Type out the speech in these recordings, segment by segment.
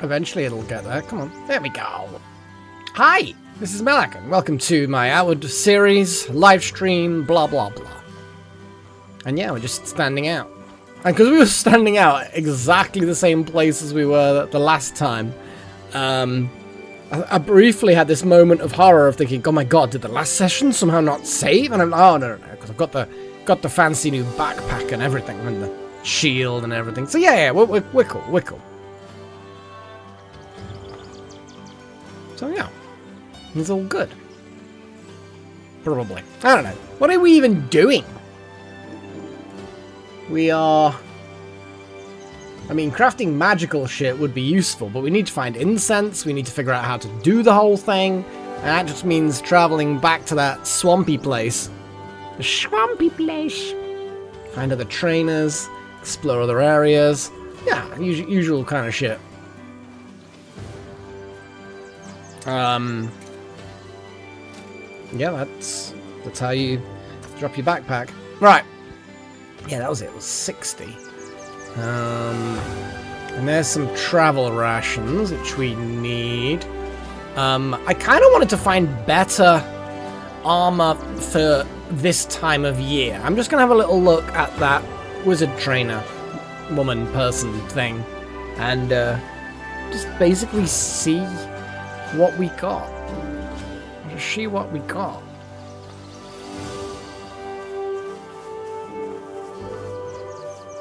Eventually it'll get there. Come on. There we go. Hi! This is Melak, and welcome to my Outward series, live stream, blah blah blah. And yeah, we're just standing out. And because we were standing out exactly the same place as we were the last time, I briefly had this moment of horror of thinking, oh my god, did the last session somehow not save? And I'm, oh no, because I've got the fancy new backpack and everything, and the shield and everything. So yeah, we're cool. So yeah, it's all good. Probably. I don't know. What are we even doing? We are... I mean, crafting magical shit would be useful, but we need to find incense, we need to figure out how to do the whole thing, and that just means traveling back to that swampy place. The swampy place. Find other trainers, explore other areas. Yeah, usual kind of shit. Yeah, that's how you drop your backpack. Right. Yeah, that was it. It was 60. And there's some travel rations, which we need. I kind of wanted to find better armor for this time of year. I'm just going to have a little look at that wizard trainer woman person thing and just basically see what we got. Just see what we got.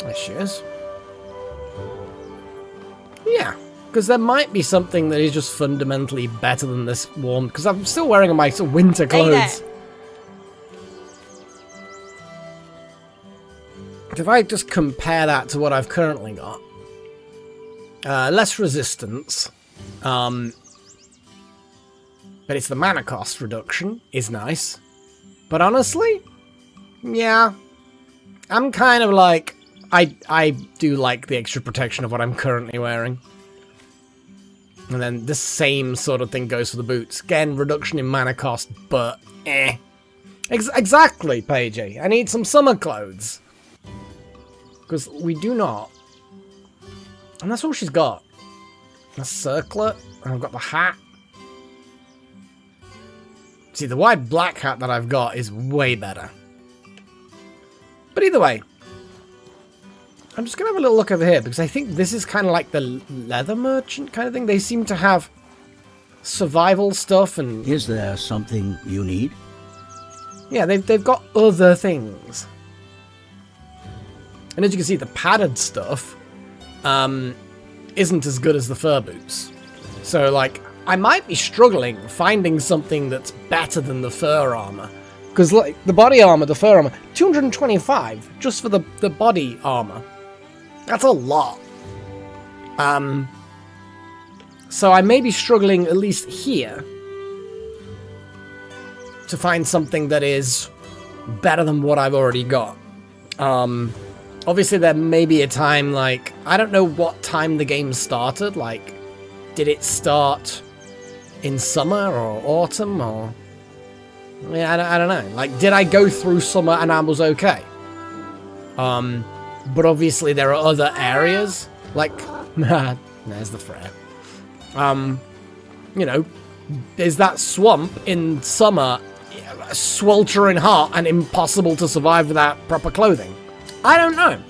There she is. Yeah, because there might be something that is just fundamentally better than this one, because I'm still wearing my winter clothes. If I just compare that to what I've currently got, less resistance, but it's the mana cost reduction is nice. But honestly, yeah, I'm kind of like, I do like the extra protection of what I'm currently wearing. And then the same sort of thing goes for the boots. Again, reduction in mana cost, but eh. Exactly, Paige. I need some summer clothes. Because we do not. And that's all she's got. A circlet, and I've got the hat. See, the wide black hat that I've got is way better. But either way, I'm just going to have a little look over here, because I think this is kind of like the leather merchant kind of thing. They seem to have survival stuff and... Is there something you need? Yeah, they've got other things. And as you can see, the padded stuff isn't as good as the fur boots. So, like, I might be struggling finding something that's better than the fur armor. Because, like, the body armor, the fur armor, 225 just for the body armor. That's a lot. So I may be struggling, at least here, to find something that is better than what I've already got. Obviously, there may be a time, like, I don't know what time the game started. Like, did it start in summer or autumn or... Yeah, I don't know. Like, did I go through summer and I was okay? But obviously there are other areas, like, there's the Freya. You know, is that swamp in summer sweltering hot and impossible to survive without proper clothing? I don't know.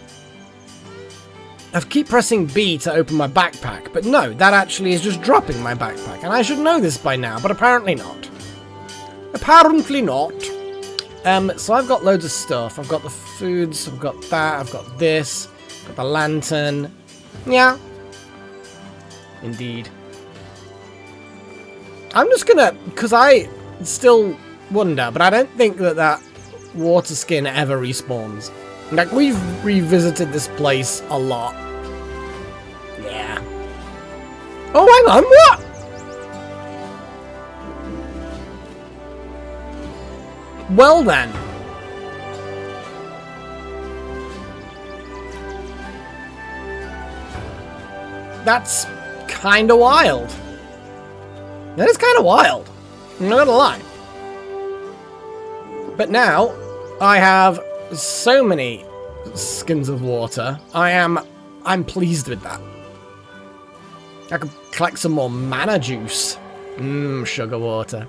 I keep pressing B to open my backpack, but no, that actually is just dropping my backpack, and I should know this by now, but apparently not. Apparently not. So I've got loads of stuff. I've got the foods, I've got that, I've got this, I've got the lantern. Yeah. Indeed. I'm just gonna, because I still wonder, but I don't think that water skin ever respawns. Like, we've revisited this place a lot. Yeah. Oh, hang on, what? Well then. That's kinda wild. That is kinda wild. I'm not gonna lie. But now, I have so many skins of water. I'm pleased with that. I could collect some more mana juice. Sugar water.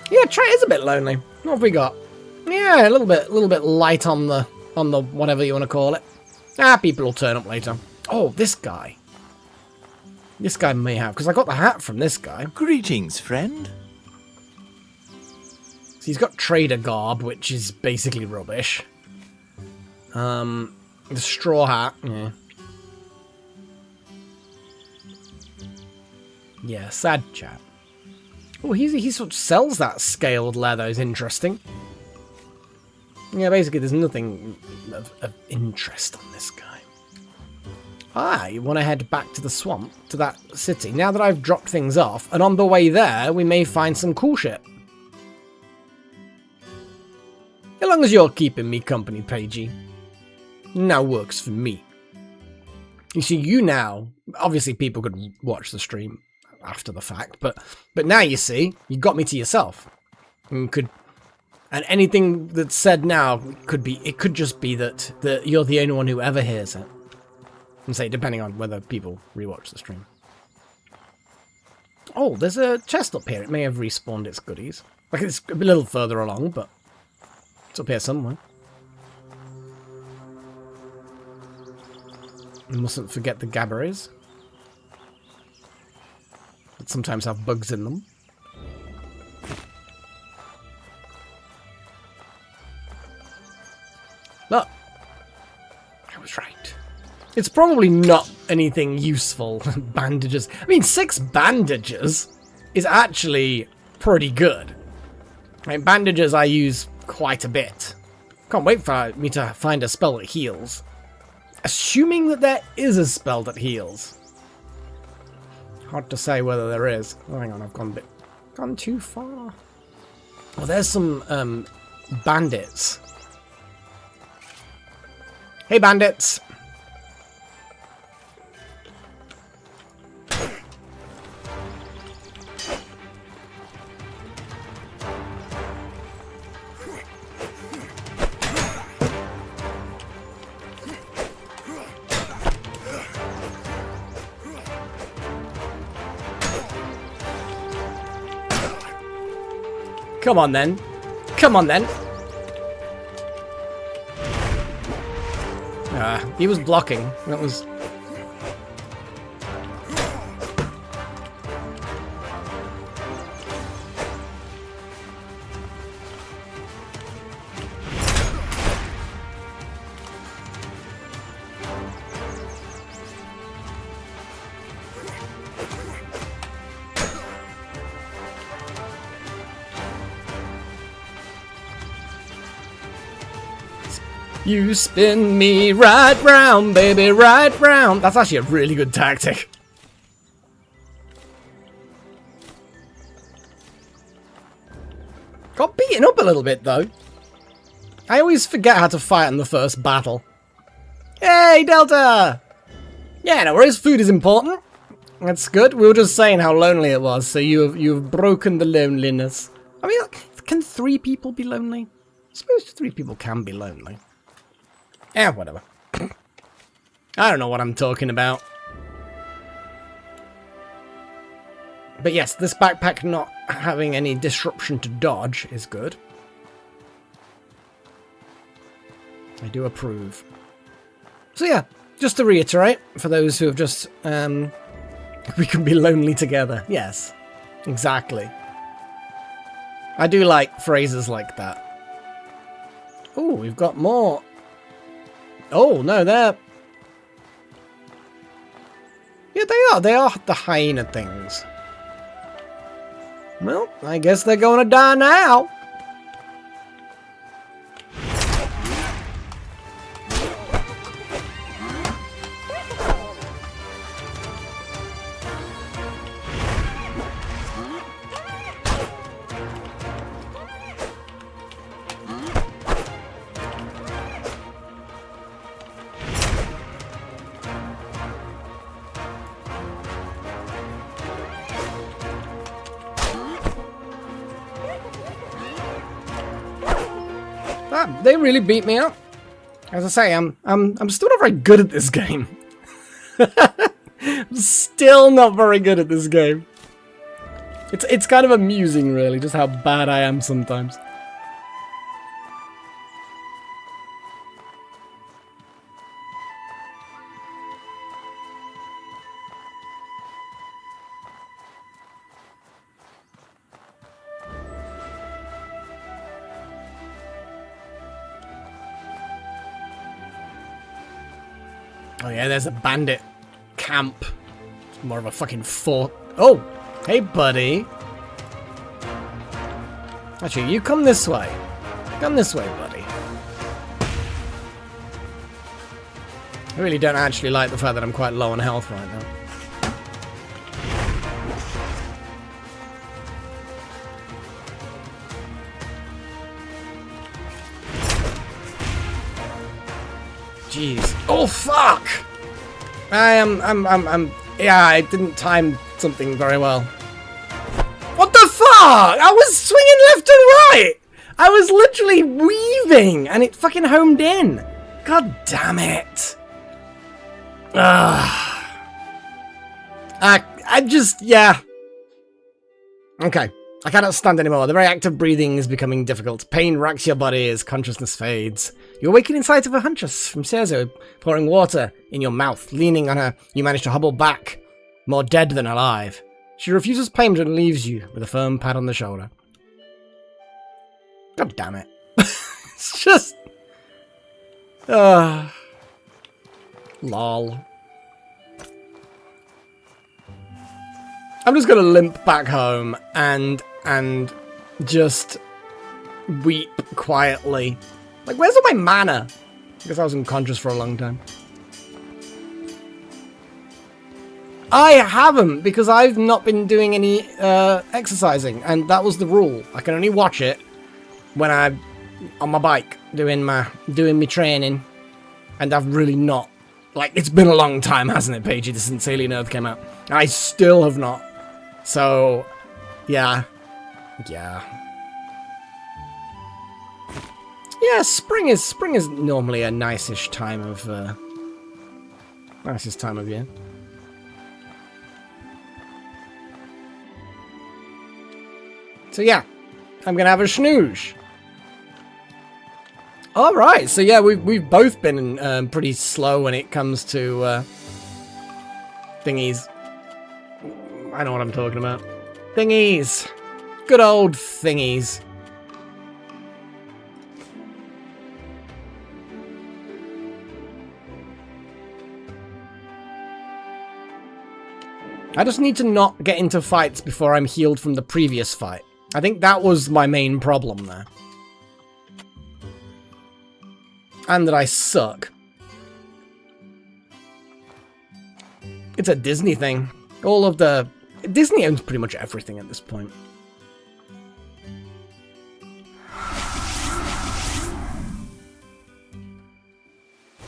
Yeah, Trey is a bit lonely. What have we got? Yeah, a little bit light on the whatever you want to call it. People will turn up later. Oh, this guy. This guy may have, because I got the hat from this guy. Greetings, friend. So he's got trader garb, which is basically rubbish. The straw hat, yeah. Yeah, sad chap. Oh, he sort of sells that scaled leather. Is interesting. Yeah, basically, there's nothing of interest on this guy. You want to head back to the swamp, to that city. Now that I've dropped things off, and on the way there, we may find some cool shit. As long as you're keeping me company, Paigey. Now works for me. You see, you now... Obviously, people could watch the stream after the fact, but now you see, you got me to yourself. And anything that's said now it could just be that you're the only one who ever hears it. And say, depending on whether people rewatch the stream. Oh, there's a chest up here. It may have respawned its goodies. Like, it's a little further along, but it's up here somewhere. You mustn't forget the Gabberies. That sometimes have bugs in them. Look. I was right. It's probably not anything useful. Bandages. I mean, 6 bandages is actually pretty good. I mean, bandages I use quite a bit. Can't wait for me to find a spell that heals. Assuming that there is a spell that heals. Hard to say whether there is. Oh, hang on, I've gone too far. Oh, there's some bandits. Hey, bandits. Come on then. Come on then. He was blocking. That was... You spin me right round, baby, right round. That's actually a really good tactic. Got beaten up a little bit, though. I always forget how to fight in the first battle. Hey, Delta! Yeah, no worries, food is important. That's good. We were just saying how lonely it was, so you've broken the loneliness. I mean, can 3 people be lonely? I suppose 3 people can be lonely. Eh, whatever. I don't know what I'm talking about. But yes, this backpack not having any disruption to dodge is good. I do approve. So yeah, just to reiterate, for those who have just... we can be lonely together. Yes, exactly. I do like phrases like that. Oh, we've got more... Oh, no, they're... Yeah, they are. They are the hyena things. Well, I guess they're going to die now. They really beat me up. As I say, I'm still not very good at this game. I'm still not very good at this game. It's kind of amusing, really, just how bad I am sometimes. Oh yeah, there's a bandit camp. It's more of a fucking fort. Oh, hey buddy. Actually, you come this way. Come this way, buddy. I really don't actually like the fact that I'm quite low on health right now. Jeez. Oh, fuck! Yeah, I didn't time something very well. What the fuck? I was swinging left and right! I was literally weaving, and it fucking homed in. God damn it. Ugh. I just, yeah. Okay. I cannot stand anymore. The very act of breathing is becoming difficult. Pain racks your body as consciousness fades. You awaken in sight of a huntress from Cerezo, pouring water in your mouth. Leaning on her, you manage to hobble back, more dead than alive. She refuses payment and leaves you with a firm pat on the shoulder. God damn it. It's just... lol. I'm just gonna limp back home and just weep quietly. Like, where's all my mana? Because I was unconscious for a long time. I haven't, because I've not been doing any exercising, and that was the rule. I can only watch it when I'm on my bike doing my training, and I've really not. Like, it's been a long time, hasn't it, Paige, since Alien Earth came out? I still have not. So, yeah. Yeah, spring is normally a nice-ish time of nicest time of year. So yeah, I'm gonna have a snooze. All right, so yeah, we've both been pretty slow when it comes to thingies. I know what I'm talking about. Thingies. Good old thingies. I just need to not get into fights before I'm healed from the previous fight. I think that was my main problem there. And that I suck. It's a Disney thing. All of the... Disney owns pretty much everything at this point.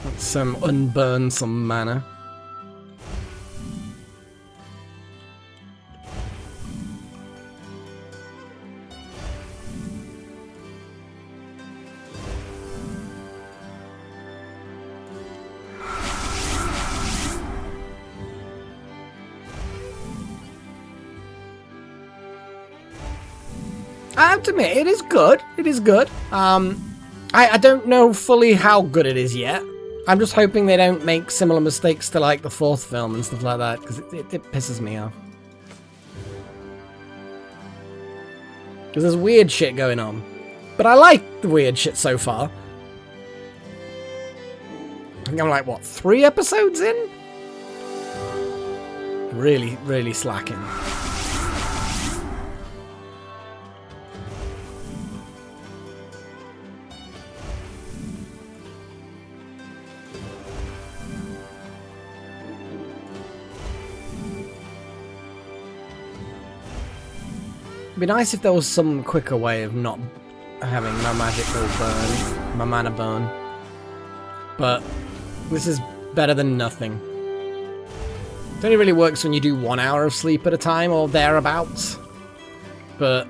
Let's unburn some mana. I have to admit, it is good. It is good. I don't know fully how good it is yet. I'm just hoping they don't make similar mistakes to, like, the fourth film and stuff like that, because it pisses me off. Because there's weird shit going on. But I like the weird shit so far. I think I'm like, what, 3 episodes in? Really, really slacking. It'd be nice if there was some quicker way of not having my magical burn, my mana burn. But this is better than nothing. It only really works when you do 1 hour of sleep at a time or thereabouts. But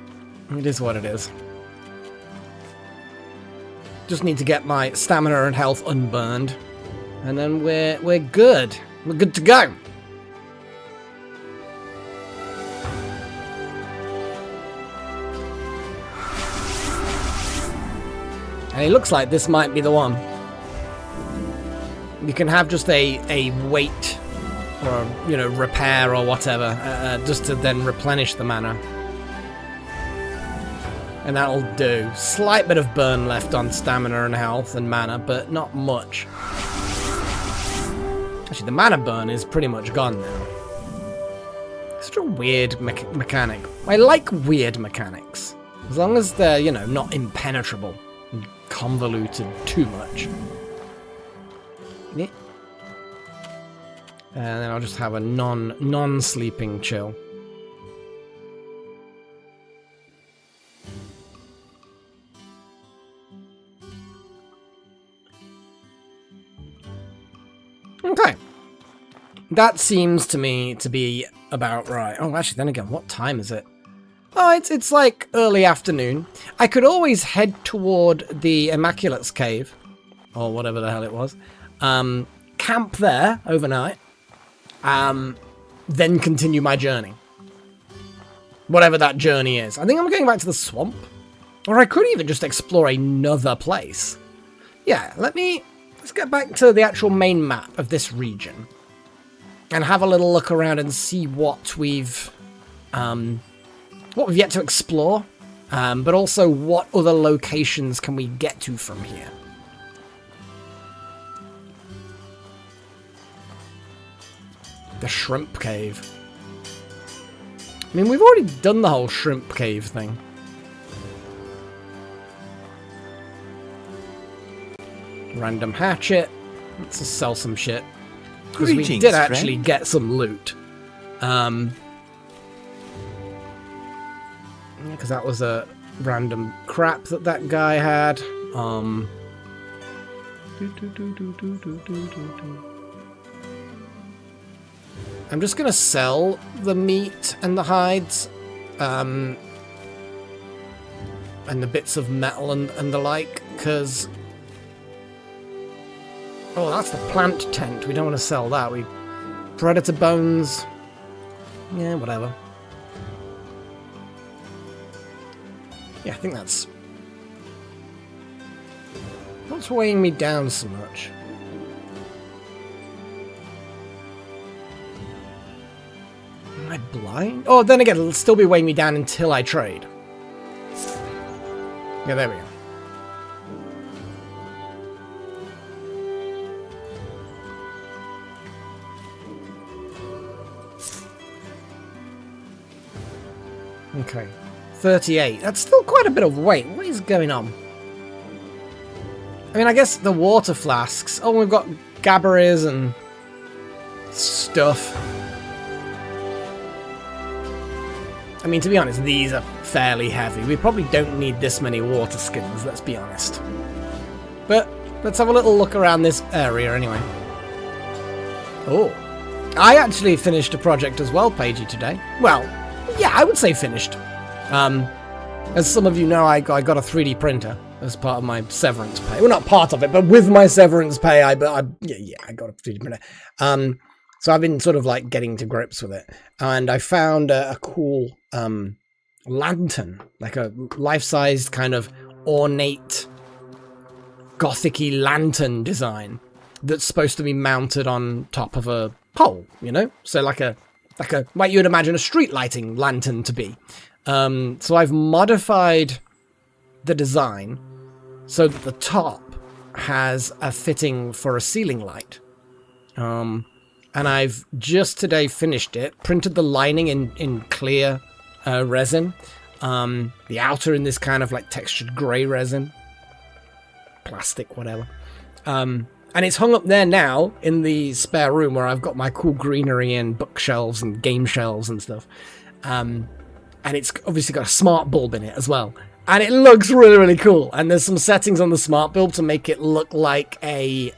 it is what it is. Just need to get my stamina and health unburned. And then we're good. We're good to go. And it looks like this might be the one. You can have just a wait or, you know, repair or whatever, just to then replenish the mana. And that'll do. Slight bit of burn left on stamina and health and mana, but not much. Actually, the mana burn is pretty much gone now. Such a weird mechanic. I like weird mechanics. As long as they're, you know, not impenetrable and convoluted too much. Yeah. And then I'll just have a non-sleeping chill. Okay. That seems to me to be about right. Oh, actually, then again, what time is it? Oh, it's like early afternoon. I could always head toward the Immaculate's Cave, or whatever the hell it was. Camp there overnight. Then continue my journey. Whatever that journey is. I think I'm going back to the swamp. Or I could even just explore another place. Yeah, let's get back to the actual main map of this region. And have a little look around and see what we've yet to explore. But also what other locations can we get to from here. The Shrimp Cave. I mean, we've already done the whole Shrimp Cave thing. Random hatchet. Let's just sell some shit. Because we did actually get some loot. Because that was a random crap that guy had. I'm just going to sell the meat and the hides. And the bits of metal and the like. Because... oh, that's the plant tent. We don't want to sell that. Predator bones. Yeah, whatever. Yeah, I think that's... what's weighing me down so much? Am I blind? Oh, then again, it'll still be weighing me down until I trade. Yeah, there we go. Okay, 38. That's still quite a bit of weight. What is going on? I mean, I guess the water flasks. Oh, we've got gabberies and stuff. I mean, to be honest, these are fairly heavy. We probably don't need this many water skins, let's be honest. But let's have a little look around this area anyway. Oh, I actually finished a project as well, Pagey, today. Well, yeah, I would say finished. As some of you know, I got a 3D printer as part of my severance pay. Well, not part of it, but with my severance pay, I got a 3D printer. So I've been sort of like getting to grips with it. And I found a cool lantern, like a life-sized kind of ornate gothic-y lantern design that's supposed to be mounted on top of a pole, you know? So like you'd imagine a street lighting lantern to be. So I've modified the design so that the top has a fitting for a ceiling light. And I've just today finished it, printed the lining in clear resin, the outer in this kind of like textured grey resin, plastic, whatever. And it's hung up there now in the spare room where I've got my cool greenery and bookshelves and game shelves and stuff. And it's obviously got a smart bulb in it as well. And it looks really, really cool. And there's some settings on the smart bulb to make it look like a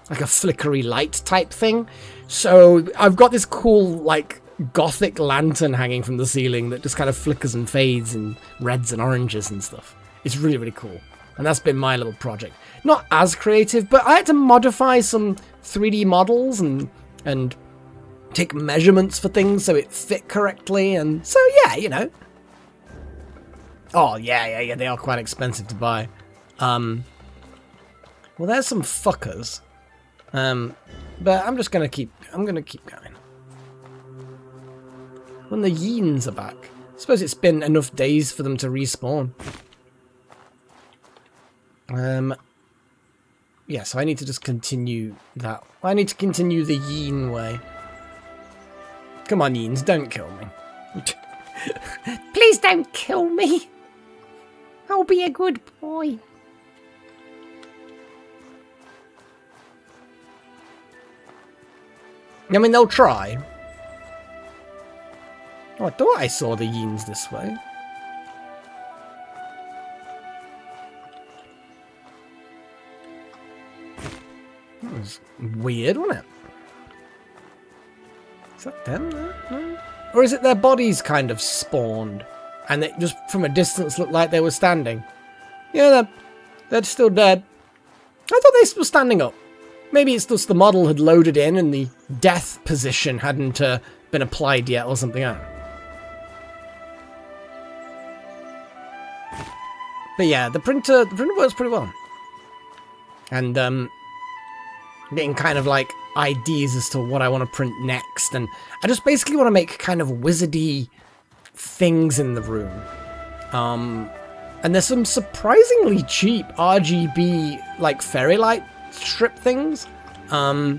flickery light type thing. So I've got this cool, like, gothic lantern hanging from the ceiling that just kind of flickers and fades in reds and oranges and stuff. It's really, really cool. And that's been my little project. Not as creative, but I had to modify some 3D models and take measurements for things so it fit correctly. And so, yeah, you know. Oh, yeah, they are quite expensive to buy. Well, there's some fuckers. But I'm gonna keep going. When the Yeens are back. I suppose it's been enough days for them to respawn. Yeah, so I need to just continue that. I need to continue the Yeen way. Come on, Yeens, don't kill me. Please don't kill me. I'll be a good boy. I mean, they'll try. Oh, I thought I saw the Yeens this way. That was weird, wasn't it? Is that them there? No? Or is it their bodies kind of spawned? And it just from a distance looked like they were standing? Yeah, they're still dead. I thought they were standing up. Maybe it's just the model had loaded in and the death position hadn't been applied yet or something. I don't know. But yeah, the printer works pretty well. And getting kind of like ideas as to what I want to print next. And I just basically want to make kind of wizardy things in the room. And there's some surprisingly cheap RGB like fairy light strip things. I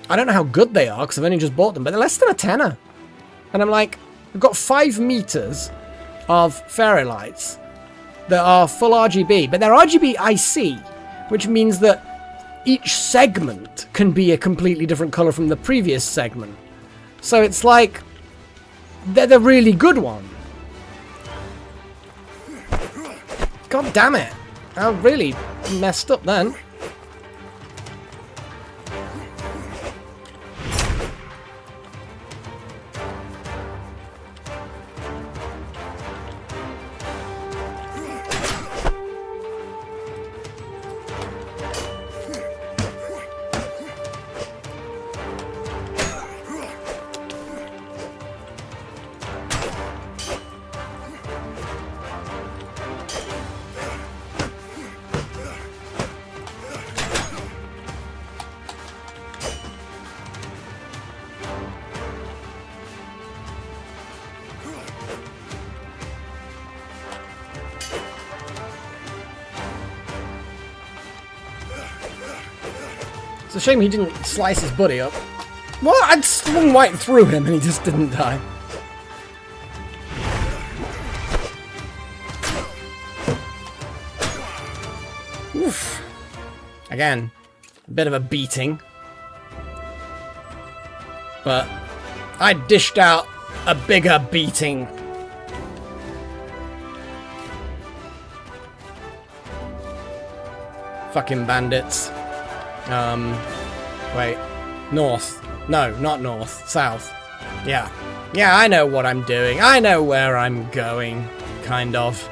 don't know how good they are because I've only just bought them, but they're less than a tenner. And I'm like, I've got 5 meters of fairy lights that are full RGB, but they're RGB IC, which means that each segment can be a completely different color from the previous segment. So it's like they're the really good one. God damn it. I really messed up then. It's a shame he didn't slice his buddy up. What? I'd swung right through him and he just didn't die. Oof. Again, a bit of a beating. But I dished out a bigger beating. Fucking bandits. Wait. North. No, not north. South. Yeah. Yeah, I know what I'm doing. I know where I'm going. Kind of.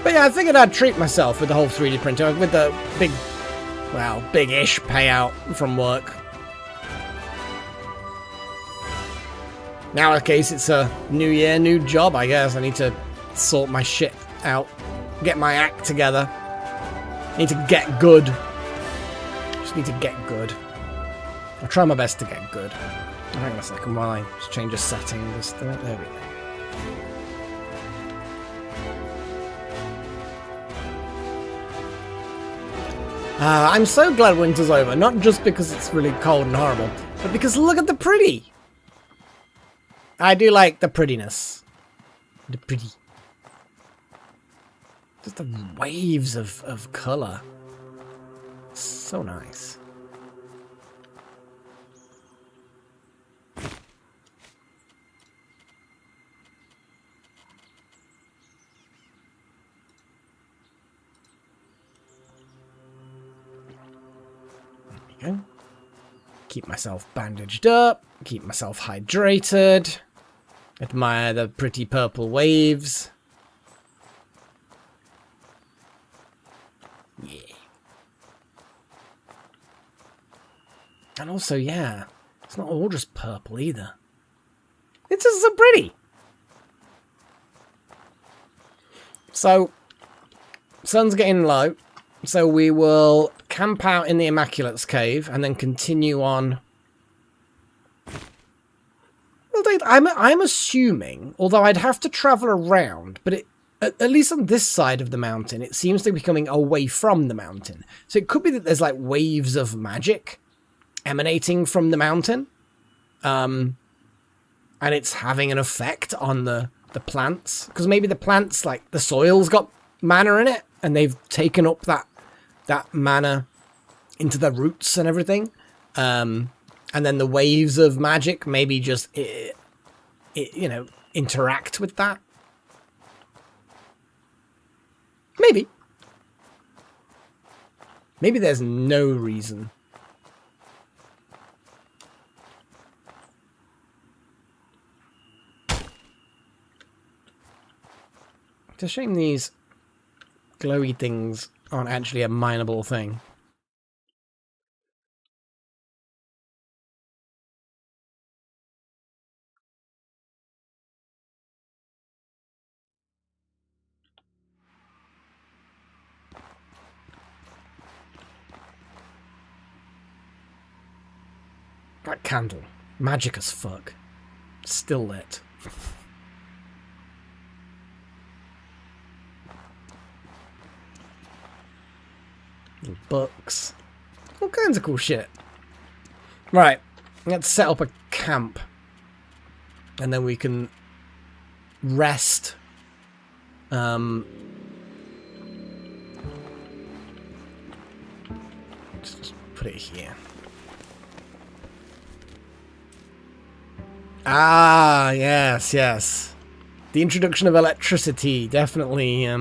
But yeah, I figured I'd treat myself with the whole 3D printer. With the big, well, big-ish payout from work. Nowadays, it's a new year, new job, I guess. I need to sort my shit out. Get my act together. Need to get good. Just need to get good. I'll try my best to get good. Hang on a second while I just change a setting. Just, there we go. I'm so glad winter's over. Not just because it's really cold and horrible, but because look at the pretty. I do like the prettiness. The pretty. Just the waves of colour. So nice. There we go. Keep myself bandaged up. Keep myself hydrated. Admire the pretty purple waves. Yeah. And also, yeah, it's not all just purple either. It's just so pretty. So, sun's getting low. So we will camp out in the Immaculate's cave and then continue on. Well, I'm assuming, although I'd have to travel around, but at least on this side of the mountain, it seems to be coming away from the mountain. So it could be that there's like waves of magic emanating from the mountain. And it's having an effect on the plants. Because maybe the plants, like the soil's got mana in it, and they've taken up that mana into their roots and everything. And then the waves of magic maybe just, interact with that. Maybe. Maybe there's no reason. It's a shame these glowy things aren't actually a mineable thing. That candle. Magic as fuck. Still lit. Little books. All kinds of cool shit. Right. Let's set up a camp. And then we can rest. Just put it here. Ah, yes, yes. The introduction of electricity, definitely, I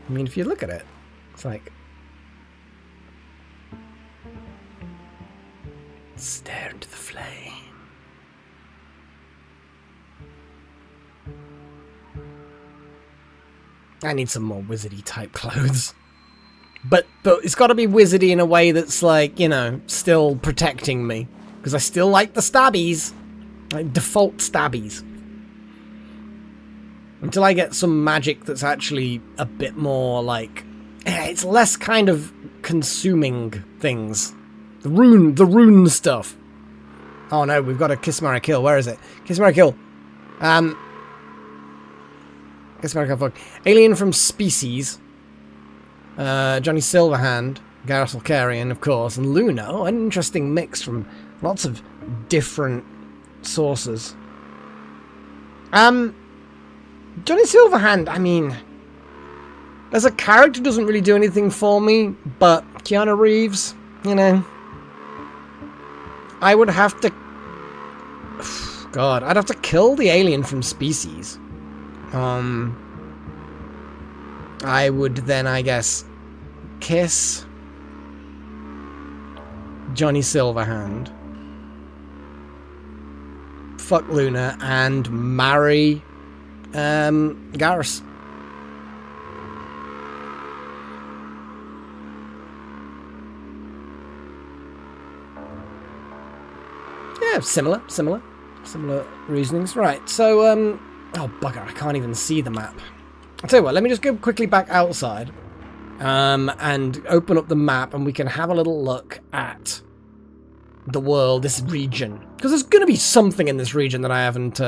mean, if you look at it, it's like... Stare into the flame. I need some more wizardy type clothes. But it's got to be wizardy in a way that's like, still protecting me. Because I still like the stabbies. Like default stabbies. Until I get some magic that's actually a bit more like... it's less kind of consuming things. The rune stuff. Oh no, we've got a Kiss, Marry, Kill. Where is it? Kiss, Marry, Kill. Kiss, Marry, Kill. Fuck. Alien from Species. Johnny Silverhand. Gareth Elkarian, of course. And Luna. Oh, an interesting mix from lots of different sources. Johnny Silverhand, I mean... As a character, doesn't really do anything for me. But Keanu Reeves, I would have to... God, I'd have to kill the alien from Species. I would then, I guess, kiss Johnny Silverhand, fuck Luna, and marry Garrus. Yeah, similar reasonings. Right, so, oh bugger, I can't even see the map. I'll tell you what, let me just go quickly back outside, and open up the map, and we can have a little look at the world, this region. Because there's going to be something in this region that I haven't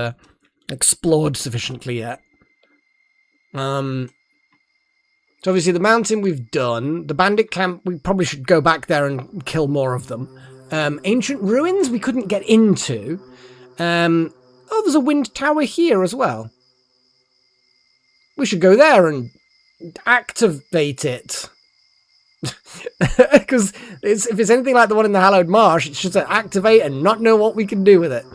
explored sufficiently yet. So obviously the mountain we've done. The bandit camp, we probably should go back there and kill more of them. Ancient ruins we couldn't get into. Oh, there's a wind tower here as well. We should go there and activate it. Because if it's anything like the one in the Hallowed Marsh, it's just to activate and not know what we can do with it.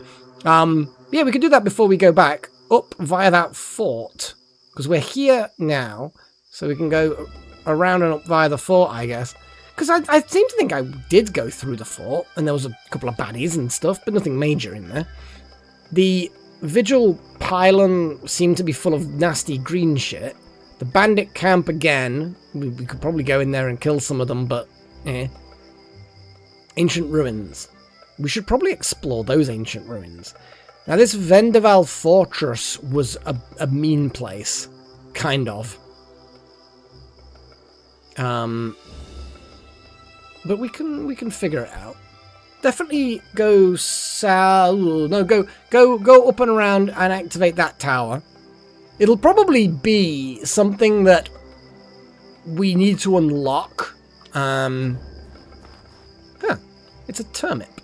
Yeah, we can do that before we go back up via that fort. Because we're here now, so we can go around and up via the fort, I guess. Because I seem to think I did go through the fort, and there was a couple of baddies and stuff, but nothing major in there. The Vigil pylon seemed to be full of nasty green shit. The bandit camp again, we could probably go in there and kill some of them, but eh. Ancient ruins. We should probably explore those ancient ruins. Now this Vendaval fortress was a mean place. kind of. But we can figure it out. Definitely go south. No, go up and around and activate that tower. It'll probably be something that we need to unlock. It's a turnip.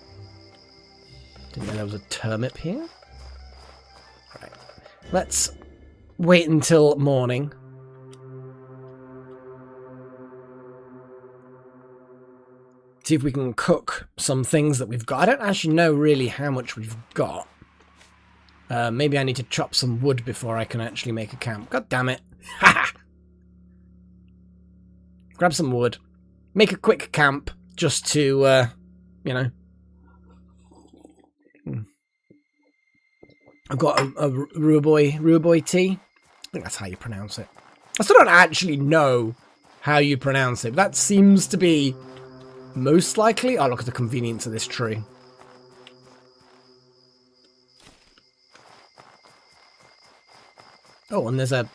Didn't know there was a turnip here. Right. Let's wait until morning. See if we can cook some things that we've got. I don't actually know really how much we've got. Maybe I need to chop some wood before I can actually make a camp. God damn it. Grab some wood. Make a quick camp just to, you know. I've got a Ruboy tea. I think that's how you pronounce it. I still don't actually know how you pronounce it. That seems to be most likely. Oh, look at the convenience of this tree. Oh, and there's a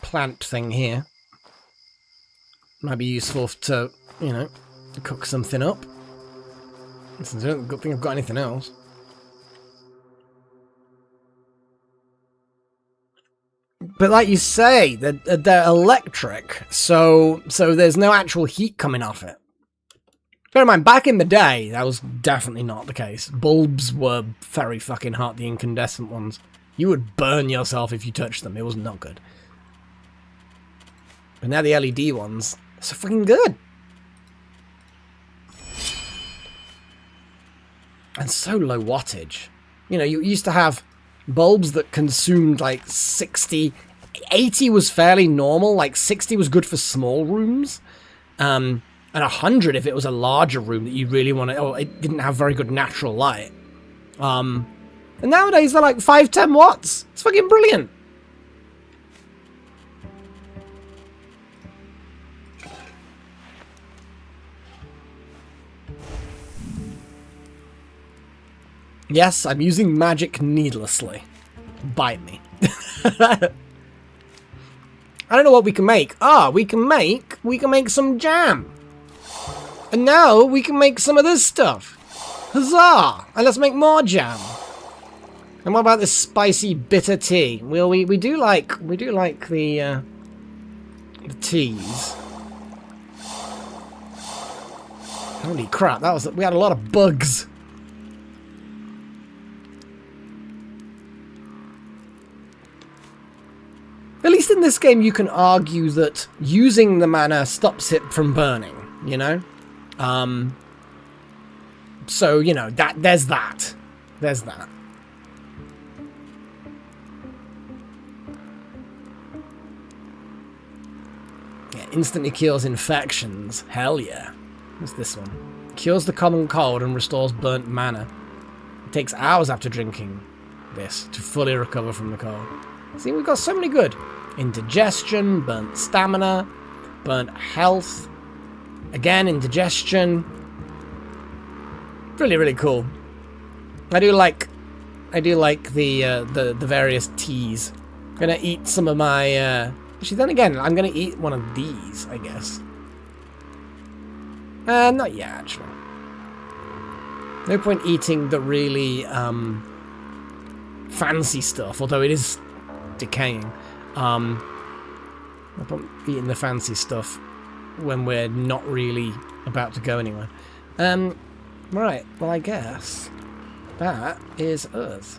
plant thing here. Might be useful to, you know, to cook something up. I don't think I've got anything else. But like you say, they're electric, so there's no actual heat coming off it. Bear in mind, back in the day, that was definitely not the case. Bulbs were very fucking hot, the incandescent ones. You would burn yourself if you touched them. It was not good. But now the LED ones are so fucking good. And so low wattage. You know, you used to have bulbs that consumed like 60, 80 was fairly normal, like 60 was good for small rooms, and 100 if it was a larger room that you really wanted, or it didn't have very good natural light. And nowadays they're like 5-10 watts. It's fucking brilliant. Yes, I'm using magic needlessly. Bite me. I don't know what we can make. We can make some jam. And now we can make some of this stuff. Huzzah! And let's make more jam. And what about this spicy bitter tea? Well, we do like the teas. Holy crap! We had a lot of bugs. At least in this game, you can argue that using the mana stops it from burning, you know? So, you know, there's that. There's that. Yeah, instantly cures infections. Hell yeah. What's this one? Cures the common cold and restores burnt mana. It takes hours after drinking this to fully recover from the cold. See, we've got so many good. Indigestion, burnt stamina, burnt health. Again, indigestion. Really, really cool. I do like the various teas. I'm gonna eat some of my. Actually, then again, I'm gonna eat one of these, I guess. Not yet, actually. No point eating the really fancy stuff, although it is decaying. No point eating the fancy stuff when we're not really about to go anywhere. Right, well, I guess that is us.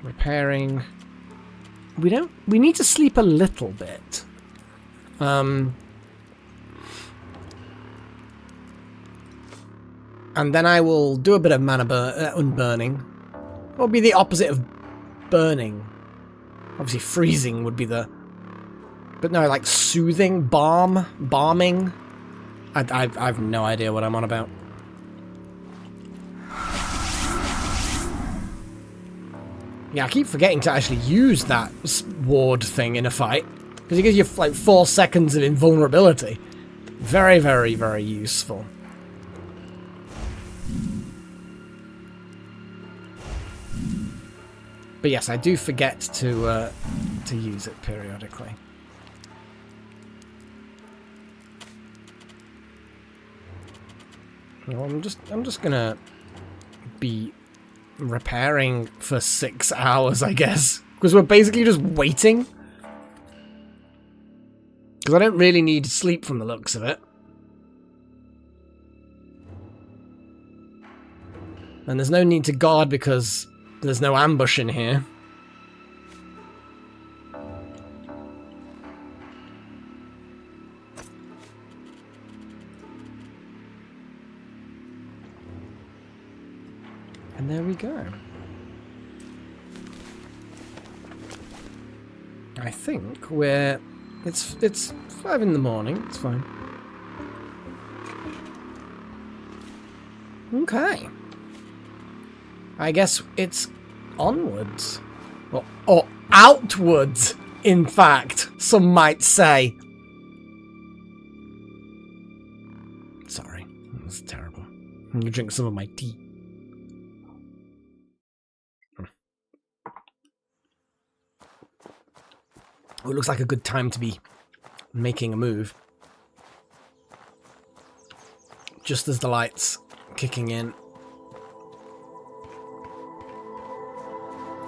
Repairing. We need to sleep a little bit. And then I will do a bit of mana unburning. What would be the opposite of burning? Obviously freezing would be the... But no, like soothing, balming. I've no idea what I'm on about. Yeah, I keep forgetting to actually use that ward thing in a fight. Because it gives you like 4 seconds of invulnerability. Very, very, very useful. But yes, I do forget to use it periodically. Well, I'm just gonna be repairing for 6 hours, I guess, because we're basically just waiting. Because I don't really need sleep from the looks of it. And there's no need to guard because there's no ambush in here. And there we go. I think we're... It's 5 in the morning, it's fine. Okay. I guess it's onwards. Or outwards, in fact, some might say. Sorry, that was terrible. I'm gonna drink some of my tea. It looks like a good time to be making a move. Just as the light's kicking in.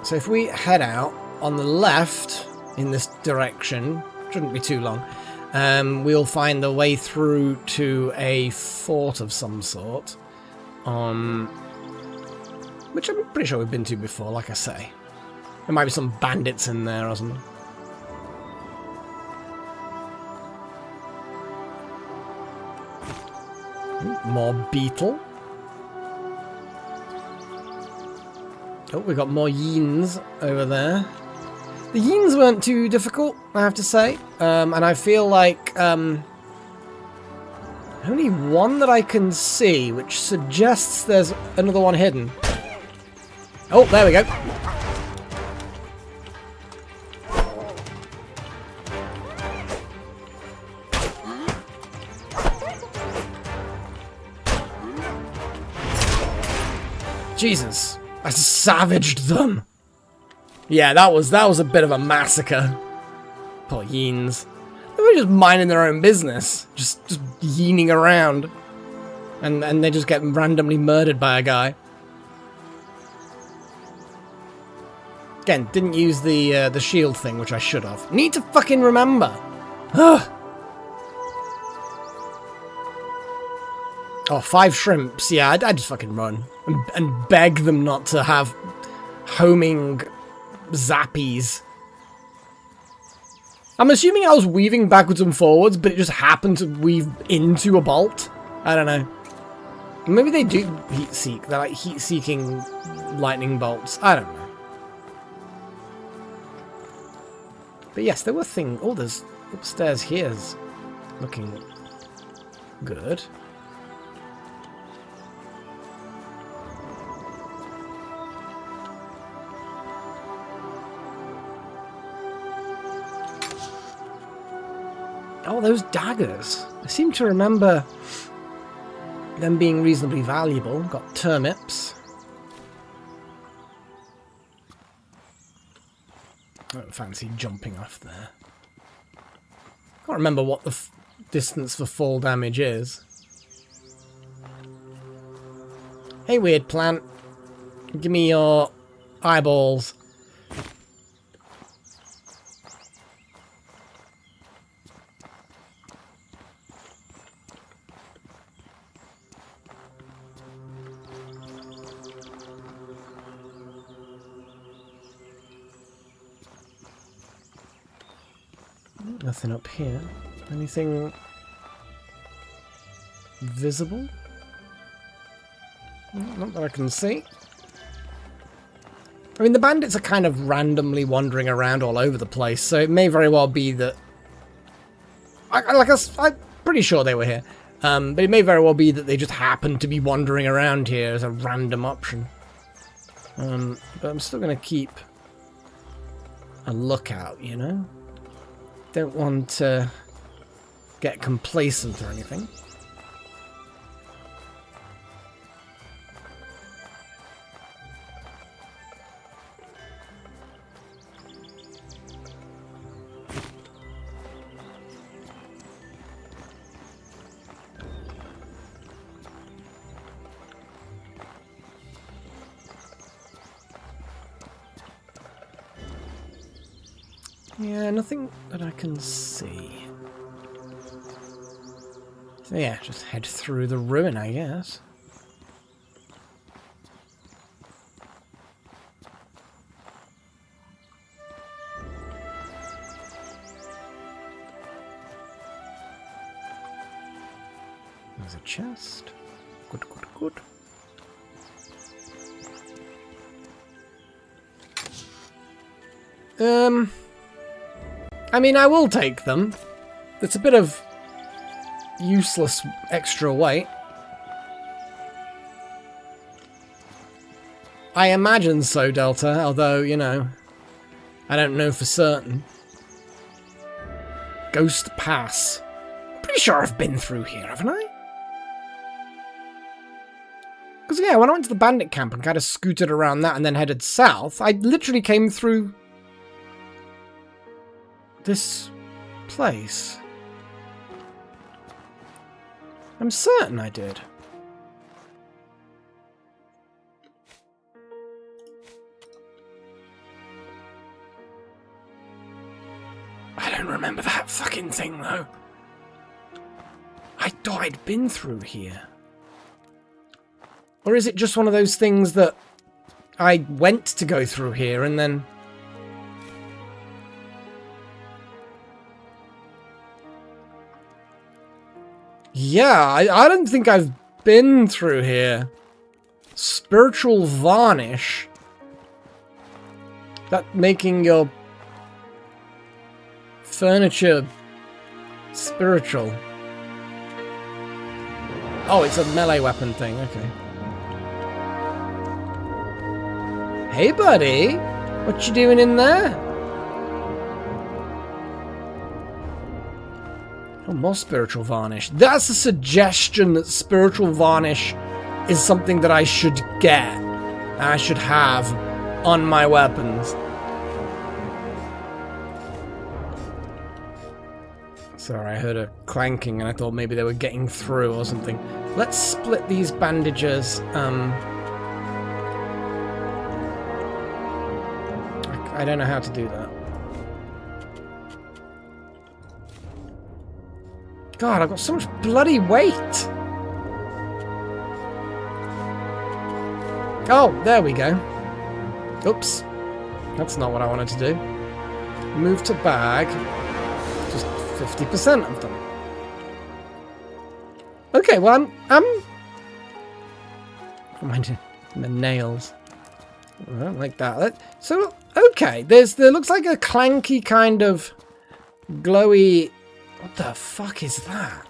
So if we head out on the left in this direction, shouldn't be too long, we'll find the way through to a fort of some sort. Which I'm pretty sure we've been to before, like I say. There might be some bandits in there or something. More beetle. Oh, we got more yeens over there. The yeens weren't too difficult, I have to say. And I feel like only one that I can see, which suggests there's another one hidden. Oh, there we go. Jesus, I savaged them. Yeah, that was a bit of a massacre. Poor yeens. They were just minding their own business, just yeening around, and they just get randomly murdered by a guy. Again, didn't use the shield thing, which I should have. Need to fucking remember. Ugh. Oh, 5 shrimps. Yeah, I'd just fucking run. And beg them not to have homing zappies. I'm assuming I was weaving backwards and forwards, but it just happened to weave into a bolt. I don't know. Maybe they do heat seek. They're like heat seeking lightning bolts. I don't know. But yes, there were things. Oh, there's upstairs here's looking good. Oh, those daggers. I seem to remember them being reasonably valuable. Got turnips. I don't fancy jumping off there. Can't remember what the distance for fall damage is. Hey, weird plant. Give me your eyeballs. Nothing up here. Anything visible? Not that I can see. I mean, the bandits are kind of randomly wandering around all over the place, so it may very well be that... I'm pretty sure they were here. But it may very well be that they just happen to be wandering around here as a random option. But I'm still going to keep a lookout, you know? Don't want to get complacent or anything. Yeah, nothing that I can see. So yeah, just head through the ruin, I guess. There's a chest. Good, good, good. I mean, I will take them. It's a bit of useless extra weight. I imagine so, Delta, although, you know, I don't know for certain. Ghost Pass. Pretty sure I've been through here, haven't I? Because, yeah, when I went to the bandit camp and kind of scooted around that and then headed south, I literally came through this place. I'm certain I did. I don't remember that fucking thing, though. I thought I'd been through here. Or is it just one of those things that I went to go through here and then... Yeah, I don't think I've been through here. Spiritual varnish. That making your furniture spiritual. Oh, it's a melee weapon thing, okay. Hey, buddy! What you doing in there? Oh, more spiritual varnish. That's a suggestion that spiritual varnish is something that I should get. I should have on my weapons. Sorry, I heard a clanking and I thought maybe they were getting through or something. Let's split these bandages. I don't know how to do that. God, I've got so much bloody weight! Oh, there we go. Oops. That's not what I wanted to do. Move to bag. Just 50% of them. Okay, well, I'm... Reminded the nails. I don't like that. So, okay, there looks like a clanky kind of glowy... What the fuck is that?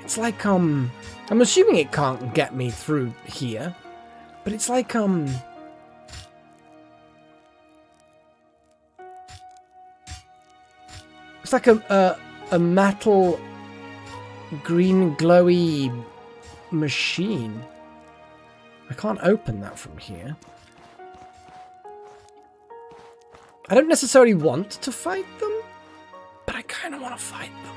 It's like, I'm assuming it can't get me through here. But it's like, it's like a metal green glowy machine. I can't open that from here. I don't necessarily want to fight them, but I kind of want to fight them.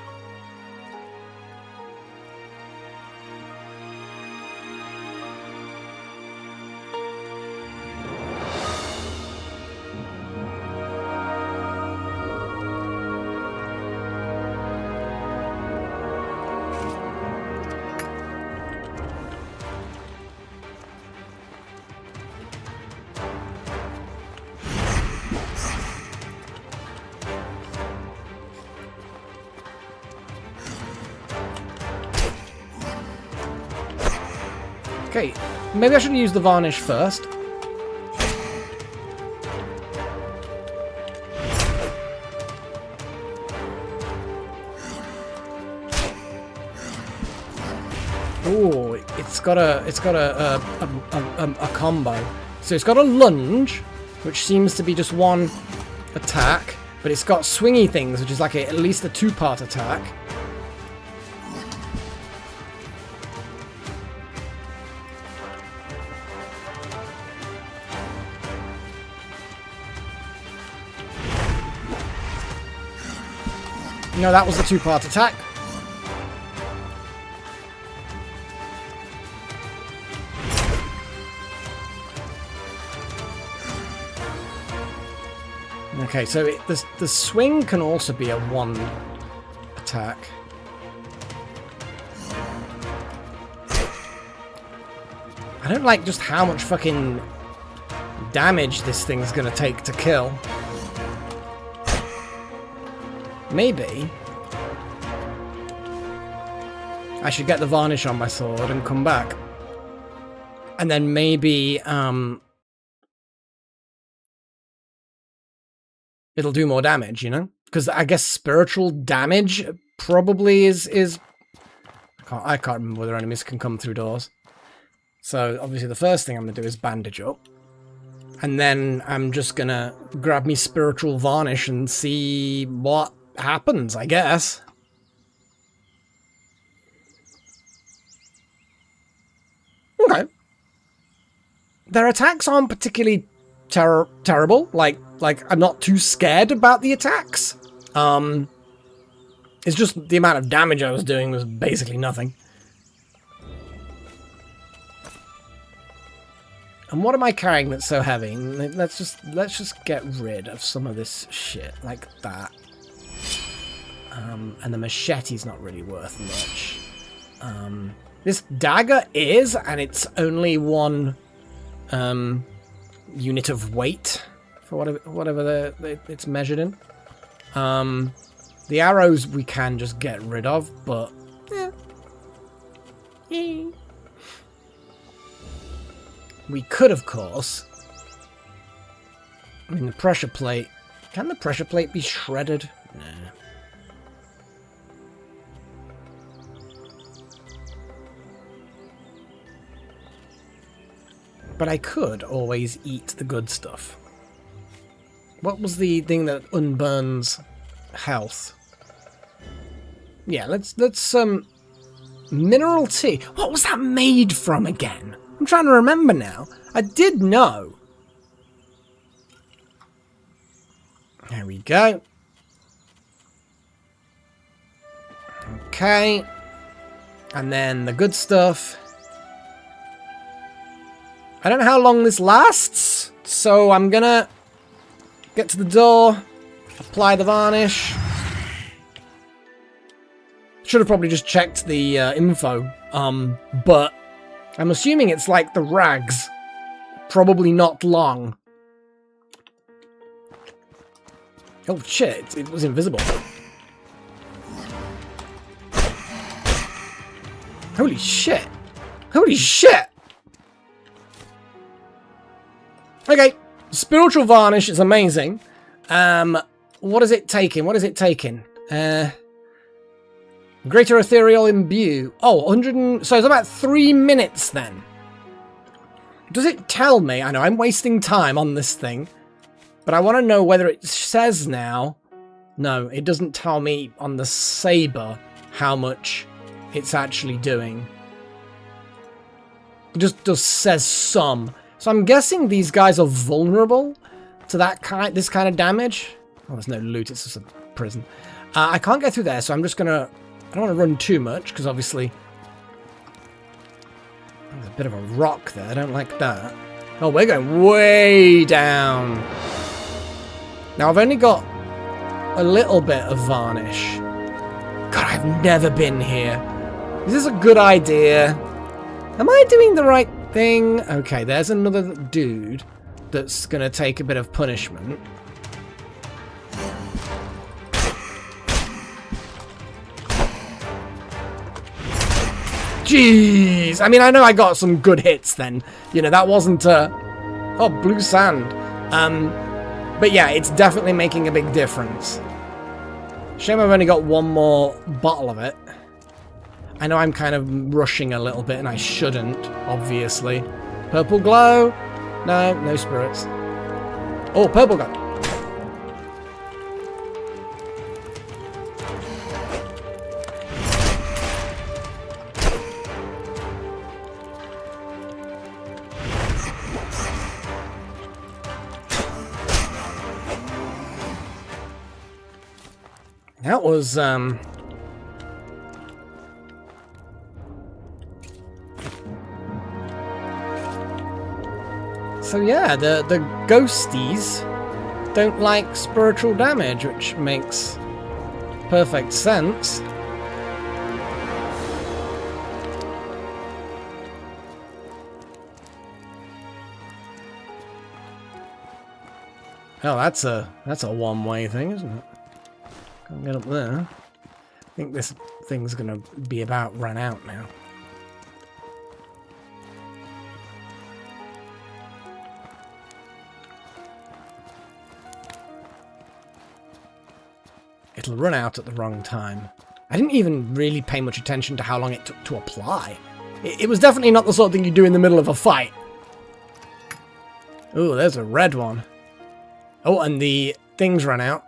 Okay, maybe I should use the varnish first. Ooh, it's got a combo. So it's got a lunge, which seems to be just one attack, but it's got swingy things, which is like at least a two-part attack. No, that was the two-part attack. Okay, so the swing can also be a one attack. I don't like just how much fucking damage this thing's gonna take to kill. Maybe I should get the varnish on my sword and come back. And then maybe, it'll do more damage, you know? Because I guess spiritual damage probably is... I can't remember whether enemies can come through doors. So, obviously the first thing I'm going to do is bandage up. And then I'm just going to grab me spiritual varnish and see what happens, I guess. Okay. Their attacks aren't particularly terrible. Like I'm not too scared about the attacks. It's just the amount of damage I was doing was basically nothing. And what am I carrying that's so heavy? Let's just get rid of some of this shit like that. And the machete's not really worth much. This dagger is, and it's only one unit of weight for whatever it's measured in. The arrows we can just get rid of, but we could, of course. I mean, the pressure plate. Can the pressure plate be shredded? No. But I could always eat the good stuff. What was the thing that unburns health? Yeah, let's mineral tea. What was that made from again? I'm trying to remember now. I did know. There we go. Okay. And then the good stuff. I don't know how long this lasts, so I'm gonna get to the door, apply the varnish. Should have probably just checked the info, but I'm assuming it's like the rags. Probably not long. Oh shit, it was invisible. Holy shit. Holy shit! Okay, spiritual varnish is amazing. What is it taking? What is it taking? Greater ethereal imbue. Oh, 100 so it's about 3 minutes then. Does it tell me? I know I'm wasting time on this thing, but I want to know whether it says now. No, it doesn't tell me on the saber how much it's actually doing. It just says some. So I'm guessing these guys are vulnerable to this kind of damage. Oh, there's no loot, it's just a prison. I can't get through there, so I'm just gonna... I don't want to run too much, because obviously... There's a bit of a rock there, I don't like that. Oh, we're going way down. Now, I've only got a little bit of varnish. God, I've never been here. Is this a good idea? Am I doing the right thing? Okay, there's another dude that's gonna take a bit of punishment. Jeez! I mean, I know I got some good hits then. You know, that wasn't oh, blue sand. But yeah, it's definitely making a big difference. Shame I've only got one more bottle of it. I know I'm kind of rushing a little bit, and I shouldn't, obviously. Purple glow? No, no spirits. Oh, purple glow. That was, So yeah, the ghosties don't like spiritual damage, which makes perfect sense. Oh, that's a one-way thing, isn't it? Can't get up there. I think this thing's gonna be about run out now. It'll run out at the wrong time. I didn't even really pay much attention to how long it took to apply. It was definitely not the sort of thing you do in the middle of a fight. Ooh, there's a red one. Oh, and the things run out.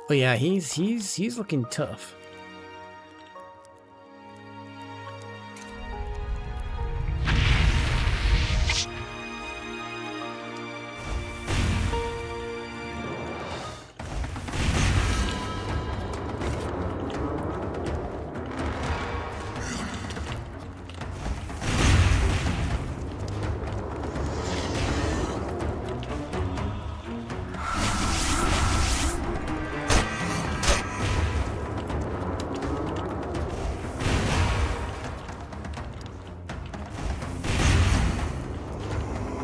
Oh yeah, he's looking tough.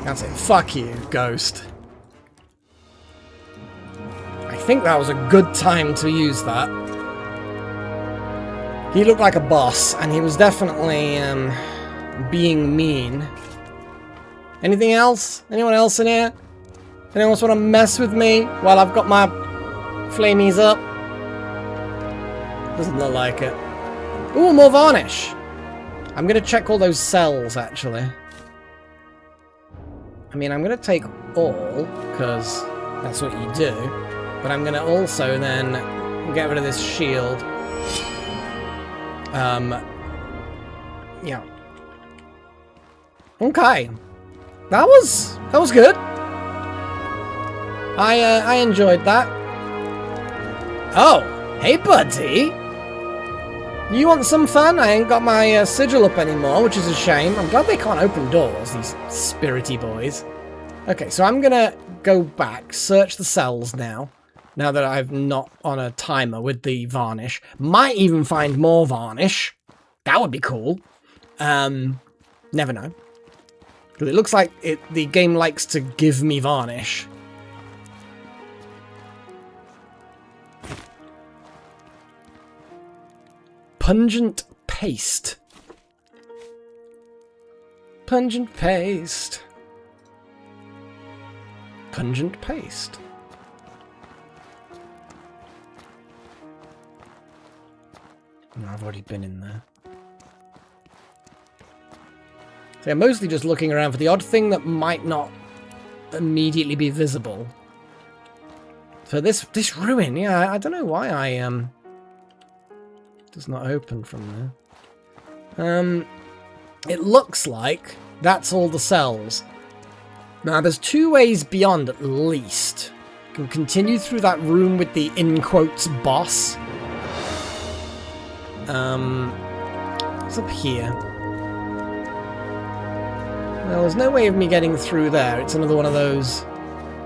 That's it. Fuck you, Ghost. I think that was a good time to use that. He looked like a boss, and he was definitely being mean. Anything else? Anyone else in here? Anyone else want to mess with me while I've got my flamies up? Doesn't look like it. Ooh, more varnish. I'm going to check all those cells, actually. I mean, I'm going to take all, because that's what you do. But I'm going to also then get rid of this shield. Yeah. Okay. That was good. I enjoyed that. Oh, hey buddy. You want some fun? I ain't got my sigil up anymore, which is a shame. I'm glad they can't open doors, these spirity boys. Okay, so I'm gonna go back, search the cells now that I'm not on a timer with the varnish. Might even find more varnish. That would be cool. Never know. It looks like the game likes to give me varnish. Pungent paste. Pungent paste. Pungent paste. No, I've already been in there. So I'm mostly just looking around for the odd thing that might not immediately be visible. So this ruin, yeah, I don't know why does not open from there. It looks like that's all the cells. Now, there's two ways beyond, at least. You can continue through that room with the, in quotes, boss. What's up here? Well, there's no way of me getting through there. It's another one of those...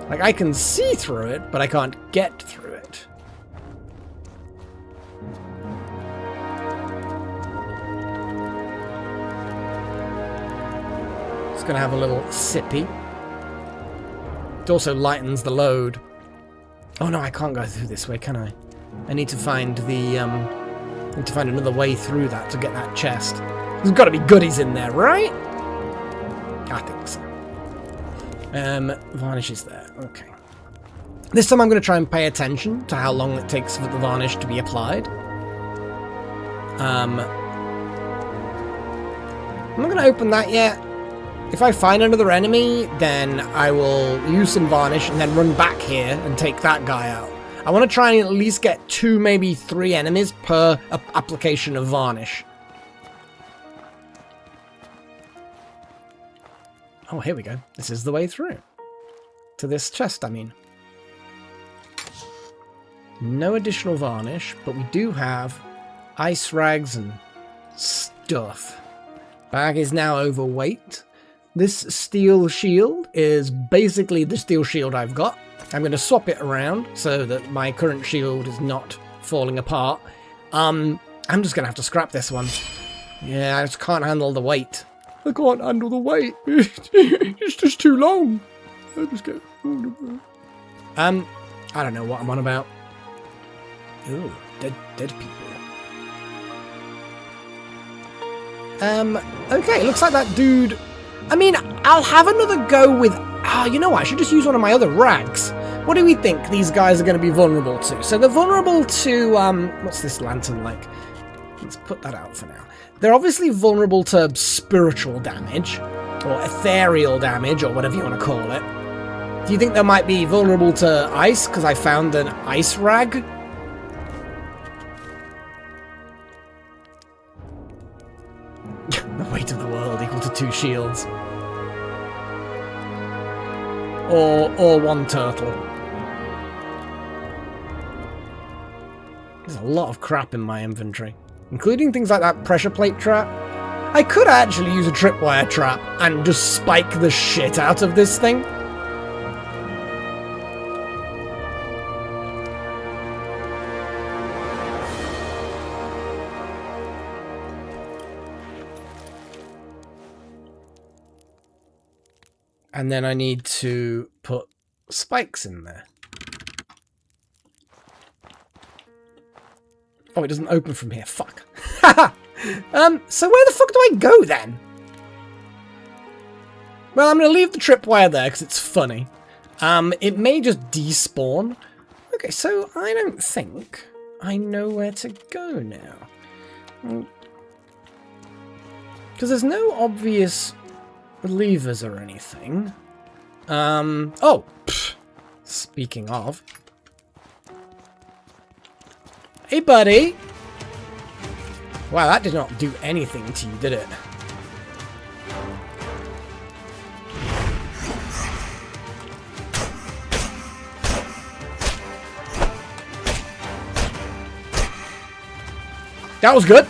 Like, I can see through it, but I can't get through it. Just gonna have a little sippy. It also lightens the load. Oh no, I can't go through this way, can I? I need to find the, need to find another way through that to get that chest. There's gotta be goodies in there, right? I think so. Varnish is there, okay. This time I'm gonna try and pay attention to how long it takes for the varnish to be applied. I'm not gonna open that yet. If I find another enemy, then I will use some varnish and then run back here and take that guy out. I want to try and at least get 2, maybe 3 enemies per application of varnish. Oh, here we go. This is the way through. To this chest, I mean. No additional varnish, but we do have ice rags and stuff. Bag is now overweight. This steel shield is basically the steel shield I've got. I'm going to swap it around so that my current shield is not falling apart. I'm just going to have to scrap this one. Yeah, I just can't handle the weight. I can't handle the weight. It's just too long. I just get... I don't know what I'm on about. Ooh, dead people. Okay, looks like that dude... I mean, I'll have another go with... you know what? I should just use one of my other rags. What do we think these guys are going to be vulnerable to? So they're vulnerable to... what's this lantern like? Let's put that out for now. They're obviously vulnerable to spiritual damage, or ethereal damage, or whatever you want to call it. Do you think they might be vulnerable to ice, because I found an ice rag? The weight of the world equal to 2 shields. Or 1 turtle. There's a lot of crap in my inventory. Including things like that pressure plate trap. I could actually use a tripwire trap and just spike the shit out of this thing. And then I need to put spikes in there. Oh, it doesn't open from here. Fuck. So where the fuck do I go then? Well, I'm going to leave the tripwire there because it's funny. It may just despawn. Okay, so I don't think I know where to go now. Because there's no obvious levers or anything. Oh! Pfft. Speaking of... Hey, buddy! Wow, that did not do anything to you, did it? That was good!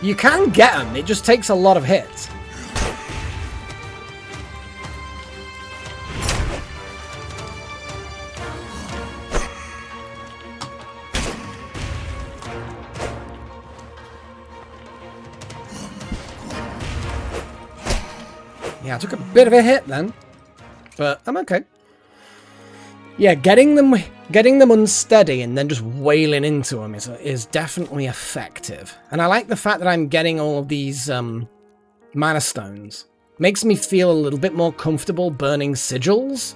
You can get them, it just takes a lot of hits. Yeah, I took a bit of a hit then, but I'm okay. Yeah, getting them unsteady and then just wailing into them is definitely effective. And I like the fact that I'm getting all of these mana stones. Makes me feel a little bit more comfortable burning sigils.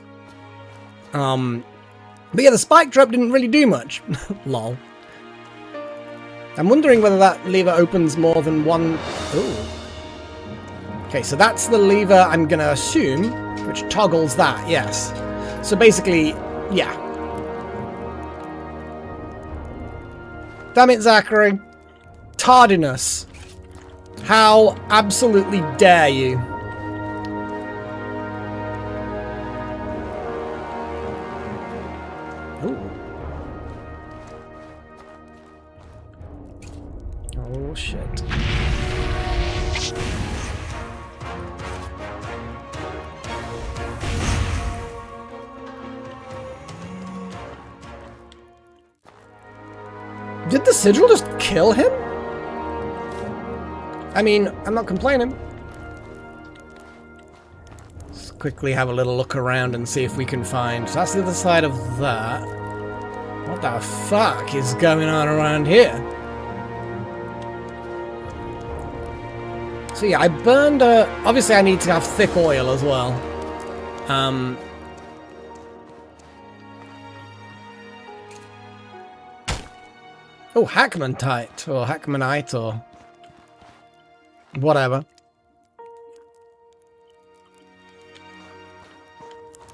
But yeah, the spike drop didn't really do much. Lol. I'm wondering whether that lever opens more than one... Ooh. Okay, so that's the lever I'm gonna assume, which toggles that, yes. So basically, yeah. Damn it, Zachary. Tardiness. How absolutely dare you? Ooh. Oh, shit. Did the sigil just kill him? I mean, I'm not complaining. Let's quickly have a little look around and see if we can find... So that's the other side of that. What the fuck is going on around here? So yeah, I burned a... Obviously I need to have thick oil as well. Oh, Hackmanite, or Hackmanite, or whatever.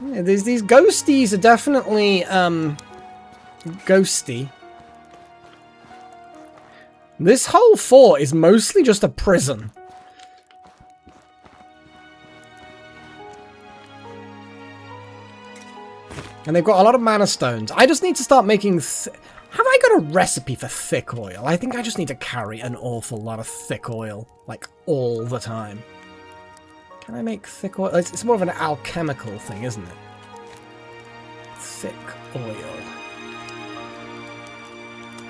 Yeah, these ghosties are definitely, ghosty. This whole fort is mostly just a prison. And they've got a lot of mana stones. I just need to start making... Have I got a recipe for thick oil? I think I just need to carry an awful lot of thick oil, like, all the time. Can I make thick oil? It's more of an alchemical thing, isn't it? Thick oil.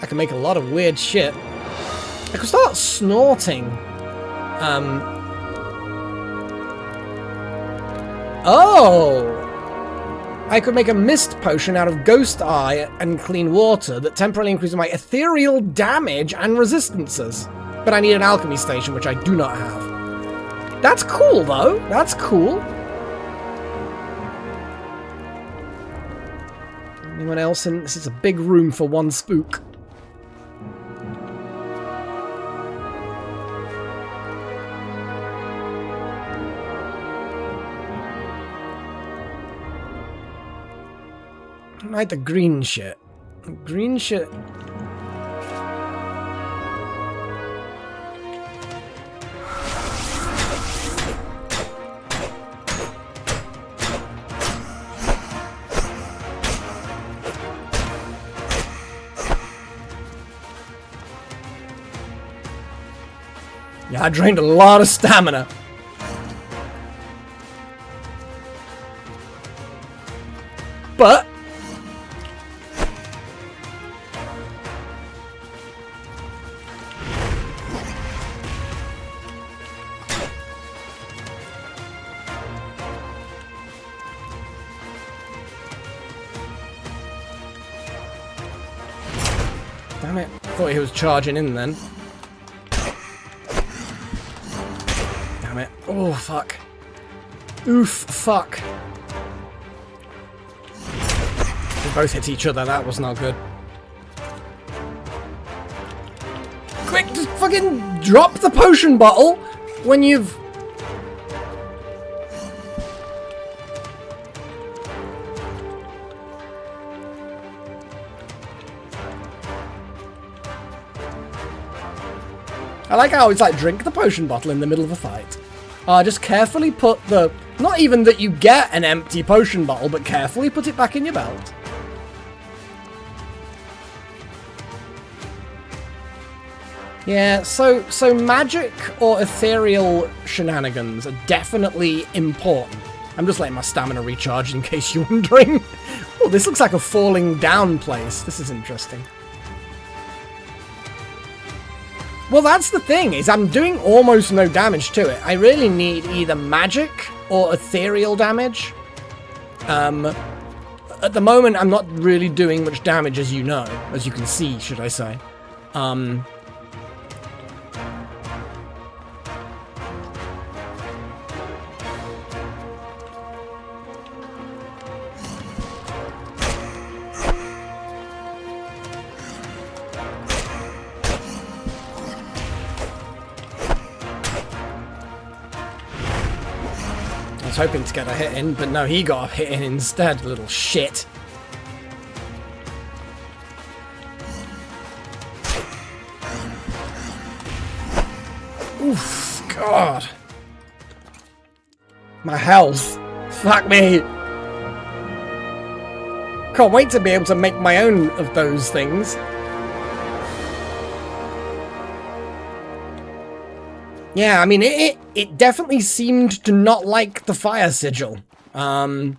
I can make a lot of weird shit. I could start snorting. Oh! I could make a mist potion out of ghost eye and clean water that temporarily increases my ethereal damage and resistances. But I need an alchemy station, which I do not have. That's cool, though. That's cool. Anyone else in? This is a big room for one spook. I like the green shit. Green shit. Yeah, I drained a lot of stamina. But damn it, thought he was charging in then. Damn it. Oh, fuck. Oof, fuck. We both hit each other, that was not good. Quick, just fucking drop the potion bottle when you've... I like how it's like, drink the potion bottle in the middle of a fight. Just carefully put the... Not even that you get an empty potion bottle, but carefully put it back in your belt. Yeah, so magic or ethereal shenanigans are definitely important. I'm just letting my stamina recharge in case you're wondering. Oh, this looks like a falling down place. This is interesting. Well, that's the thing, is I'm doing almost no damage to it. I really need either magic or ethereal damage. At the moment, I'm not really doing much damage, as you know. As you can see, should I say. I was hoping to get a hit in, but no, he got a hit in instead, little shit. Oof, God. My health. Fuck me. Can't wait to be able to make my own of those things. Yeah, I mean, it definitely seemed to not like the fire sigil. Oh,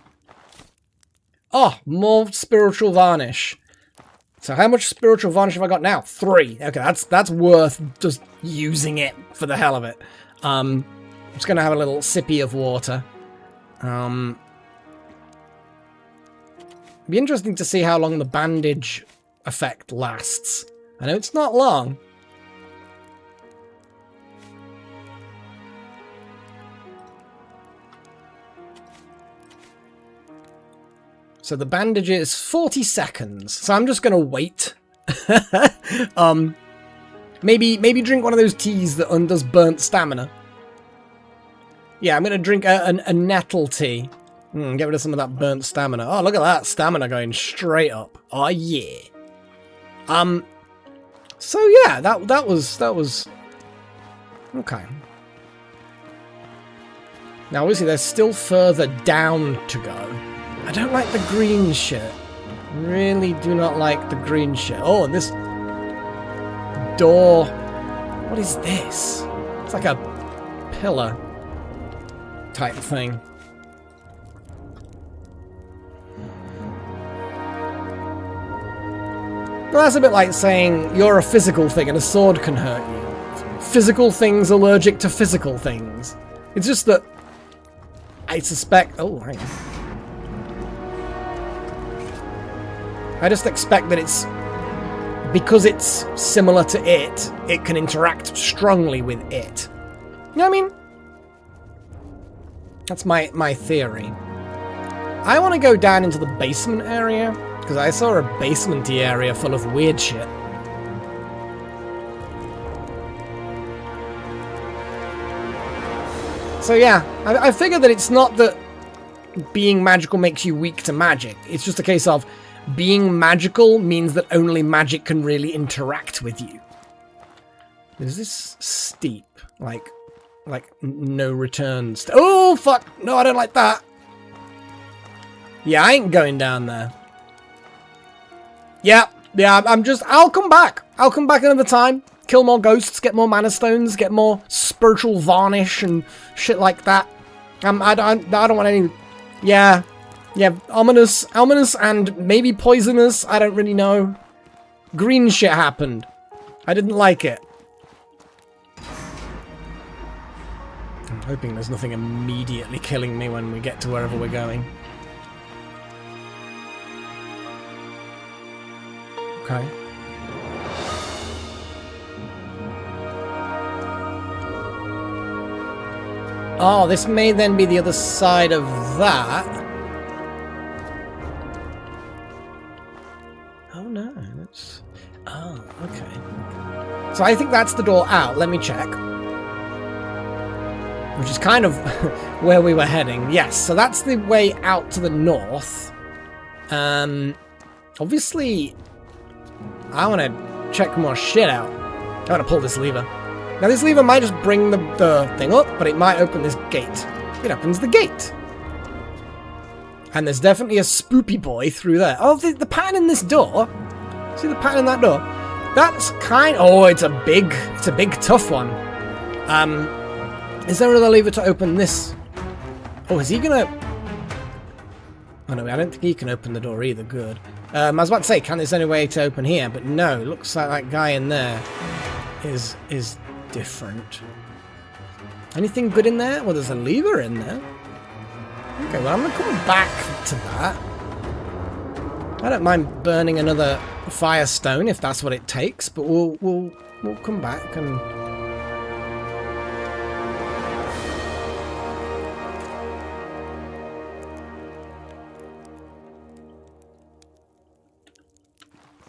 more spiritual varnish. So how much spiritual varnish have I got now? 3. Okay, that's worth just using it for the hell of it. I'm just gonna have a little sippy of water. Be interesting to see how long the bandage effect lasts. I know it's not long. So the bandage is 40 seconds. So I'm just gonna wait. Maybe drink one of those teas that undoes burnt stamina. Yeah, I'm gonna drink a nettle tea. Get rid of some of that burnt stamina. Oh, look at that stamina going straight up. Oh yeah. So yeah, that was okay. Now obviously there's still further down to go. I don't like the green shit. Really do not like the green shit. Oh, and this door. What is this? It's like a pillar. type thing. Well, that's a bit like saying you're a physical thing and a sword can hurt you. Physical things allergic to physical things. It's just that I suspect... Oh, hang on. I just expect that it's... Because it's similar to it, it can interact strongly with it. You know what I mean? That's my theory. I want to go down into the basement area, because I saw a basement-y area full of weird shit. So yeah, I figure that it's not that being magical makes you weak to magic. It's just a case of being magical means that only magic can really interact with you. Is this steep? Like no returns. Oh, fuck! No, I don't like that. Yeah, I ain't going down there. Yeah, I'll come back. I'll come back another time. Kill more ghosts, get more mana stones, get more spiritual varnish and shit like that. I don't want any... Yeah, ominous and maybe poisonous, I don't really know. Green shit happened. I didn't like it. I'm hoping there's nothing immediately killing me when we get to wherever we're going. Okay. Oh, this may then be the other side of that. Oh no, that's... Oh, okay. So I think that's the door out. Let me check. Which is kind of where we were heading. Yes, so that's the way out to the north. Obviously, I want to check more shit out. I want to pull this lever. Now this lever might just bring the thing up, but it might open this gate. It opens the gate. And there's definitely a spoopy boy through there. Oh, the pattern in this door. See the pattern in that door? That's kind... Oh, it's a big tough one. Is there another lever to open this? Oh, is he gonna... Oh no, I don't think he can open the door either. Good. I was about to say, can there's any way to open here? But no, it looks like that guy in there is different. Anything good in there? Well, there's a lever in there. Okay, well, I'm gonna come back to that. I don't mind burning another firestone if that's what it takes, but we'll come back and...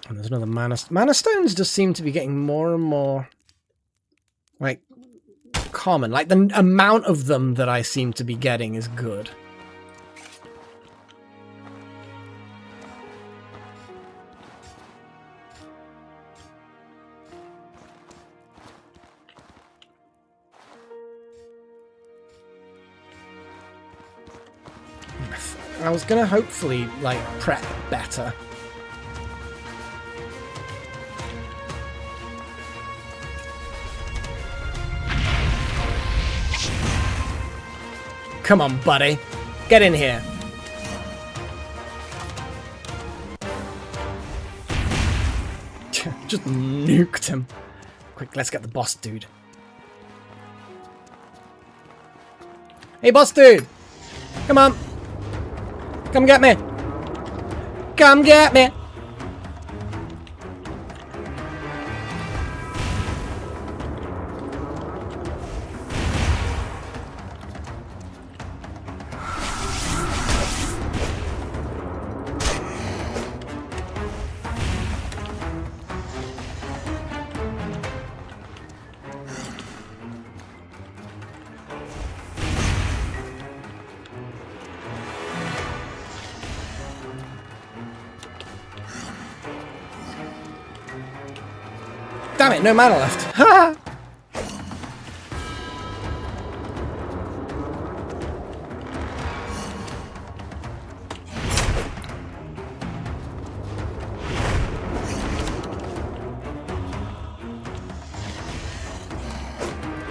And there's another mana... Mana stones just seem to be getting more and more... like, common. Like, the amount of them that I seem to be getting is good. I was gonna hopefully, like, prep better. Come on, buddy. Get in here. Just nuked him. Quick, let's get the boss dude. Hey, boss dude! Come on. Come get me. Come get me. Damn it, no mana left. Ha!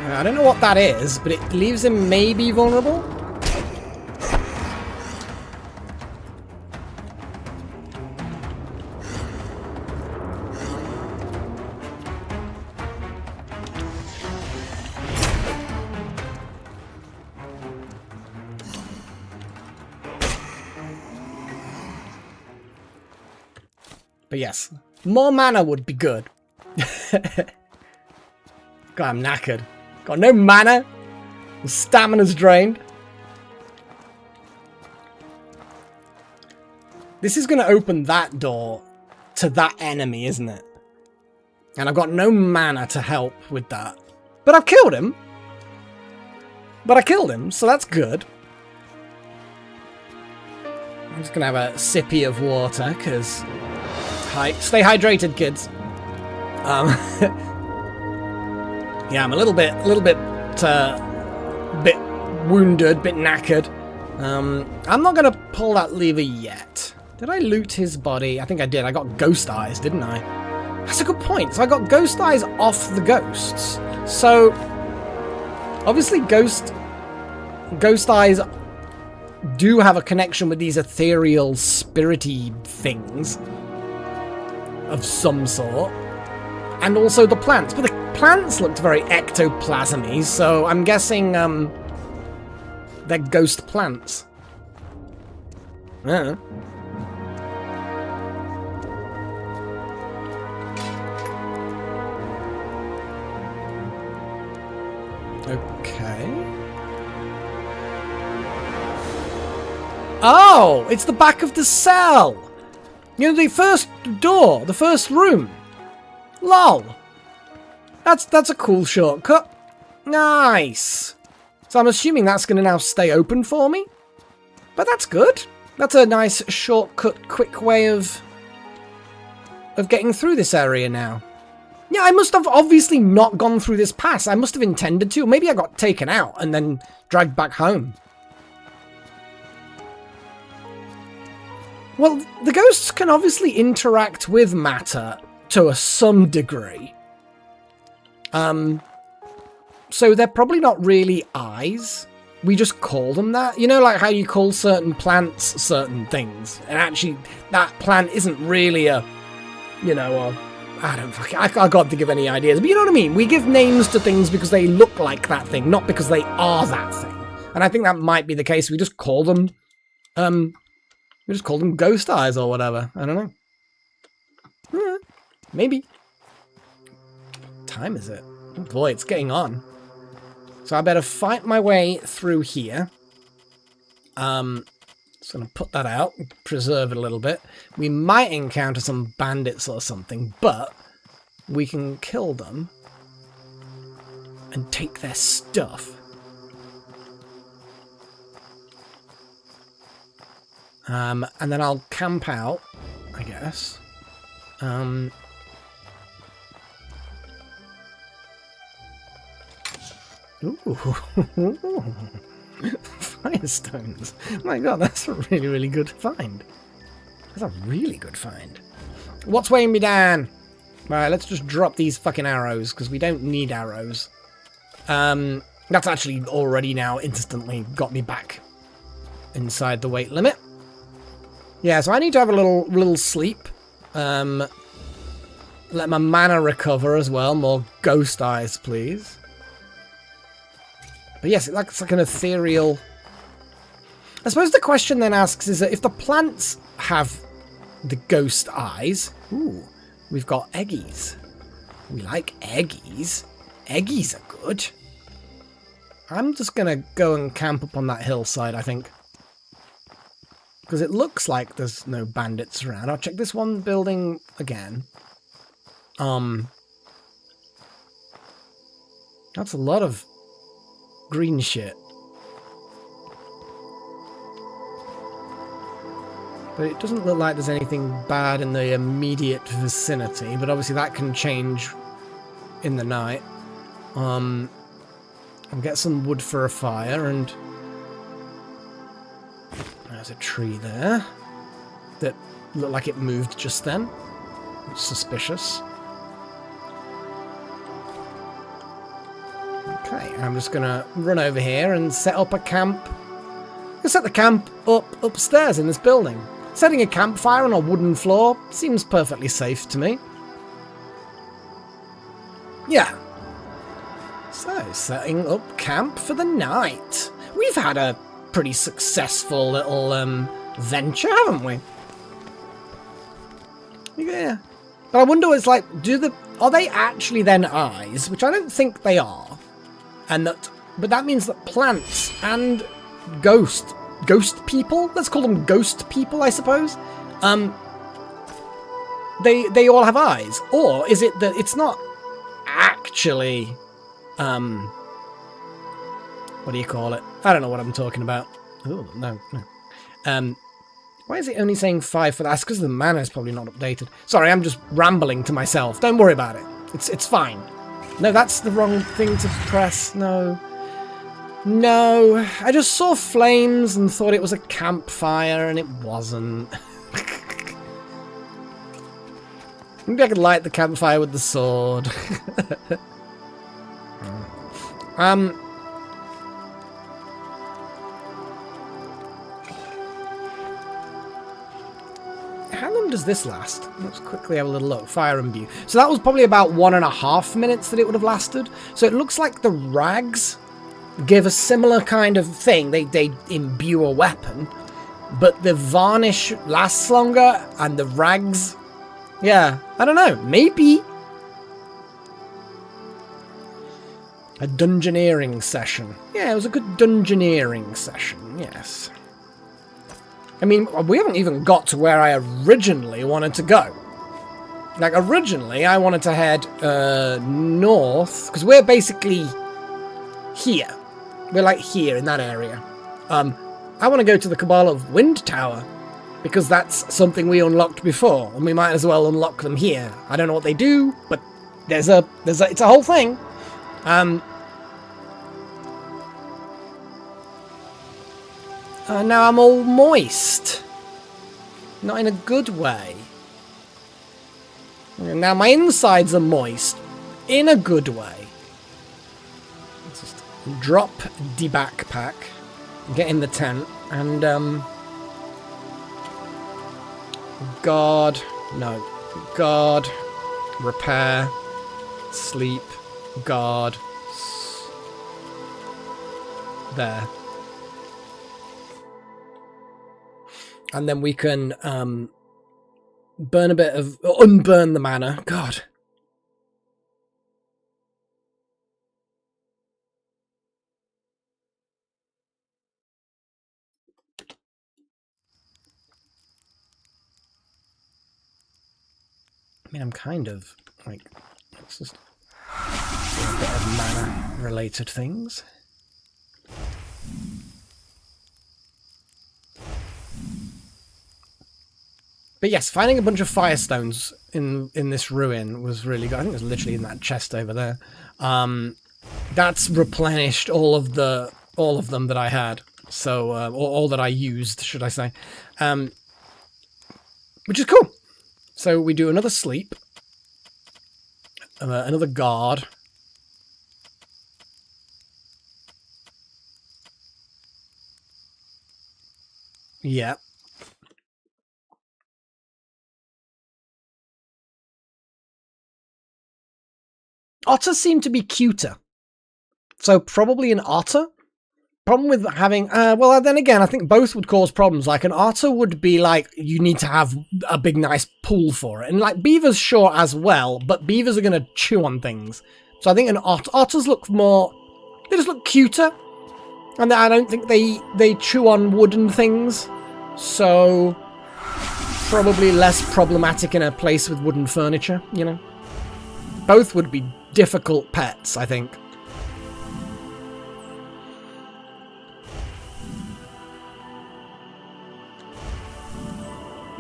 I don't know what that is, but it leaves him maybe vulnerable. But yes, more mana would be good. God, I'm knackered. Got no mana. The stamina's drained. This is going to open that door to that enemy, isn't it? And I've got no mana to help with that. But I've killed him. So that's good. I'm just going to have a sippy of water, because... Stay hydrated, kids. Yeah, I'm a little bit wounded, bit knackered. I'm not going to pull that lever yet. Did I loot his body? I think I did. I got ghost eyes, didn't I? That's a good point. So I got ghost eyes off the ghosts. So, obviously ghost eyes do have a connection with these ethereal, spirity things of some sort. And also the plants. But the plants looked very ectoplasmy, so I'm guessing they're ghost plants. Yeah. Okay. Oh, it's the back of the cell. You know, the first door, the first room. Lol. That's a cool shortcut. Nice. So I'm assuming that's going to now stay open for me. But that's good. That's a nice shortcut, quick way of getting through this area now. Yeah, I must have obviously not gone through this pass. I must have intended to. Maybe I got taken out and then dragged back home. Well, the ghosts can obviously interact with matter to some degree. So they're probably not really eyes. We just call them that. You know, like how you call certain plants certain things. And actually, that plant isn't really a, you know, I can't think of any ideas. But you know what I mean? We give names to things because they look like that thing, not because they are that thing. And I think that might be the case. We just call them, ghost eyes or whatever. I don't know. Maybe. What time is it? Oh boy, it's getting on. So I better fight my way through here. Just gonna put that out, preserve it a little bit. We might encounter some bandits or something, but we can kill them and take their stuff. And then I'll camp out, I guess. Ooh. Firestones. My god, that's a really, really good find. That's a really good find. What's weighing me down? Right, let's just drop these fucking arrows, because we don't need arrows. That's actually already now instantly got me back inside the weight limit. Yeah, so I need to have a little sleep. Let my mana recover as well. More ghost eyes, please. But yes, it's like an ethereal... I suppose the question then asks is that if the plants have the ghost eyes... Ooh, we've got eggies. We like eggies. Eggies are good. I'm just going to go and camp up on that hillside, I think. Because it looks like there's no bandits around. I'll check this one building again. That's a lot of green shit. But it doesn't look like there's anything bad in the immediate vicinity, but obviously that can change in the night. I'll get some wood for a fire, and there's a tree there that looked like it moved just then. It's suspicious. Okay, I'm just gonna run over here and set up a camp. I'll set the camp up upstairs in this building. Setting a campfire on a wooden floor seems perfectly safe to me. Yeah. So, setting up camp for the night. We've had a pretty successful little venture, haven't we? Yeah. But I wonder, it's like, are they actually then eyes? Which I don't think they are. But that means that plants and ghost people, let's call them ghost people, I suppose, they all have eyes. Or is it that it's not actually, what do you call it? I don't know what I'm talking about. Oh, no. Why is it only saying 5 for that? That's because the mana is probably not updated. Sorry, I'm just rambling to myself. Don't worry about it. It's fine. No, that's the wrong thing to press. No. No. I just saw flames and thought it was a campfire, and it wasn't. Maybe I could light the campfire with the sword. How long does this last? Let's quickly have a little look. Fire imbue. So that was probably about 1.5 minutes that it would have lasted. So it looks like the rags give a similar kind of thing. They imbue a weapon, but the varnish lasts longer, and the rags, yeah, I don't know. Maybe a dungeoneering session. Yeah, it was a good dungeoneering session. Yes. I mean, we haven't even got to where I originally wanted to go. Like, originally, I wanted to head north, because we're basically here. We're, like, here in that area. I want to go to the Cabal of Wind Tower, because that's something we unlocked before, and we might as well unlock them here. I don't know what they do, but it's a whole thing. Now I'm all moist. Not in a good way. Now my insides are moist. In a good way. Let's just drop the backpack. Get in the tent. And, guard. No. Guard. Repair. Sleep. Guard. There. And then we can burn a bit of... unburn the mana. God. I mean, I'm kind of, like... Let's just... do a bit of mana-related things. But yes, finding a bunch of firestones in this ruin was really good. I think it was literally in that chest over there. That's replenished all of them that I had. So, or all that I used, should I say. Which is cool. So we do another sleep. Another guard. Yeah. Otters seem to be cuter. So probably an otter? Problem with having... well, then again, I think both would cause problems. Like, an otter would be like, you need to have a big, nice pool for it. And, like, beavers, sure, as well. But beavers are going to chew on things. So I think otters look more... They just look cuter. And I don't think they chew on wooden things. So... probably less problematic in a place with wooden furniture, you know? Both would be difficult pets, I think.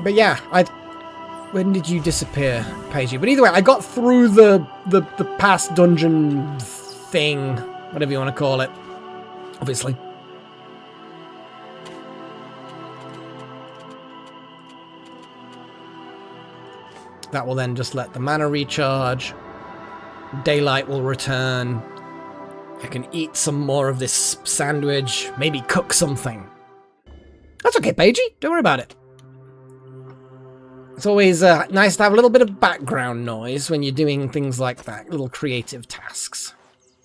But yeah, when did you disappear, Paigey? But either way, I got through the past dungeon thing, whatever you want to call it, obviously. That will then just let the mana recharge. Daylight will return. I can eat some more of this sandwich. Maybe cook something. That's okay, Paigey. Don't worry about it. It's always nice to have a little bit of background noise when you're doing things like that. Little creative tasks.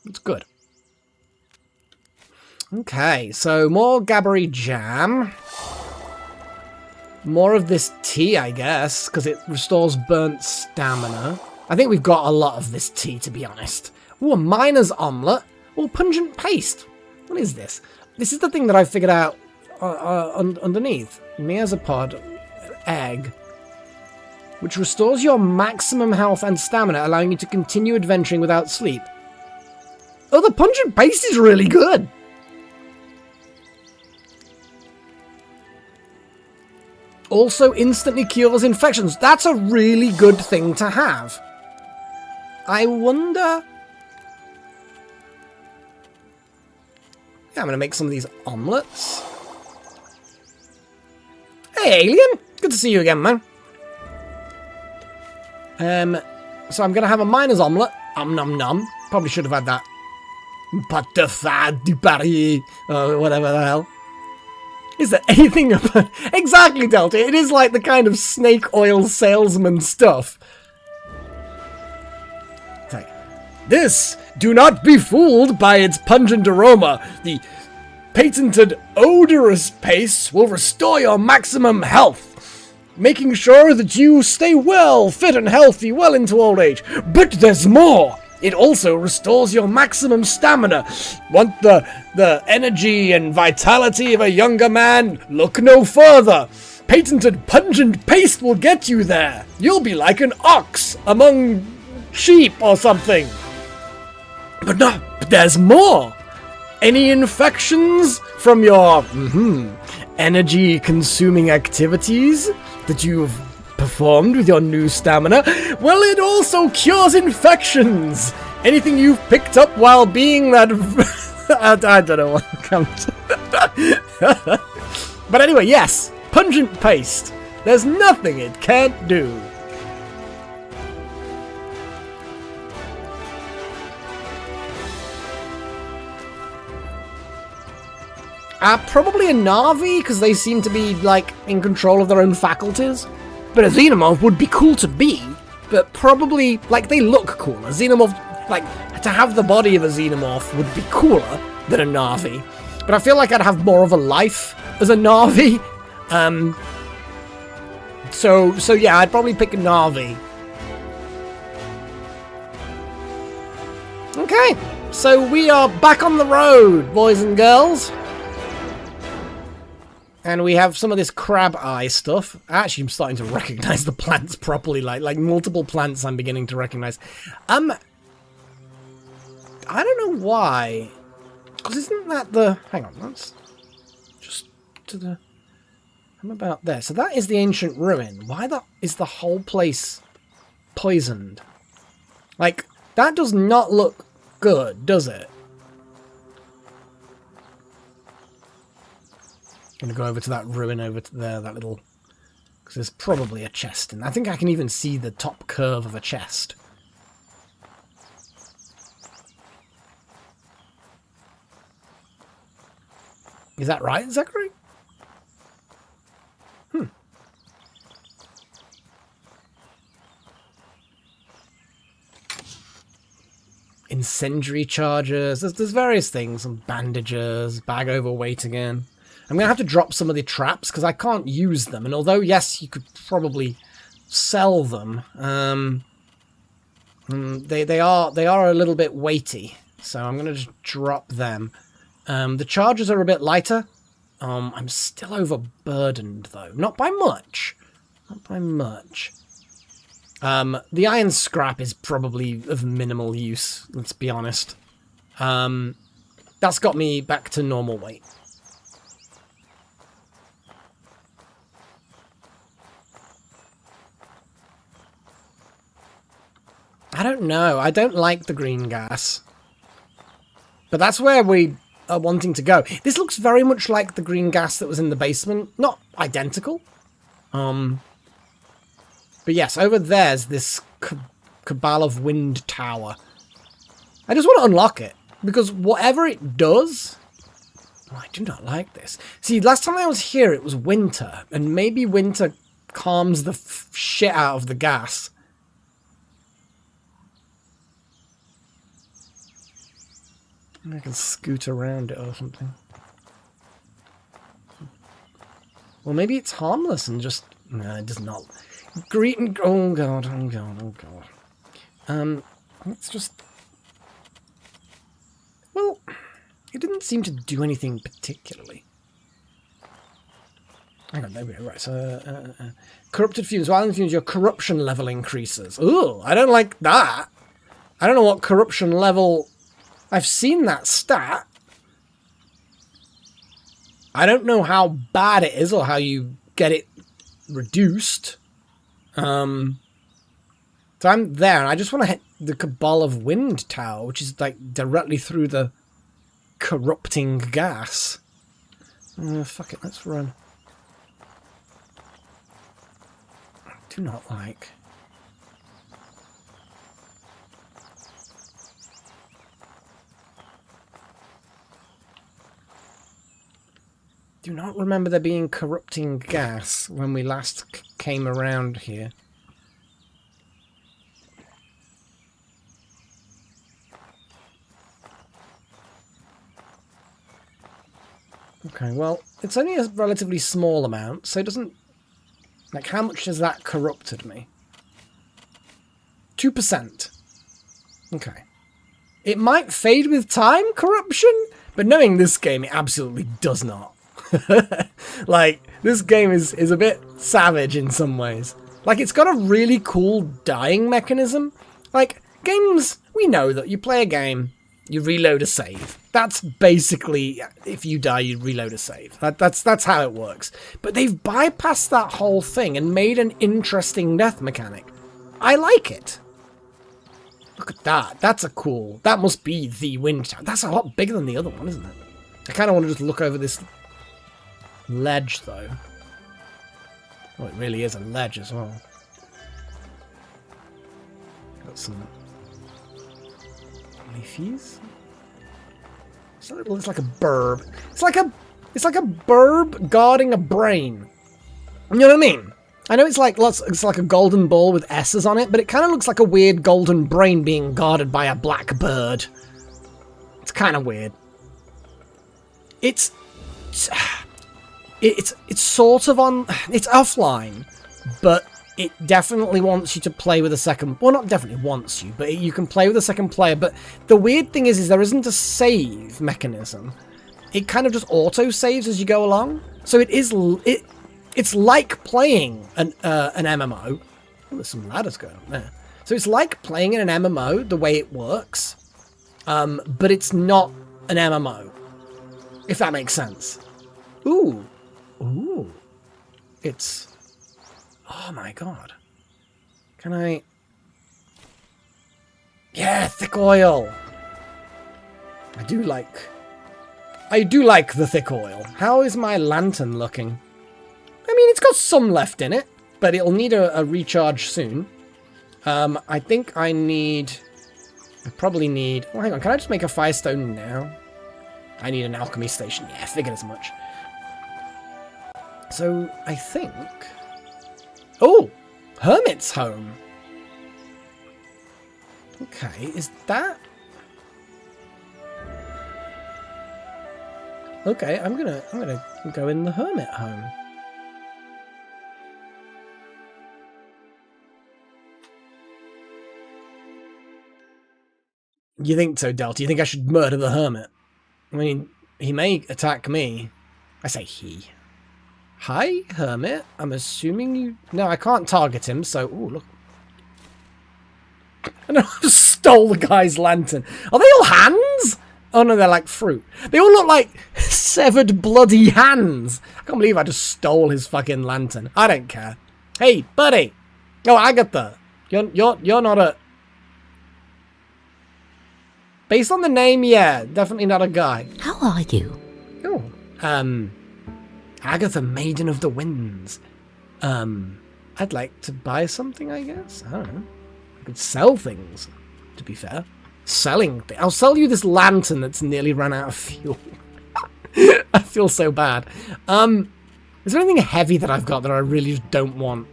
It's good. Okay, so more Gabbery Jam. More of this tea, I guess, because it restores burnt stamina. I think we've got a lot of this tea, to be honest. Ooh, a miner's omelette. Ooh, pungent paste. What is this? This is the thing that I figured out underneath. Miazapod egg, which restores your maximum health and stamina, allowing you to continue adventuring without sleep. Oh, the pungent paste is really good. Also instantly cures infections. That's a really good thing to have. I wonder... Yeah, I'm going to make some of these omelettes. Hey, alien! Good to see you again, man. So I'm going to have a miner's omelette. Nom nom. Probably should have had that. Pâte de fade du Paris. Whatever the hell. Is there anything about... Exactly, Delta. It is like the kind of snake oil salesman stuff. It's like, this, do not be fooled by its pungent aroma. The patented odorous paste will restore your maximum health, making sure that you stay well, fit and healthy well into old age. But there's more. It also restores your maximum stamina. Want the energy and vitality of a younger man? Look no further. Patented pungent paste will get you there. You'll be like an ox among sheep or something. But no, there's more. Any infections from your energy-consuming activities that you've performed with your new stamina? Well, it also cures infections. Anything you've picked up while being that... I don't know what comes. But anyway, yes, pungent paste. There's nothing it can't do. Probably a Na'vi, because they seem to be, like, in control of their own faculties. But a Xenomorph would be cool to be, but probably, like, they look cooler. Xenomorph, like, to have the body of a Xenomorph would be cooler than a Na'vi. But I feel like I'd have more of a life as a Na'vi. So yeah, I'd probably pick a Na'vi. Okay, so we are back on the road, boys and girls. And we have some of this crab eye stuff. Actually, I'm starting to recognize the plants properly, like multiple plants I'm beginning to recognize. I don't know why. Because isn't that the... Hang on, that's just to the... I'm about there. So that is the ancient ruin. Why is the whole place poisoned? Like, that does not look good, does it? Gonna go over to that ruin over to there, that little... Because there's probably a chest in there. I think I can even see the top curve of a chest. Is that right, Zachary? Incendiary charges. There's various things. Some bandages. Bag overweight again. I'm going to have to drop some of the traps because I can't use them. And although, yes, you could probably sell them, they are a little bit weighty. So I'm going to just drop them. The charges are a bit lighter. I'm still overburdened, though. Not by much. Not by much. The iron scrap is probably of minimal use, let's be honest. That's got me back to normal weight. I don't know. I don't like the green gas. But that's where we are wanting to go. This looks very much like the green gas that was in the basement. Not identical. But yes, over there's this Cabal of Wind Tower. I just want to unlock it. Because whatever it does... Oh, I do not like this. See, last time I was here, it was winter. And maybe winter calms the shit out of the gas. I can scoot around it or something. Or maybe it's harmless and just... No, it does not. Green... Oh, God, oh, God, oh, God. Let's just... Well, it didn't seem to do anything particularly. Hang on, there we go. Right, so... corrupted fumes. While in fumes, your corruption level increases. Ooh, I don't like that. I don't know what corruption level... I've seen that stat. I don't know how bad it is or how you get it reduced. So I'm there, and I just want to hit the Cabal of Wind Tower, which is like directly through the corrupting gas. Fuck it, let's run. I do not like... do not remember there being corrupting gas when we last came around here. Okay, well, it's only a relatively small amount, so it doesn't... Like, how much has that corrupted me? 2%. Okay. It might fade with time, corruption, but knowing this game, it absolutely does not. Like, this game is a bit savage in some ways. Like, it's got a really cool dying mechanism. Like, games, we know that you play a game, you reload a save. That's basically, if you die, you reload a save. That's how it works. But they've bypassed that whole thing and made an interesting death mechanic. I like it. Look at that. That's a cool... That must be the wind tower. That's a lot bigger than the other one, isn't it? I kind of want to just look over this ledge, though. Oh, it really is a ledge as well. Got some leafies. It's like a burb. It's like a burb guarding a brain. You know what I mean? I know it's like a golden ball with S's on it, but it kind of looks like a weird golden brain being guarded by a black bird. It's kind of weird. It's sort of on... It's offline, but it definitely wants you to play with a second... Well, not definitely wants you, but you can play with a second player. But the weird thing is there isn't a save mechanism. It kind of just auto-saves as you go along. So it's like playing an MMO. Oh, there's some ladders going on there. So it's like playing in an MMO, the way it works. But it's not an MMO. If that makes sense. Ooh. Ooh. It's... Oh my god. Can I... Yeah, thick oil. I do like the thick oil. How is my lantern looking? I mean, it's got some left in it, but it'll need a recharge soon. I think I probably need... Oh, hang on, can I just make a firestone now? I need an alchemy station. Yeah, I figured as much. So, I think... Oh! Hermit's home. Okay, is that... Okay, I'm gonna go in the hermit home. You think so, Delta? You think I should murder the hermit? I mean, he may attack me. I say he. Hi, hermit. I'm assuming you... No, I can't target him, so... Ooh, look. I know, I just stole the guy's lantern. Are they all hands? Oh, no, they're like fruit. They all look like severed bloody hands. I can't believe I just stole his fucking lantern. I don't care. Hey, buddy. Oh, Agatha. You're not a... Based on the name, yeah, definitely not a guy. How are you? Oh, Agatha, Maiden of the Winds. I'd like to buy something, I guess. I don't know. I could sell things, to be fair. Selling things. I'll sell you this lantern that's nearly run out of fuel. I feel so bad. Is there anything heavy that I've got that I really just don't want?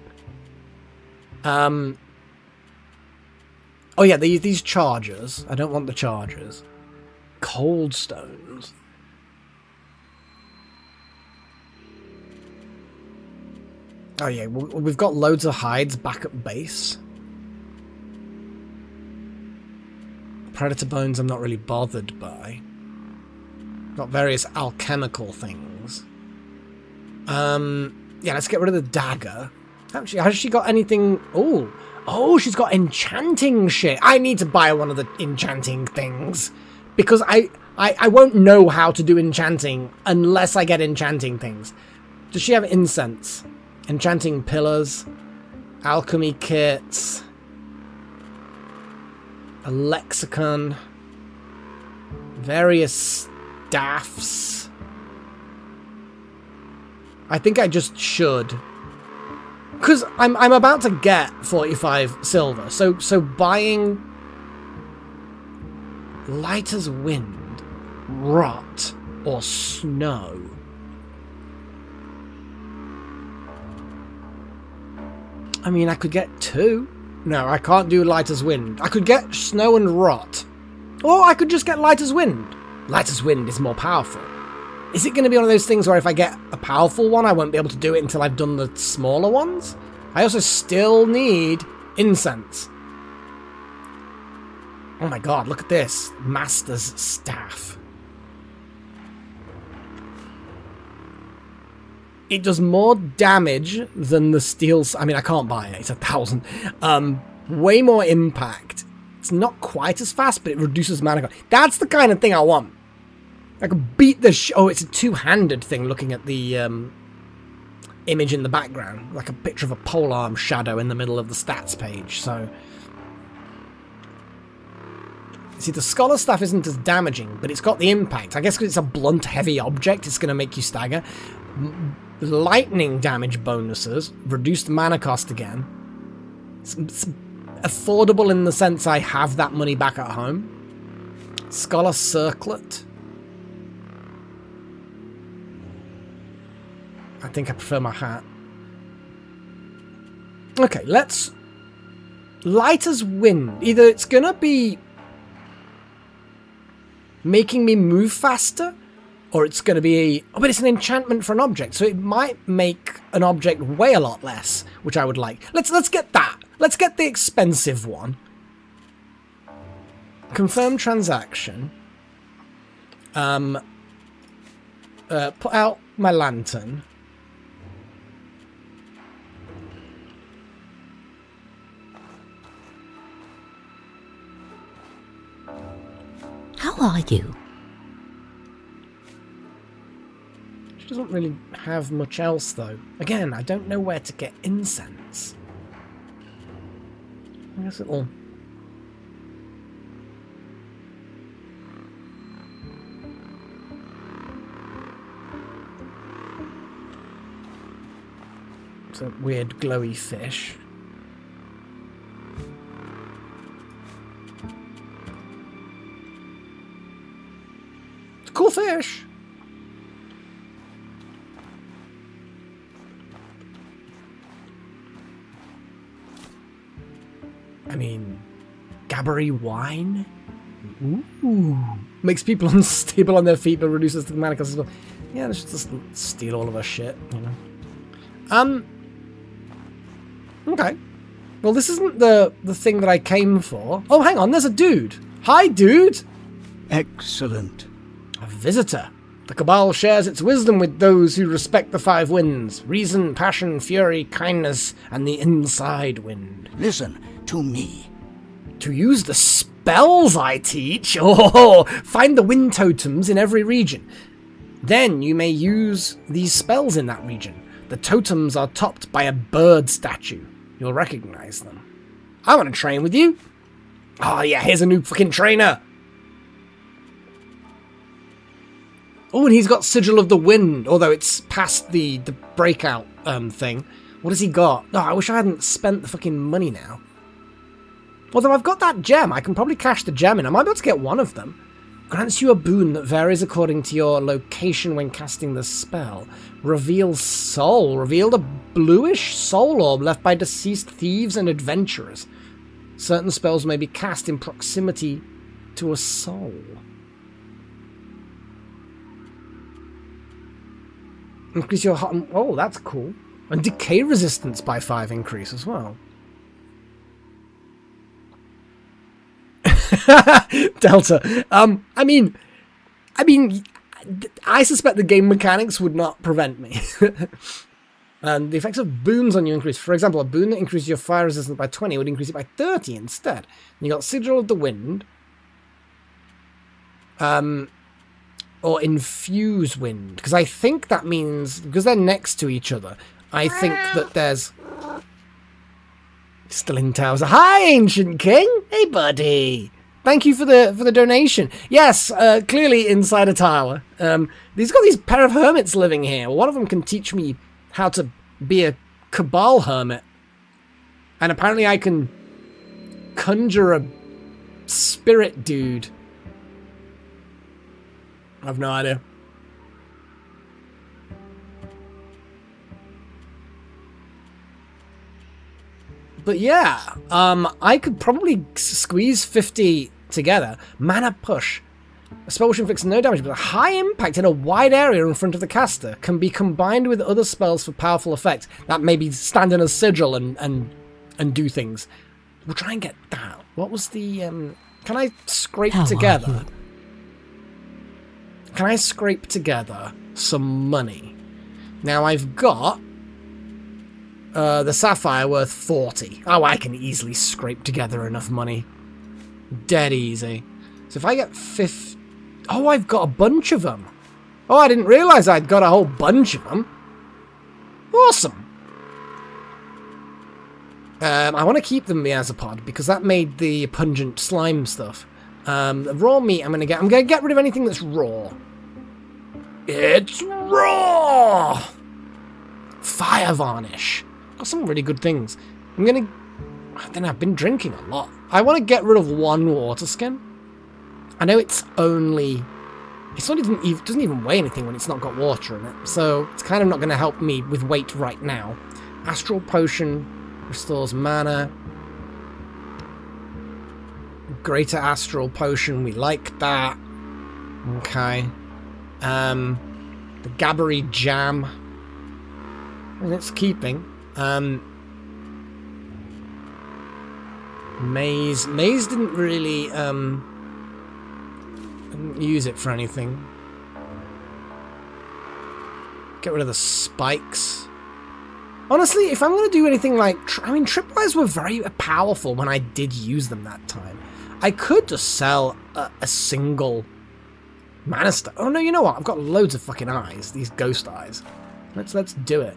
Oh yeah, these chargers. I don't want the chargers. Cold stones. Oh yeah, we've got loads of hides back at base. Predator bones I'm not really bothered by. Got various alchemical things. Yeah, let's get rid of the dagger. Actually, has she got anything? Oh, she's got enchanting shit. I need to buy one of the enchanting things because I won't know how to do enchanting unless I get enchanting things. Does she have incense? Enchanting pillars, alchemy kits, a lexicon, various staffs. I think I just should. Because I'm about to get 45 silver, so buying light as wind, rot, or snow. I mean, I could get 2. No, I can't do light as wind. I could get snow and rot. Or I could just get light as wind. Light as wind is more powerful. Is it going to be one of those things where if I get a powerful one, I won't be able to do it until I've done the smaller ones? I also still need incense. Oh my god, look at this. Master's Staff. It does more damage than the steel... I mean, I can't buy it. It's 1,000. Way more impact. It's not quite as fast, but it reduces mana cost. That's the kind of thing I want. I could beat the... Oh, it's a two-handed thing looking at the image in the background. Like a picture of a polearm shadow in the middle of the stats page, so... See, the Scholar Staff isn't as damaging, but it's got the impact. I guess because it's a blunt, heavy object, it's going to make you stagger. Lightning damage bonuses, reduced mana cost again. It's affordable in the sense I have that money back at home. Scholar Circlet. I think I prefer my hat. Okay, let's... Light as wind. Either it's gonna be making me move faster, or it's going to be a... Oh, but it's an enchantment for an object, so it might make an object weigh a lot less, which I would like. Let's get that. Let's get the expensive one. Confirm transaction. Put out my lantern. How are you? She doesn't really have much else, though. Again, I don't know where to get incense. I guess it'll... It's a weird glowy fish. It's a cool fish! I mean, Gabbery wine? Ooh. Makes people unstable on their feet but reduces the mana cost as well. Yeah, let's just steal all of our shit, you know. Okay. Well, this isn't the thing that I came for. Oh, hang on, there's a dude. Hi, dude! Excellent. A visitor. The Cabal shares its wisdom with those who respect the 5 winds. Reason, passion, fury, kindness, and the inside wind. Listen to me. To use the spells I teach? Oh, find the wind totems in every region. Then you may use these spells in that region. The totems are topped by a bird statue. You'll recognize them. I want to train with you. Oh yeah, here's a new fucking trainer. Oh, and he's got Sigil of the Wind, although it's past the breakout thing. What has he got? Oh, I wish I hadn't spent the fucking money now. Although I've got that gem, I can probably cash the gem in. I might be able to get one of them. Grants you a boon that varies according to your location when casting the spell. Reveals soul. Revealed a bluish soul orb left by deceased thieves and adventurers. Certain spells may be cast in proximity to a soul. Increase your heart. Oh, that's cool. And decay resistance by 5 increase as well. Delta. I suspect the game mechanics would not prevent me. And the effects of boons on you increase. For example, a boon that increases your fire resistance by 20 would increase it by 30 instead. And you got Sigil of the Wind. Or Infuse Wind. Because I think that means, because they're next to each other, I think that there's... Still in Towser. Hi, Ancient King! Hey, buddy! Thank you for the donation. Yes, clearly inside a tower. He's got these pair of hermits living here. One of them can teach me how to be a Cabal hermit. And apparently I can conjure a spirit dude. I've no idea. But yeah, I could probably squeeze 50 together. Mana Push. A spell which inflicts no damage, but a high impact in a wide area in front of the caster can be combined with other spells for powerful effect. That maybe stand in a sigil and do things. We'll try and get that. What was the... Can I scrape together? Can I scrape together some money? Now I've got... the sapphire worth 40. Oh, I can easily scrape together enough money. Dead easy. So if I get 50... Oh, I've got a bunch of them. Oh, I didn't realise I'd got a whole bunch of them. Awesome. I want to keep them Miazapod because that made the pungent slime stuff. The raw meat I'm gonna get rid of anything that's raw. It's raw! Fire varnish. Got some really good things. I don't know, I've been drinking a lot. I want to get rid of one water skin. I know it's only... It doesn't even weigh anything when it's not got water in it. So it's kind of not going to help me with weight right now. Astral Potion restores mana. Greater Astral Potion, we like that. Okay. The Gabbery Jam. And it's keeping. Maze. Maze didn't really didn't use it for anything. Get rid of the spikes. Honestly, if I'm going to do anything like... Tripwires were very powerful when I did use them that time. I could just sell a single mana stone. Oh no, you know what? I've got loads of fucking eyes. These ghost eyes. Let's do it.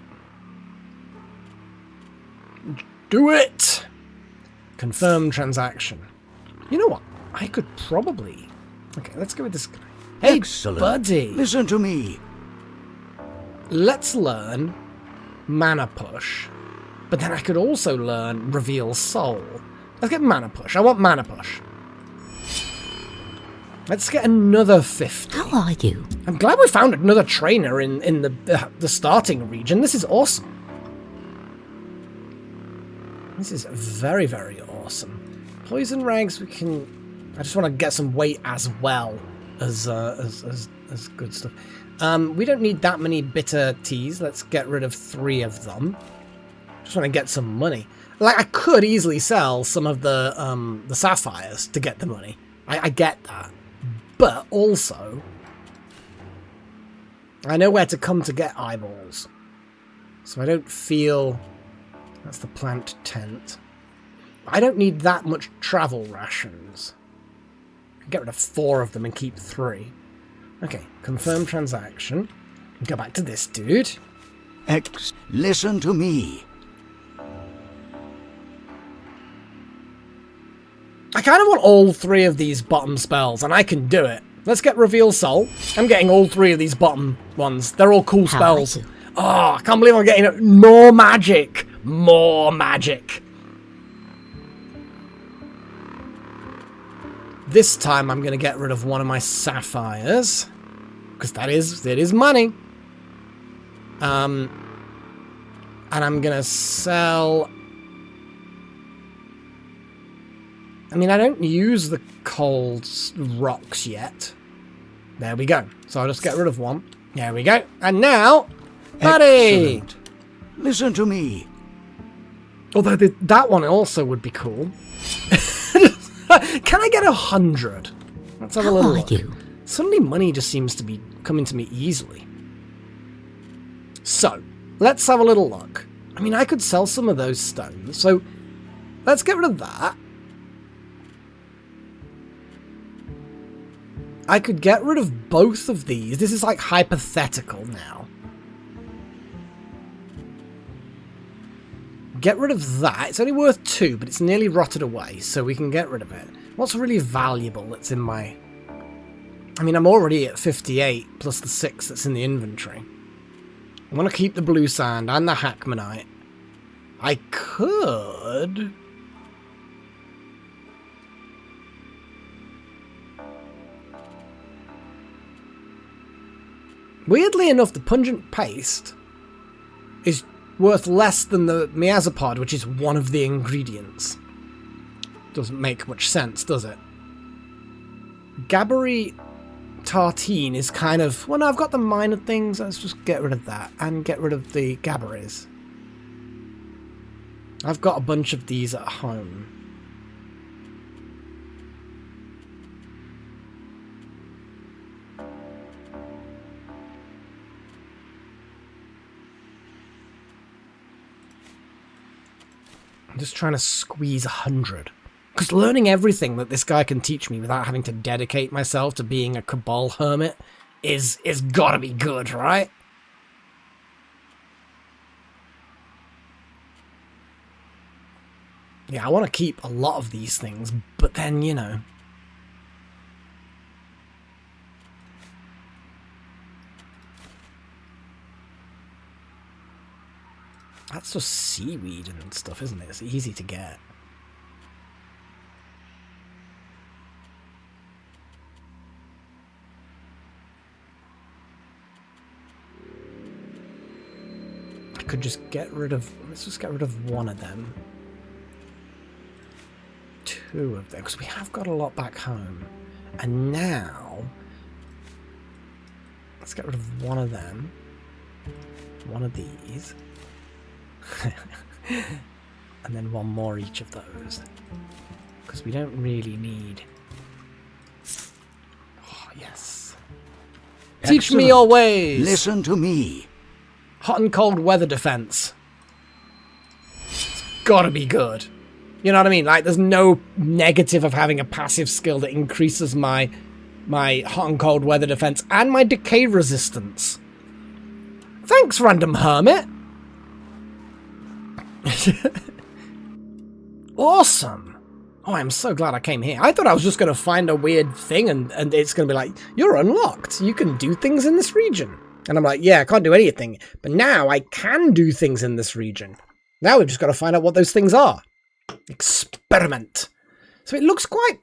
Do it! Confirm transaction. You know what? I could probably... Okay, let's go with this guy. Hey, Excellent. buddy! Listen to me. Let's learn Mana Push. But then I could also learn Reveal Soul. Let's get Mana Push. I want Mana Push. Let's get another 50. How are you? I'm glad we found another trainer in the starting region. This is awesome. This is very, very awesome. Poison rags, we can... I just want to get some weight as well as good stuff. We don't need that many bitter teas. Let's get rid of 3 of them. Just want to get some money. Like, I could easily sell some of the sapphires to get the money. I get that. But also, I know where to come to get eyeballs. So I don't feel... That's the plant tent. I don't need that much travel rations. I can get rid of 4 of them and keep 3. Okay, confirm transaction. Go back to this dude. Listen to me. I kind of want all 3 of these bottom spells, and I can do it. Let's get Reveal Soul. I'm getting all 3 of these bottom ones. They're all cool spells. Oh, I can't believe I'm getting more magic. More magic. This time I'm going to get rid of one of my sapphires. Because it is money. And I'm going to sell... I mean, I don't use the cold rocks yet. There we go. So I'll just get rid of one. There we go. And now, buddy! Excellent. listen to me. Although that one also would be cool. Can I get 100? Let's have a little look. Suddenly money just seems to be coming to me easily. So, let's have a little look. I mean, I could sell some of those stones. So, let's get rid of that. I could get rid of both of these. This is like hypothetical now. Get rid of that. It's only worth 2, but it's nearly rotted away, so we can get rid of it. What's really valuable that's in my... I mean, I'm already at 58, plus the 6 that's in the inventory. I want to keep the blue sand and the Hackmanite. I could... Weirdly enough, the pungent paste is worth less than the miazapod, which is one of the ingredients. Doesn't make much sense, does it? Gabbery tartine is kind of... Well, no, I've got the minor things. Let's just get rid of that and get rid of the gabberies. I've got a bunch of these at home. I'm just trying to squeeze 100. Because learning everything that this guy can teach me without having to dedicate myself to being a Cabal hermit is gotta be good, right? Yeah, I want to keep a lot of these things, but then, you know... That's just seaweed and stuff, isn't it? It's easy to get. I could just get rid of... Let's just get rid of one of them. 2 of them, because we have got a lot back home. And now... Let's get rid of one of them. One of these. And then one more each of those, because we don't really need... Oh, yes. Excellent. Teach me your ways. Listen to me. Hot and cold weather defense. It's gotta be good. You know what I mean? Like, there's no negative of having a passive skill that increases my hot and cold weather defense and my decay resistance. Thanks, random hermit. Awesome. Oh, I'm so glad I came here. I thought I was just going to find a weird thing and it's going to be like, you're unlocked. You can do things in this region. And I'm like, yeah, I can't do anything. But now I can do things in this region. Now we've just got to find out what those things are. Experiment. So it looks quite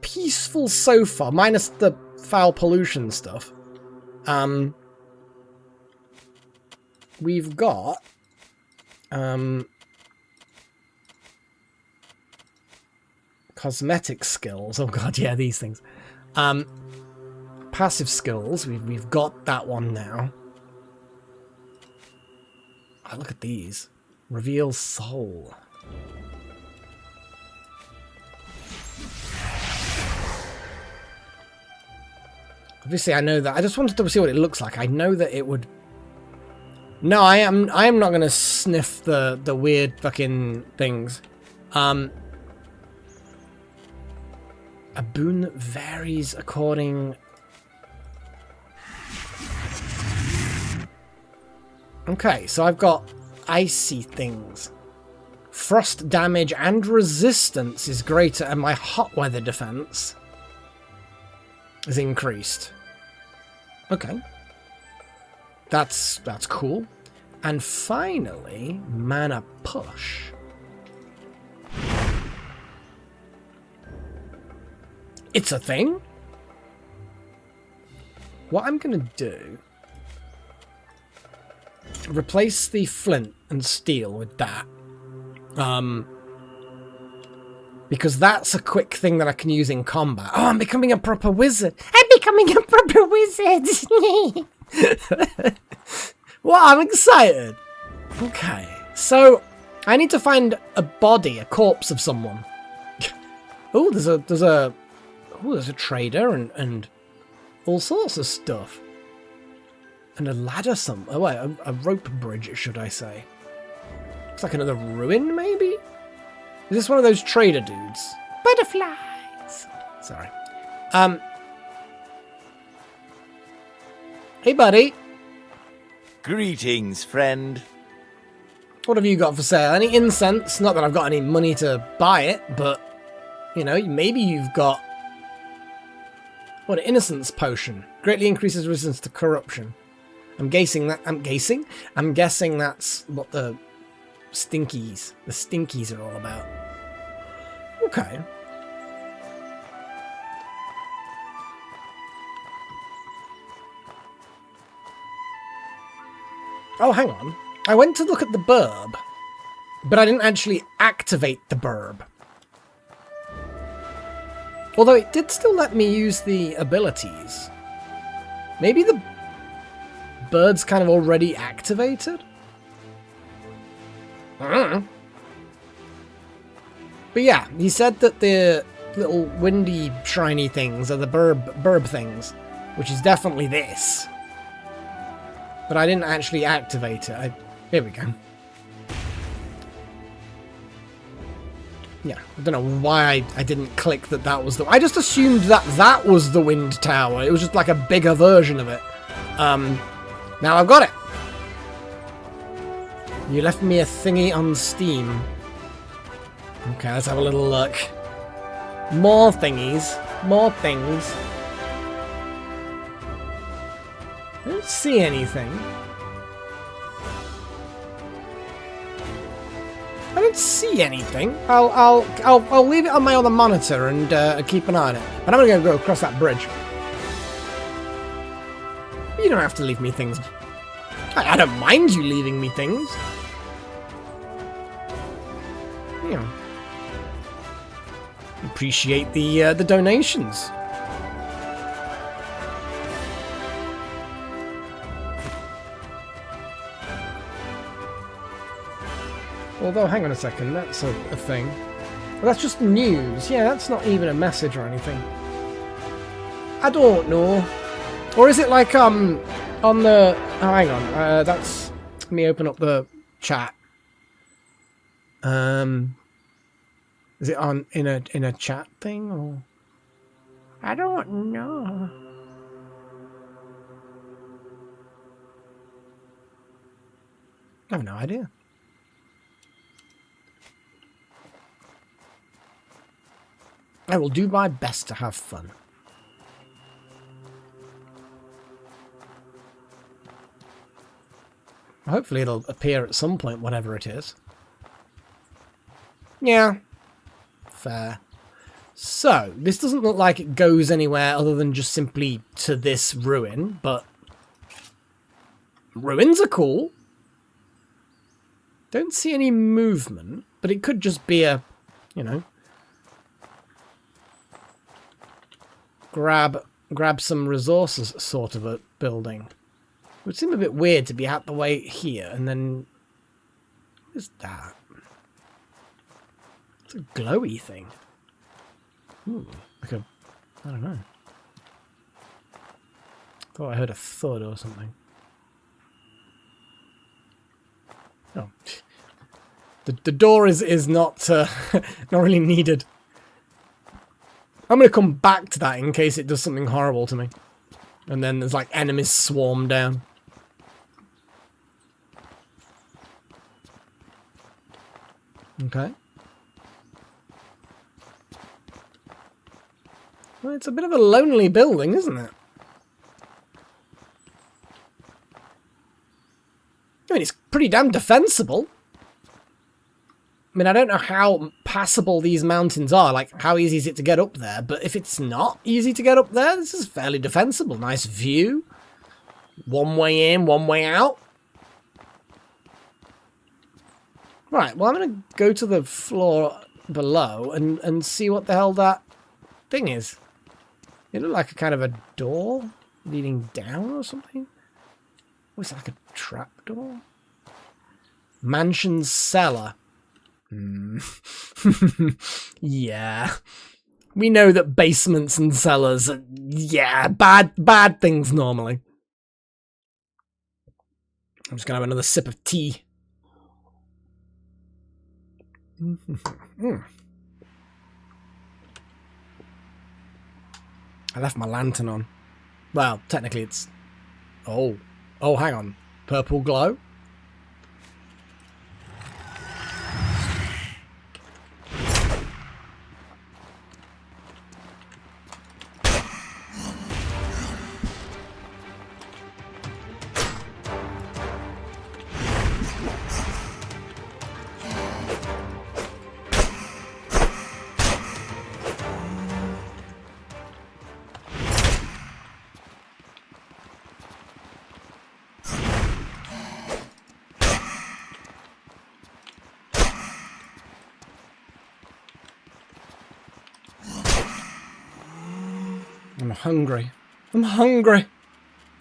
peaceful so far, minus the foul pollution stuff. We've got... cosmetic skills. Oh god, yeah, these things. Passive skills. We've got that one now. Oh, look at these. Reveal soul. Obviously, I know that. I just wanted to see what it looks like. I know that it would. No, I am not going to sniff the weird fucking things. A boon that varies according... Okay, so I've got icy things. Frost damage and resistance is greater, and my hot weather defense is increased. Okay. That's cool. And finally, mana push. It's a thing. What I'm going to do... Replace the flint and steel with that. Because that's a quick thing that I can use in combat. Oh, I'm becoming a proper wizard. I'm becoming a proper wizard. Well, I'm excited. Okay, so I need to find a body, a corpse of someone. Oh, there's a trader and all sorts of stuff. And a ladder somewhere. Oh, wait, a rope bridge, should I say. Looks like another ruin, maybe? Is this one of those trader dudes? Butterflies! Sorry. Hey, buddy. Greetings, friend. What have you got for sale? Any incense? Not that I've got any money to buy it, but, you know, maybe you've got... What, an innocence potion. Greatly increases resistance to corruption. I'm guessing that's what the stinkies are all about. Okay. Oh, hang on. I went to look at the burb, but I didn't actually activate the burb. Although it did still let me use the abilities. Maybe the bird's kind of already activated? I don't know. But yeah, he said that the little windy shiny things are the burb things, which is definitely this. But I didn't actually activate it. Here we go. Yeah, I don't know why I didn't click that was the... I just assumed that was the wind tower. It was just like a bigger version of it. Now I've got it. You left me a thingy on Steam. Okay, let's have a little look. More thingies. More things. I don't see anything. I don't see anything. I'll leave it on my other monitor and keep an eye on it. But I'm gonna go across that bridge. You don't have to leave me things. I don't mind you leaving me things. Yeah. Appreciate the donations. Although, hang on a second, that's a thing. Well, that's just news. Yeah, that's not even a message or anything. I don't know. Or is it like, on the... Oh, hang on. That's... Let me open up the chat. Is it on in a chat thing, or... I don't know. I have no idea. I will do my best to have fun. Hopefully it'll appear at some point, whatever it is. Yeah. Fair. So, this doesn't look like it goes anywhere other than just simply to this ruin, but... Ruins are cool. Don't see any movement, but it could just be a, you know... Grab some resources sort of a building. It would seem a bit weird to be out the way here and then... What is that? It's a glowy thing. Ooh, like a... I don't know. Thought I heard a thud or something. Oh. The door is not not really needed. I'm going to come back to that in case it does something horrible to me. And then there's like enemies swarm down. Okay. Well, it's a bit of a lonely building, isn't it? I mean, it's pretty damn defensible. I mean, I don't know how passable these mountains are, like, how easy is it to get up there, but if it's not easy to get up there, this is fairly defensible. Nice view. One way in, one way out. Right, well, I'm going to go to the floor below and see what the hell that thing is. It looked like a kind of a door leading down or something. Oh, is that like a trap door? Mansion cellar. Yeah. We know that basements and cellars are, yeah, bad things normally. I'm just gonna have another sip of tea. I left my lantern on. Well, technically it's... Oh, hang on. Purple glow? I'm hungry. I'm hungry. I'm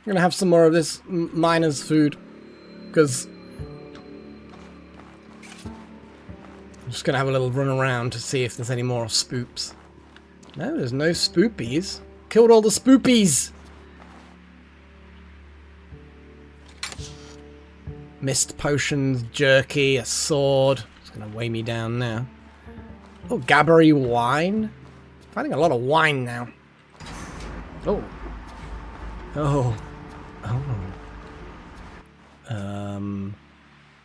gonna have some more of this miner's food. Because I'm just gonna have a little run around to see if there's any more spoops. No, there's no spoopies. Killed all the spoopies! Mist potions, jerky, a sword. It's gonna weigh me down now. Oh, Gabbery wine. Finding a lot of wine now. Oh. Oh.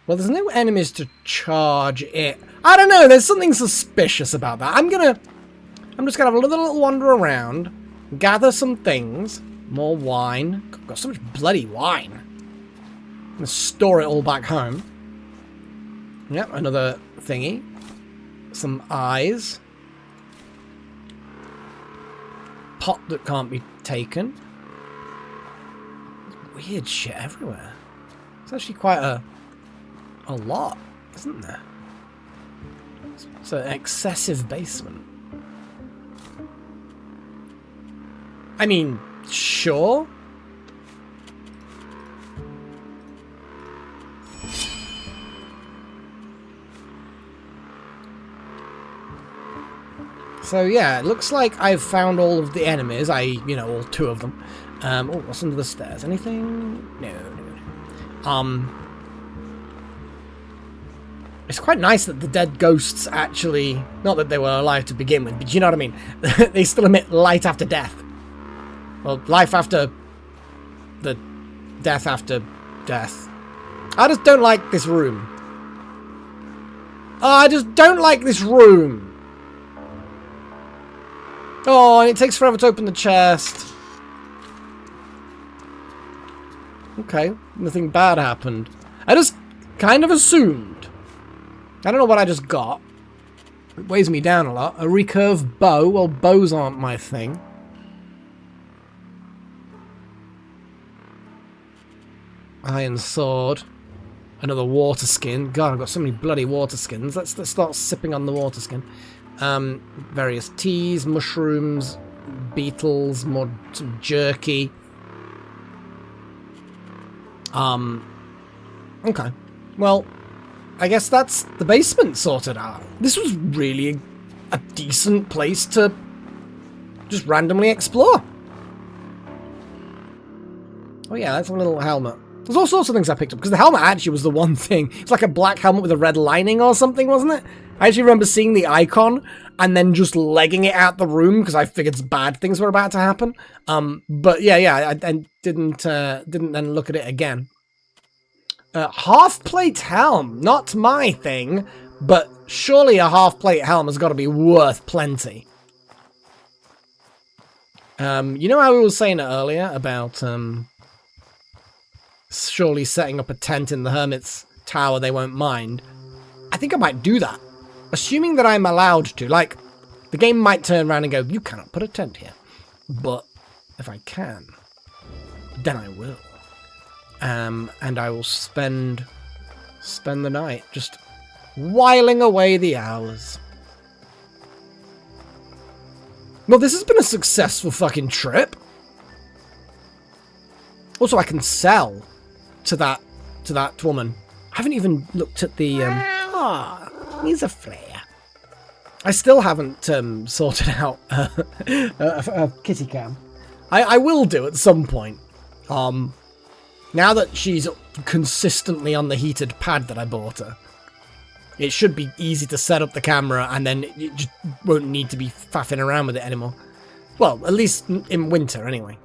Well, there's no enemies to charge it. I don't know, there's something suspicious about that. I'm just gonna have a little wander around, gather some things. More wine. I've got so much bloody wine. I'm gonna store it all back home. Yep, another thingy. Some eyes. Pot that can't be taken. There's weird shit everywhere. It's actually quite a lot, isn't there? It's an excessive basement. I mean, sure. So yeah, it looks like I've found all of the enemies. All 2 of them. Oh, what's under the stairs? Anything? No. It's quite nice that the dead ghosts actually, not that they were alive to begin with, but you know what I mean? They still emit light after death. Well, life after the death after death. I just don't like this room. Oh, I just don't like this room. Oh, and it takes forever to open the chest. Okay, nothing bad happened. I just kind of assumed. I don't know what I just got. It weighs me down a lot. A recurve bow. Well, bows aren't my thing. Iron sword. Another water skin. God, I've got so many bloody water skins. Let's start sipping on the water skin. Various teas, mushrooms, beetles, more jerky. Okay. Well, I guess that's the basement sorted out. This was really a decent place to just randomly explore. Oh yeah, that's a little helmet. There's all sorts of things I picked up, because the helmet actually was the one thing. It's like a black helmet with a red lining or something, wasn't it? I actually remember seeing the icon and then just legging it out the room because I figured bad things were about to happen. But yeah, I didn't then look at it again. Half-plate helm, not my thing, but surely a half-plate helm has got to be worth plenty. You know how we were saying it earlier about surely setting up a tent in the Hermit's Tower they won't mind? I think I might do that. Assuming that I'm allowed to. Like, the game might turn around and go, you cannot put a tent here. But if I can, then I will. And I will spend the night just whiling away the hours. Well, this has been a successful fucking trip. Also, I can sell to that woman. haven't even looked at the... here's a flare. I still haven't sorted out a kitty cam. I will do at some point. Now that she's consistently on the heated pad that I bought her, it should be easy to set up the camera, and then it just won't need to be faffing around with it anymore. Well, at least in winter, anyway.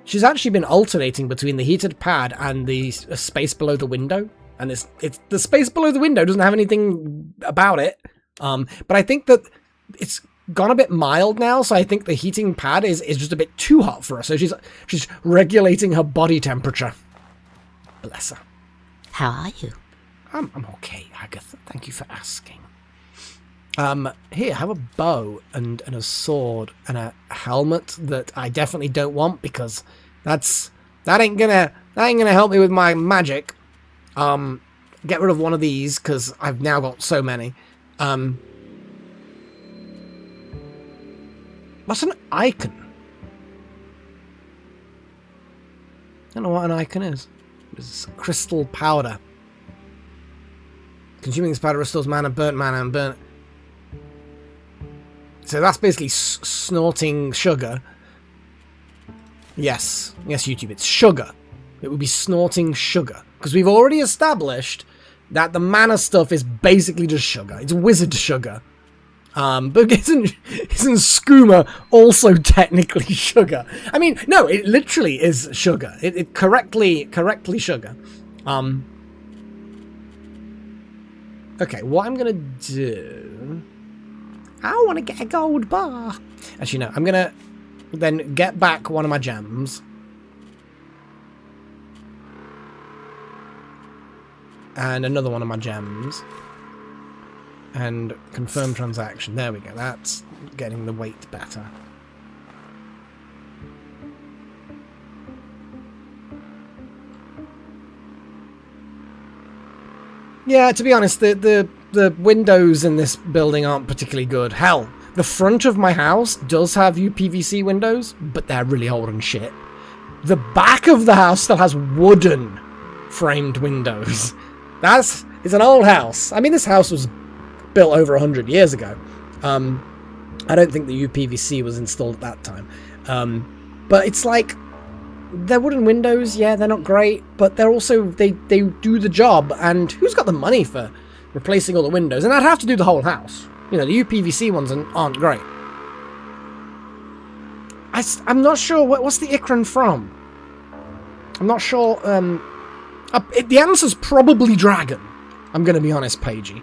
She's actually been alternating between the heated pad and the space below the window, and it's the space below the window doesn't have anything about it. But I think that it's gone a bit mild now, so I think the heating pad is just a bit too hot for her. So she's regulating her body temperature. Bless her. How are you? I'm okay, Agatha. Thank you for asking. Here, have a bow and a sword and a helmet that I definitely don't want because that ain't gonna help me with my magic. Get rid of one of these because I've now got so many. What's an icon? I don't know what an icon is. It's crystal powder. Consuming this powder restores mana and burnt. So that's basically snorting sugar. Yes, YouTube, it's sugar. It would be snorting sugar. Because we've already established that the mana stuff is basically just sugar. It's wizard sugar. But isn't skooma also technically sugar? I mean, no, it literally is sugar. It correctly sugar. Okay, what I'm gonna do... I want to get a gold bar. Actually, no, I'm gonna then get back one of my gems. And another one of my gems. And confirm transaction. There we go. That's getting the weight better. Yeah, to be honest, the windows in this building aren't particularly good. Hell, the front of my house does have UPVC windows, but they're really old and shit. The back of the house still has wooden framed windows. It's an old house. I mean, this house was built over 100 years ago. I don't think the UPVC was installed at that time. But it's like, they're wooden windows, yeah, they're not great, but they're also, they do the job, and who's got the money for replacing all the windows? And I'd have to do the whole house. You know, the UPVC ones aren't great. I'm not sure, what's the Ikran from? I'm not sure, the answer's probably dragon. I'm gonna be honest, Paigey.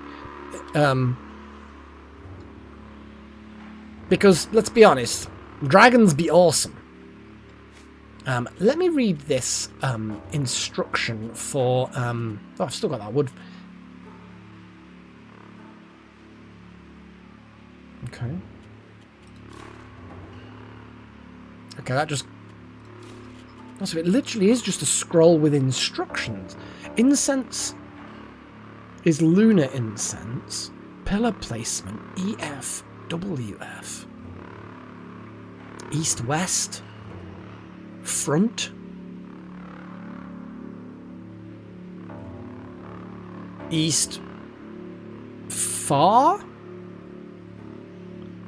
Because, let's be honest, dragons be awesome. Let me read this instruction for... oh, I've still got that wood. Okay. Okay, that just... So it literally is just a scroll with instructions. Incense is lunar incense. Pillar placement, EF, WF. East-west. Front. East. Far.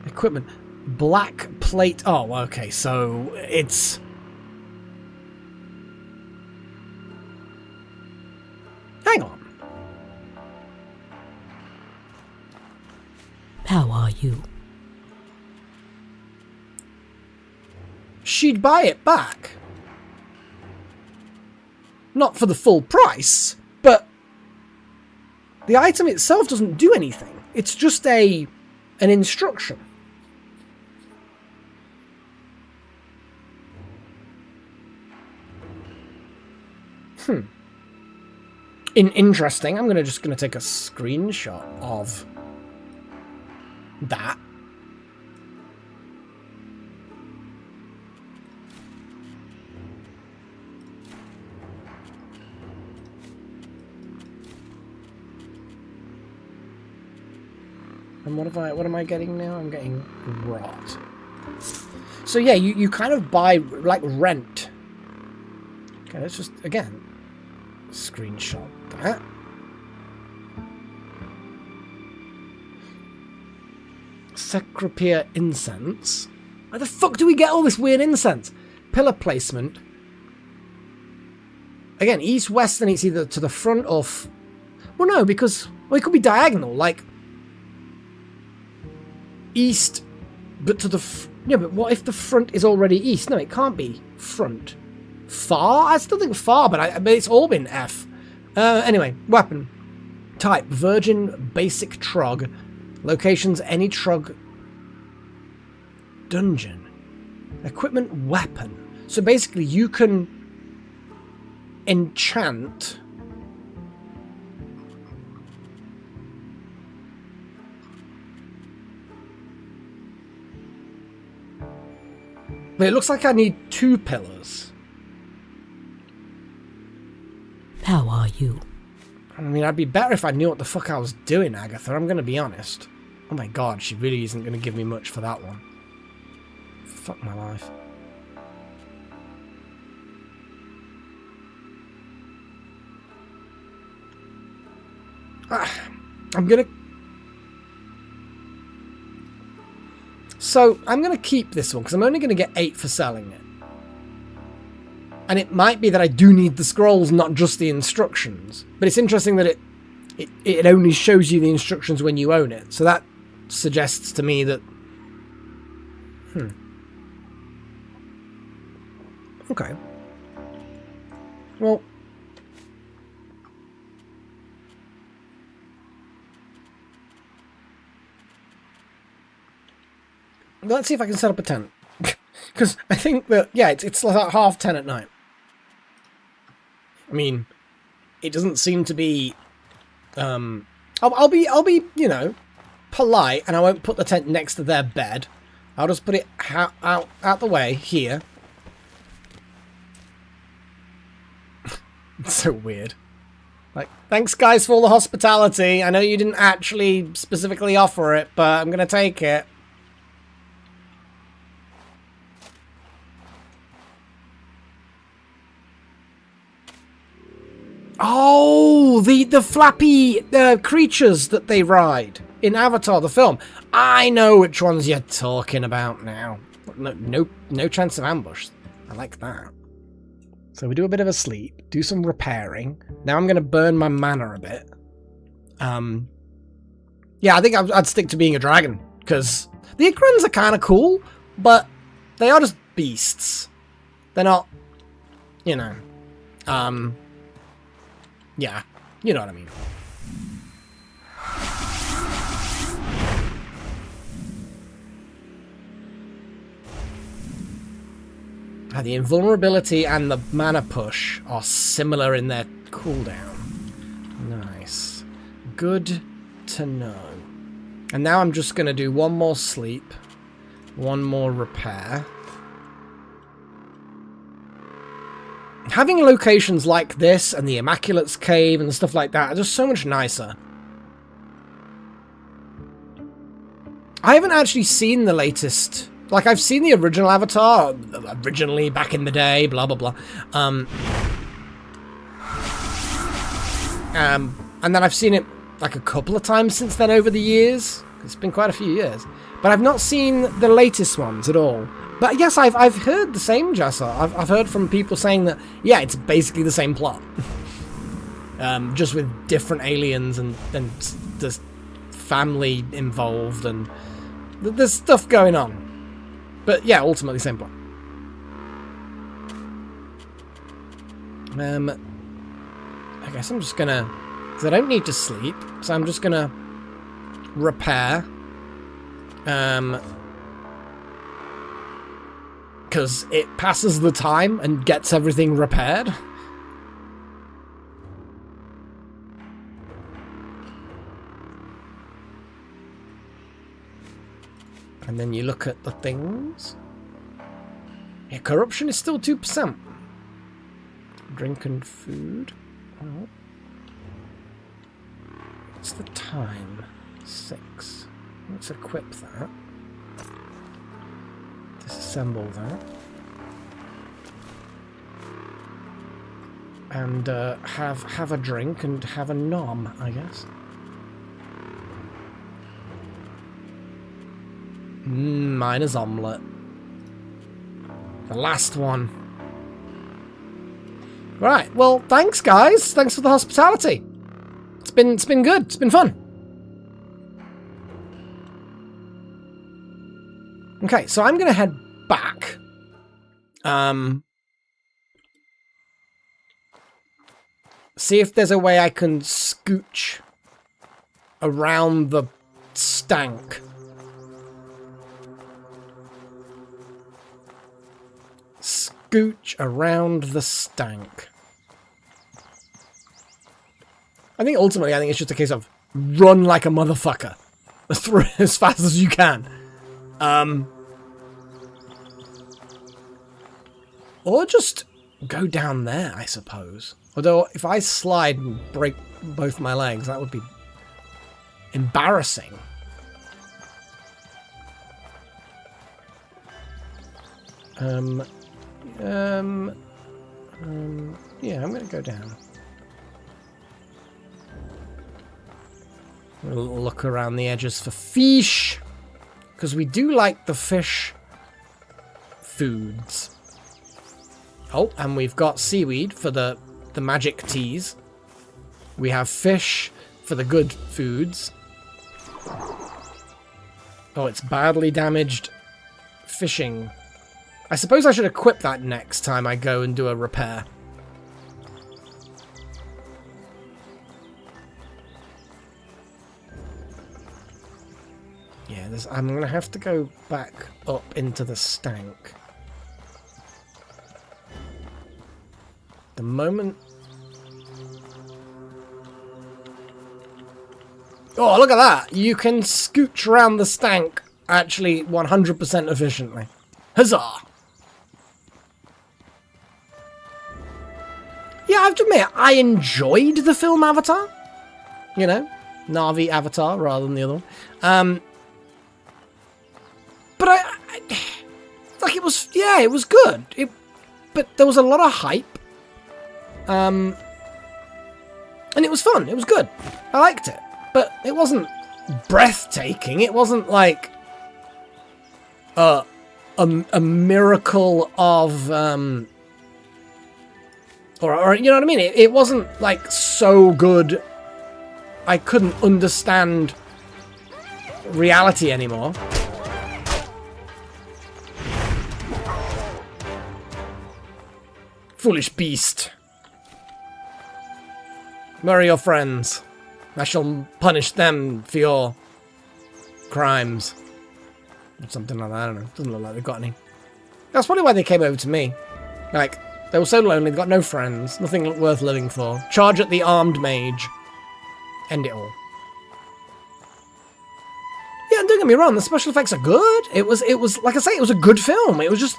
Equipment. Black plate. Oh, okay, so it's... Hang on. How are you? She'd buy it back. Not for the full price, but the item itself doesn't do anything. It's just an instruction. Interesting. I'm just gonna take a screenshot of that. And what am I getting now? I'm getting rot. So yeah, you kind of buy like rent. Okay, let's just again Screenshot that. Secropia incense. Where the fuck do we get all this weird incense? Pillar placement. Again, east, west, and it's either to the front or... well, no, because... well, it could be diagonal, like... east, but to the... yeah, but what if the front is already east? No, it can't be front. Far? I still think far, but it's all been F. Anyway, weapon. Type, virgin, basic trog. Locations, any trog dungeon. Equipment, weapon. So basically you can enchant but it looks like I need 2 pillars. How are you? I mean, I'd be better if I knew what the fuck I was doing, Agatha. I'm gonna be honest. Oh my god, she really isn't gonna give me much for that one. Fuck my life. I'm gonna... so, I'm gonna keep this one, because I'm only gonna get 8 for selling it. And it might be that I do need the scrolls, not just the instructions. But it's interesting that it only shows you the instructions when you own it. So that suggests to me that... okay. Well... let's see if I can set up a tent. Because I think that, yeah, it's like 10:30 at night. I mean, it doesn't seem to be... I'll be, you know, polite, and I won't put the tent next to their bed. I'll just put it out the way, here. It's so weird. Like, thanks guys for all the hospitality. I know you didn't actually specifically offer it, but I'm gonna take it. Oh, the flappy creatures that they ride in Avatar, the film. I know which ones you're talking about now. No chance of ambush. I like that. So we do a bit of a sleep, do some repairing. Now I'm going to burn my mana a bit. Yeah, I think I'd stick to being a dragon, because the Ikrans are kind of cool, but they are just beasts. They're not, you know, yeah, you know what I mean. The invulnerability and the mana push are similar in their cooldown. Nice. Good to know. And now I'm just going to do one more sleep, one more repair. Having locations like this and the Immaculate's Cave and stuff like that are just so much nicer. I haven't actually seen the latest... like, I've seen the original Avatar, originally, back in the day, blah, blah, blah. And then I've seen it, like, a couple of times since then over the years. It's been quite a few years. But I've not seen the latest ones at all. But yes, I've heard the same, Jessa. I've heard from people saying that, yeah, it's basically the same plot. Just with different aliens and there's family involved and there's stuff going on. But yeah, ultimately same plot. I guess I'm just gonna... because I don't need to sleep, so I'm just gonna repair. Because it passes the time and gets everything repaired. And then you look at the things. Yeah, corruption is still 2%. Drink and food. Oh. What's the time? 6. Let's equip that. Disassemble that. and have a drink and have a nom, I guess. Miner's omelette. The last one. Right, well, thanks, guys. Thanks for the hospitality. It's been good. It's been fun. Okay, so I'm gonna head back. See if there's a way I can scooch around the stank. Scooch around the stank. I think ultimately, it's just a case of run like a motherfucker through as fast as you can. Or just go down there, I suppose. Although, if I slide and break both my legs, that would be embarrassing. Yeah, I'm gonna go down. We'll look around the edges for fish, because we do like the fish foods. Oh, and we've got seaweed for the magic teas. We have fish for the good foods. Oh, it's badly damaged fishing. I suppose I should equip that next time I go and do a repair. Yeah, I'm going to have to go back up into the stank. The moment... Oh, look at that! You can scooch around the stank actually 100% efficiently. Huzzah! Yeah, I have to admit, I enjoyed the film Avatar. You know, Na'vi Avatar rather than the other one. But like it was, yeah, it was good. But there was a lot of hype. And it was fun. It was good. I liked it. But it wasn't breathtaking. It wasn't like a miracle of or you know what I mean? It wasn't like so good I couldn't understand reality anymore. Foolish beast. Where are your friends? I shall punish them for your crimes. Or something like that, I don't know. Doesn't look like they've got any. That's probably why they came over to me. Like, they were so lonely, they've got no friends, nothing worth living for. Charge at the armed mage. End it all. Yeah, don't get me wrong, the special effects are good. It was, like I say, it was a good film. It was just,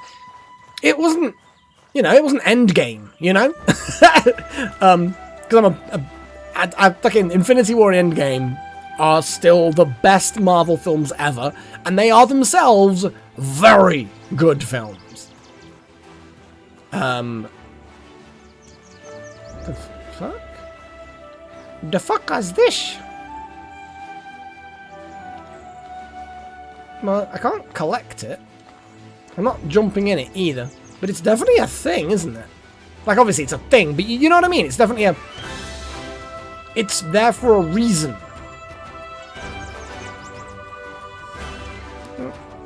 it wasn't, you know, it wasn't Endgame, you know? Because I fucking Infinity War and Endgame are still the best Marvel films ever, and they are themselves very good films. The fuck? The fuck is this? Well, I can't collect it. I'm not jumping in it either. But it's definitely a thing, isn't it? Like, obviously it's a thing, but you know what I mean? It's definitely a... It's there for a reason.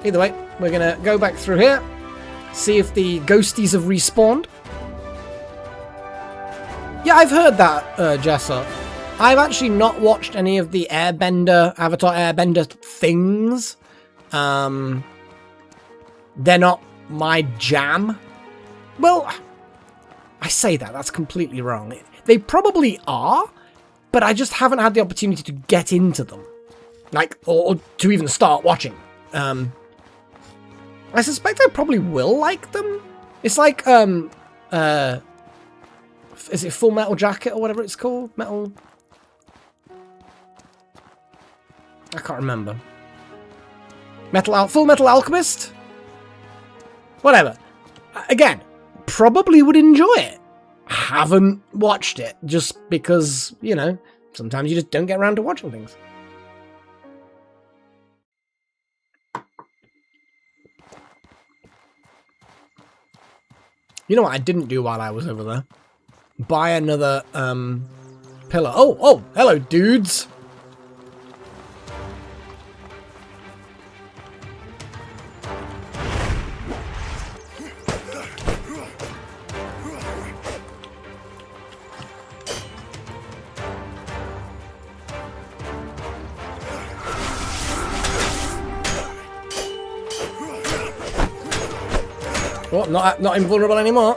Either way, we're gonna go back through here, see if the ghosties have respawned. Yeah, I've heard that, Jessa. I've actually not watched any of the Airbender, Avatar Airbender things. They're not my jam. Well, I say that, that's completely wrong. They probably are, but I just haven't had the opportunity to get into them. Like, or to even start watching. I suspect I probably will like them. It's like, is it Full Metal Jacket or whatever it's called? Full Metal Alchemist? Whatever. Again, probably would enjoy it. haven't watched it just because, you know, sometimes you just don't get around to watching things. You know what I didn't do while I was over there? Buy another pillar. Oh, hello, dudes. Oh, not invulnerable anymore.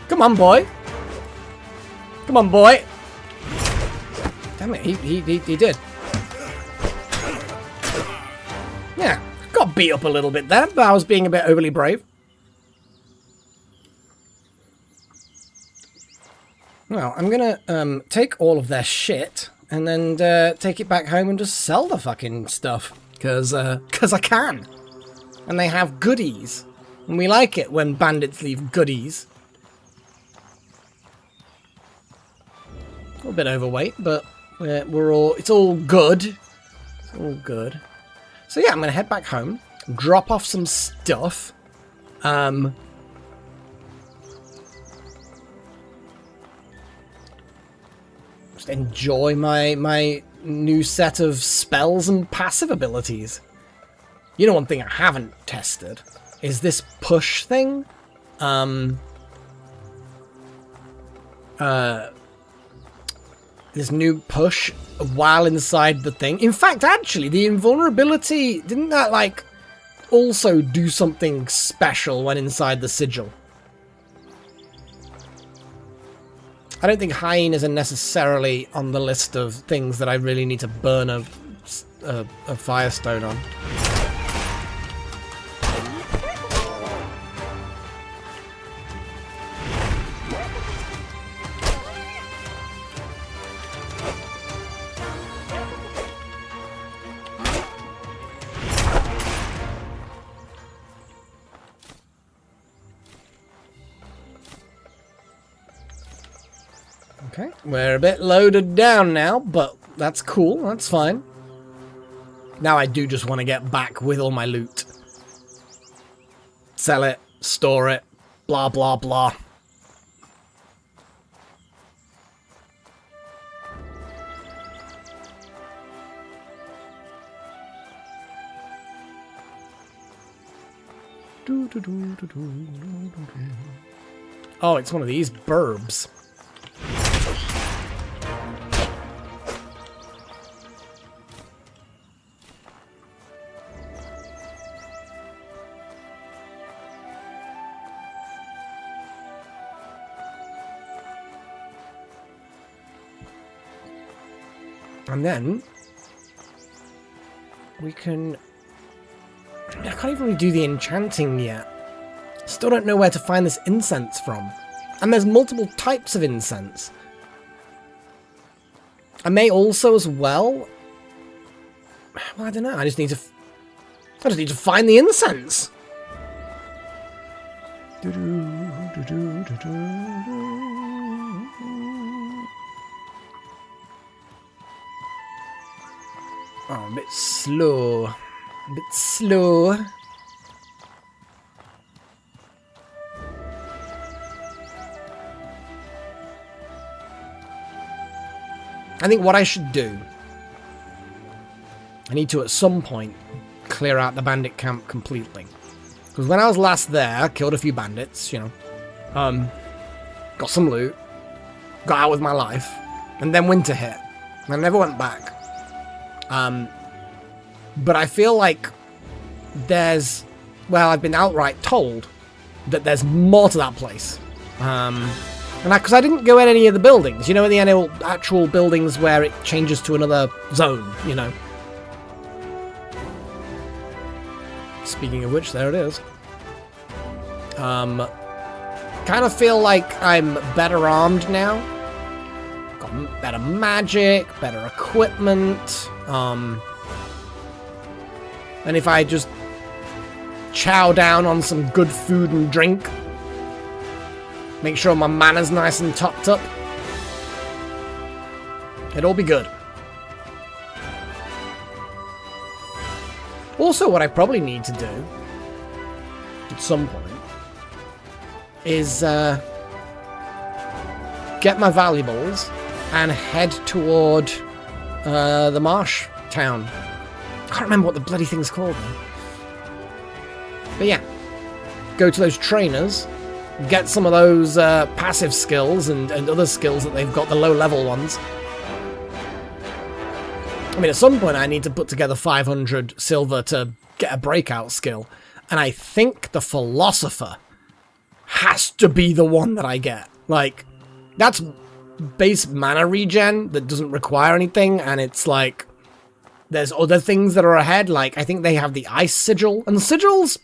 Come on, boy. Come on, boy. Damn it, he did. Yeah. Got beat up a little bit there, but I was being a bit overly brave. Well, I'm gonna take all of their shit and then take it back home and just sell the fucking stuff. Cause I can. And they have goodies. And we like it when bandits leave goodies. A little bit overweight, but it's all good. It's all good. So yeah, I'm gonna head back home, drop off some stuff. Just enjoy my new set of spells and passive abilities. You know, one thing I haven't tested is this push thing. This new push while inside the thing. In fact, actually, the invulnerability, didn't that, like, also do something special when inside the sigil? I don't think hyenas are necessarily on the list of things that I really need to burn a firestone on. Okay, we're a bit loaded down now, but that's cool, that's fine. Now I do just want to get back with all my loot. Sell it, store it, blah blah blah. Oh, it's one of these burbs. And then we can... I can't even really do the enchanting yet. Still don't know where to find this incense from. And there's multiple types of incense. I may also as well... Well, I don't know. I just need to find the incense. Oh, a bit slow. A bit slow. I think what I should do... I need to, at some point, clear out the bandit camp completely. Because when I was last there, I killed a few bandits, you know. Got some loot. Got out with my life. And then winter hit. And I never went back. But I feel like there's... Well, I've been outright told that there's more to that place. Because I didn't go in any of the buildings. You know, in the actual buildings where it changes to another zone, you know. Speaking of which, there it is. kind of feel like I'm better armed now. Got better magic, better equipment. And if I just chow down on some good food and drink, make sure my mana's nice and topped up, it'll be good. Also, what I probably need to do at some point is get my valuables and head toward the marsh town. I can't remember what the bloody thing's called now. But yeah, go to those trainers, get some of those passive skills and other skills that they've got, the low-level ones. I mean, at some point I need to put together 500 silver to get a breakout skill. And I think the Philosopher has to be the one that I get. Like, that's base mana regen that doesn't require anything, and it's like, there's other things that are ahead, like, I think they have the Ice Sigil, and sigils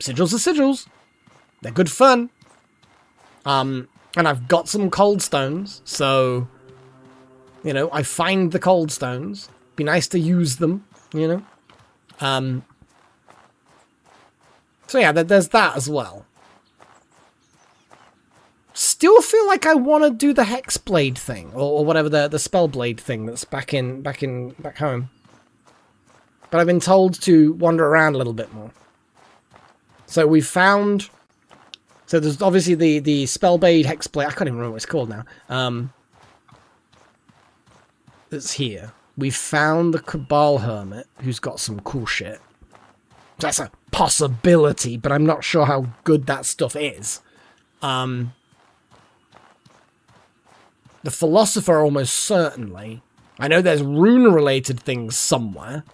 are sigils. They're good fun. And I've got some cold stones, so, you know, I find the cold stones. Be nice to use them, you know? So yeah, there's that as well. Still feel like I want to do the Hexblade thing, or whatever the Spellblade thing that's back home. But I've been told to wander around a little bit more. So we found, so there's obviously the Spellblade, Hexblade, I can't even remember what it's called now. That's here. We found the Cabal Hermit, who's got some cool shit. That's a possibility, but I'm not sure how good that stuff is. The Philosopher almost certainly. I know there's rune-related things somewhere.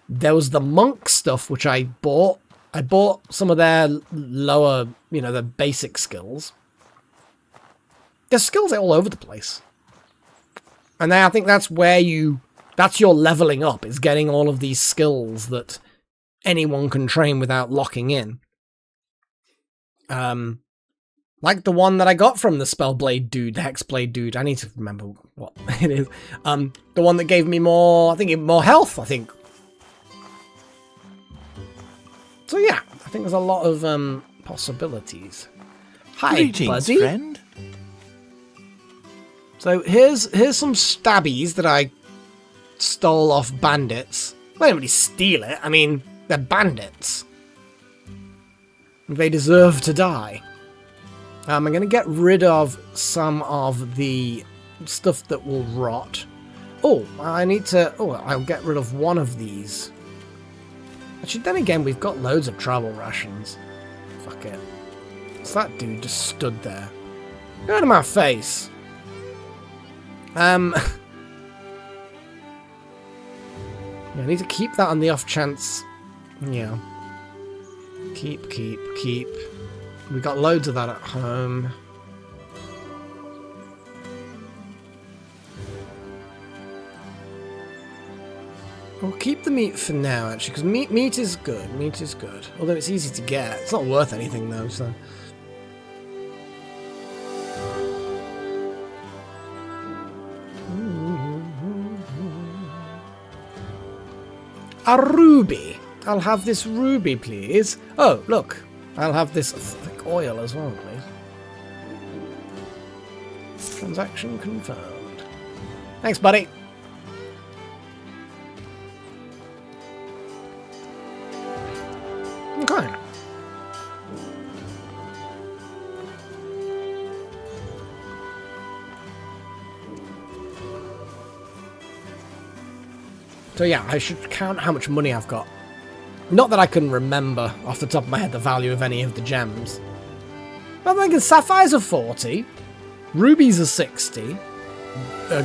There was the monk stuff, which I bought. I bought some of their lower, you know, their basic skills. There's skills all over the place. And I think that's where that's your leveling up, is getting all of these skills that anyone can train without locking in. Like the one that I got from the Spellblade dude, the Hexblade dude. I need to remember what it is. The one that gave me more, I think, more health, I think. So yeah, I think there's a lot of possibilities. Hi, Greetings, buddy. friend. So here's some stabbies that I stole off bandits. I didn't really steal it. I mean, they're bandits. They deserve to die. I'm going to get rid of some of the stuff that will rot. Oh, I need to... Oh, I'll get rid of one of these. Actually, then again, we've got loads of travel rations. Fuck it. So that dude just stood there. Get out of my face. Yeah, I need to keep that on the off chance. Yeah. Keep. We got loads of that at home. We'll keep the meat for now, actually, because meat is good. Meat is good. Although it's easy to get. It's not worth anything, though, so... A ruby. I'll have this ruby, please. Oh, look. I'll have this thick oil as well, please. Transaction confirmed. Thanks, buddy. Okay. So yeah, I should count how much money I've got. Not that I can remember off the top of my head the value of any of the gems. I'm thinking sapphires are 40, rubies are 60,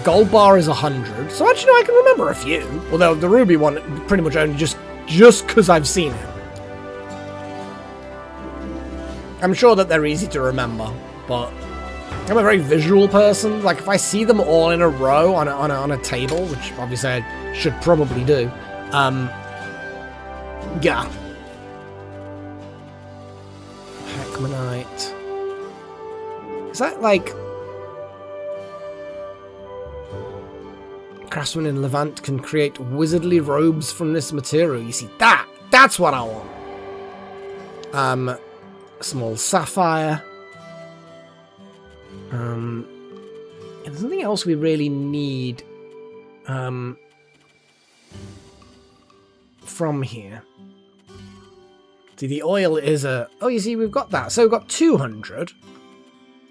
gold bar is 100. So actually, no, I can remember a few. Although the ruby one, pretty much only just because I've seen it. I'm sure that they're easy to remember, but I'm a very visual person. Like, if I see them all in a row on a table, which obviously I should probably do, yeah. Heckmanite. Is that like... Craftsmen in Levant can create wizardly robes from this material. You see, that's what I want. Small sapphire. There's nothing else we really need from here. See, the oil is a... Oh, you see, we've got that. So we've got 200.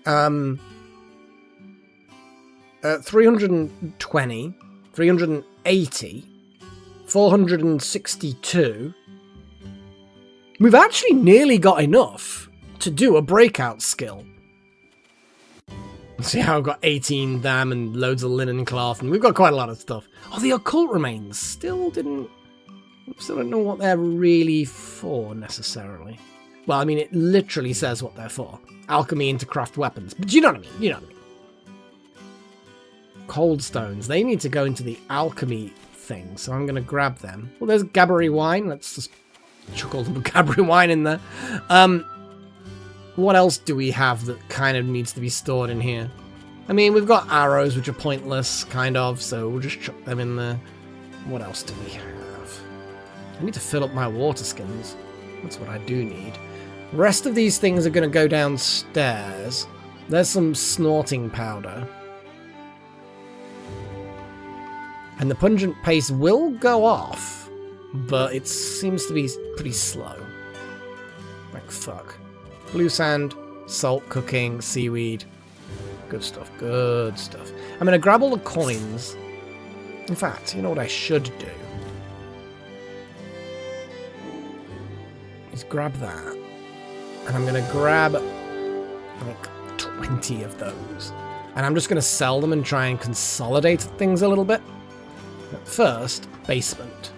320. 380. 462. We've actually nearly got enough to do a breakout skill. See how I've got 18 dam and loads of linen cloth, and we've got quite a lot of stuff. Oh, the occult remains. Still don't know what they're really for, necessarily. Well, I mean, it literally says what they're for. Alchemy into craft weapons. But you know what I mean, you know what I mean. Cold stones. They need to go into the alchemy thing, so I'm going to grab them. Well, there's Gabbary wine. Let's just chuck all the Gabbary wine in there. What else do we have that kind of needs to be stored in here? I mean, we've got arrows, which are pointless, kind of, so we'll just chuck them in there. What else do we have? I need to fill up my water skins. That's what I do need. The rest of these things are going to go downstairs. There's some snorting powder. And the pungent paste will go off, but it seems to be pretty slow. Like, fuck. Blue sand, salt, cooking, seaweed. Good stuff, good stuff. I'm going to grab all the coins. In fact, you know what I should do? Is grab that. And I'm going to grab like 20 of those. And I'm just going to sell them and try and consolidate things a little bit. But first, basement.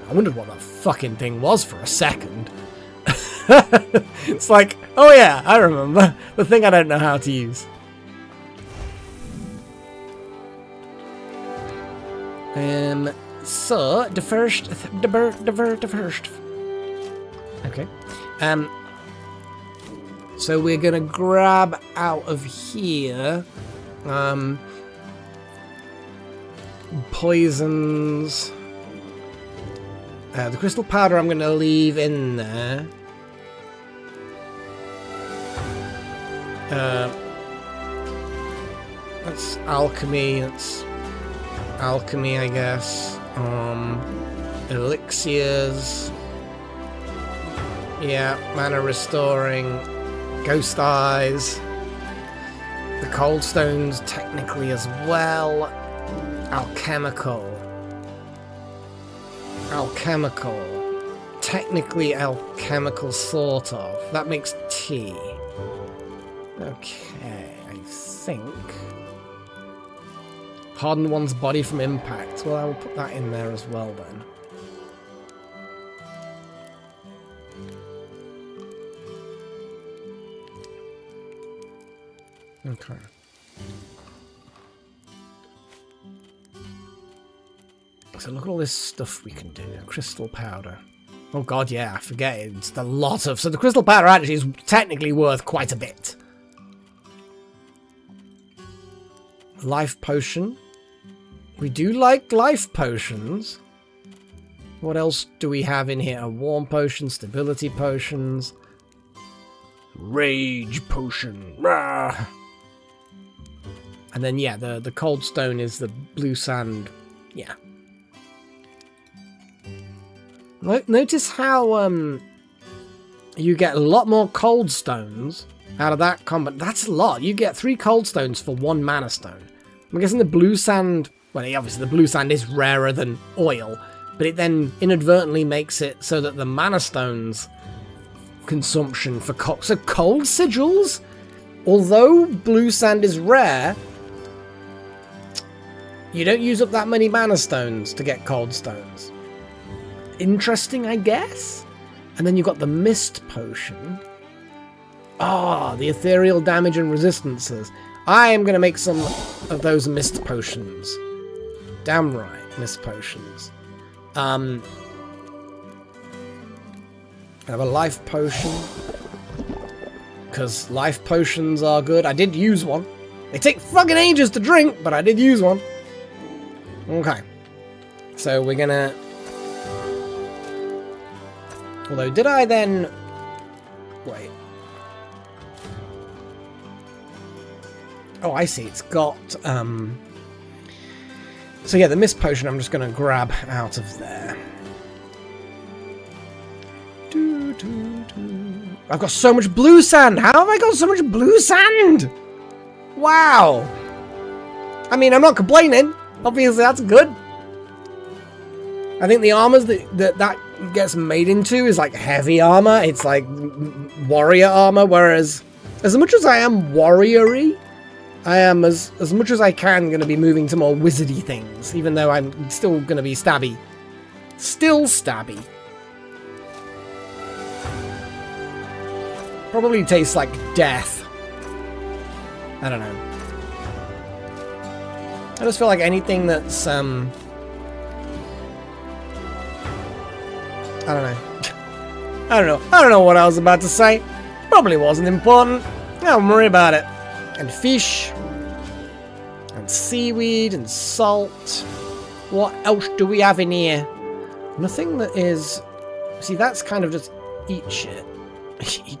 I wondered what that fucking thing was for a second. It's like, oh yeah, I remember. The thing I don't know how to use. So, the first. Okay. So we're gonna grab out of here. Poisons. The crystal powder I'm going to leave in there. That's alchemy. That's alchemy, I guess. Elixirs. Yeah, mana restoring. Ghost eyes. The cold stones, technically as well. Alchemical. Technically alchemical, sort of. That makes tea. Okay, I think. Harden one's body from impact. Well, I will put that in there as well then. Okay. So look at all this stuff we can do. Crystal powder. Oh god, yeah, I forget it. It's a lot of... So the crystal powder actually is technically worth quite a bit. Life potion. We do like life potions. What else do we have in here? A warm potion, stability potions. Rage potion. Rah! And then, yeah, the cold stone is the blue sand. Yeah. Notice how you get a lot more cold stones out of that combat. That's a lot. You get 3 cold stones for 1 mana stone. I'm guessing the blue sand... Well, obviously the blue sand is rarer than oil, but it then inadvertently makes it so that the mana stones consumption for so cold sigils, although blue sand is rare, you don't use up that many mana stones to get cold stones. Interesting, I guess. And then you've got the mist potion. Ah, the ethereal damage and resistances. I am going to make some of those mist potions. Damn right, mist potions. I have a life potion. because life potions are good. I did use one. They take fucking ages to drink, but I did use one. Okay. So we're gonna... Although, did I then... Wait. Oh, I see. It's got... So yeah, the mist potion I'm just gonna grab out of there. I've got so much blue sand! How have I got so much blue sand? Wow! I mean, I'm not complaining. Obviously, that's good. I think the armors that gets made into is like heavy armor. It's like warrior armor, whereas as much as I am warrior-y, I am as much as I can going to be moving to more wizardy things, even though I'm still going to be stabby. Still stabby. Probably tastes like death. I don't know. I just feel like anything that's, I don't know. I don't know what I was about to say. Probably wasn't important. Don't worry about it. And fish. And seaweed and salt. What else do we have in here? Nothing that is... See, that's kind of just eat shit.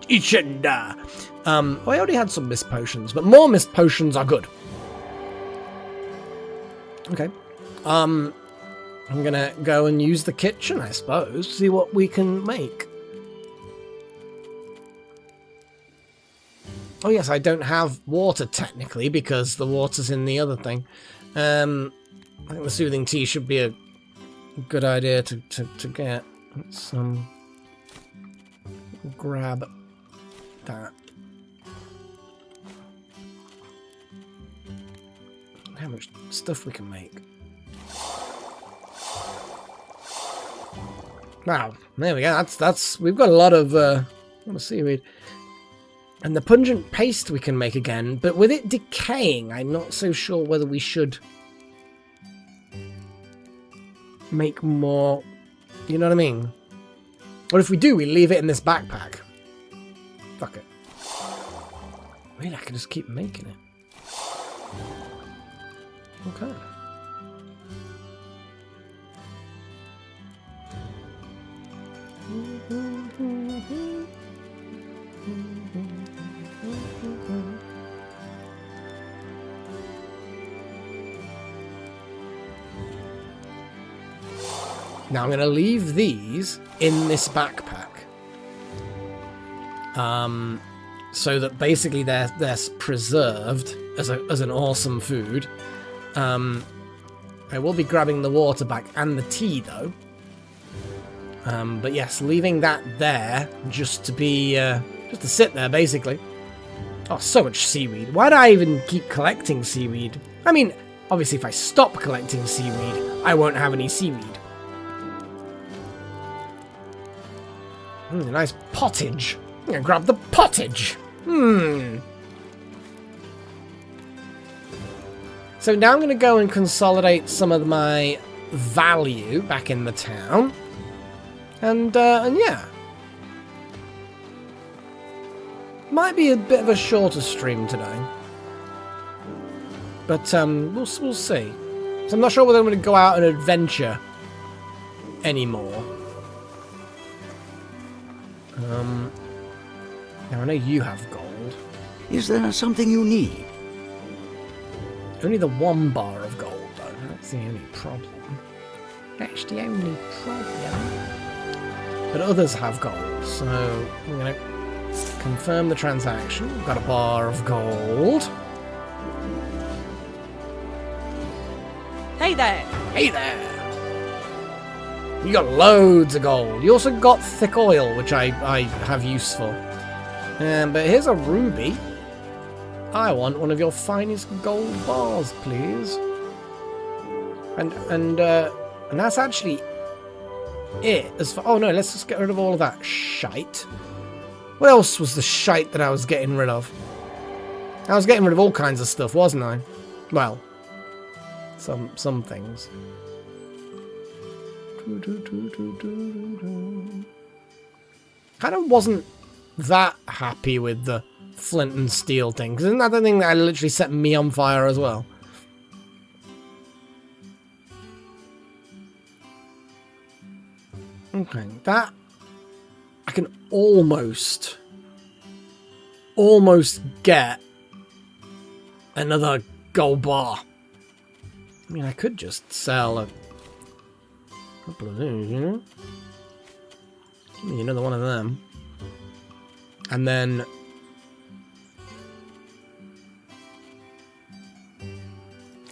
Eat shit and die. I already had some mist potions, but more mist potions are good. Okay. I'm gonna go and use the kitchen, I suppose, see what we can make. Oh yes, I don't have water technically because the water's in the other thing. I think the soothing tea should be a good idea to get. Let's grab that. How much stuff we can make. Wow, there we go. That's we've got a lot of seaweed. And the pungent paste we can make again, but with it decaying, I'm not so sure whether we should make more. You know what I mean? Or if we do, we leave it in this backpack. Fuck it. Really, I can just keep making it. Okay. Now I'm going to leave these in this backpack. So that basically they're preserved as an awesome food. I will be grabbing the water back and the tea though. But yes, leaving that there just to be just to sit there basically. Oh, so much seaweed. Why do I even keep collecting seaweed? I mean, obviously if I stop collecting seaweed, I won't have any seaweed. Nice pottage. I'm gonna grab the pottage. So now I'm going to go and consolidate some of my value back in the town. And yeah. Might be a bit of a shorter stream today. But we'll see. So I'm not sure whether I'm going to go out and adventure anymore. Now I know you have gold. Is there something you need? Only the 1 bar of gold, though. That's the only problem. That's the only problem. But others have gold, so I'm going to confirm the transaction. We've got a bar of gold. Hey there! Hey there! You got loads of gold. You also got thick oil, which I have use for. But here's a ruby. I want one of your finest gold bars, please. And that's actually it. As for, oh no, let's just get rid of all of that shite. What else was the shite that I was getting rid of? I was getting rid of all kinds of stuff, wasn't I? Well, some things. Kind of wasn't that happy with the flint and steel thing. 'Cause isn't that the thing that literally set me on fire as well? Okay, that I can almost get another gold bar. I mean, I could just sell a couple of these, you know? Give me another one of them. And then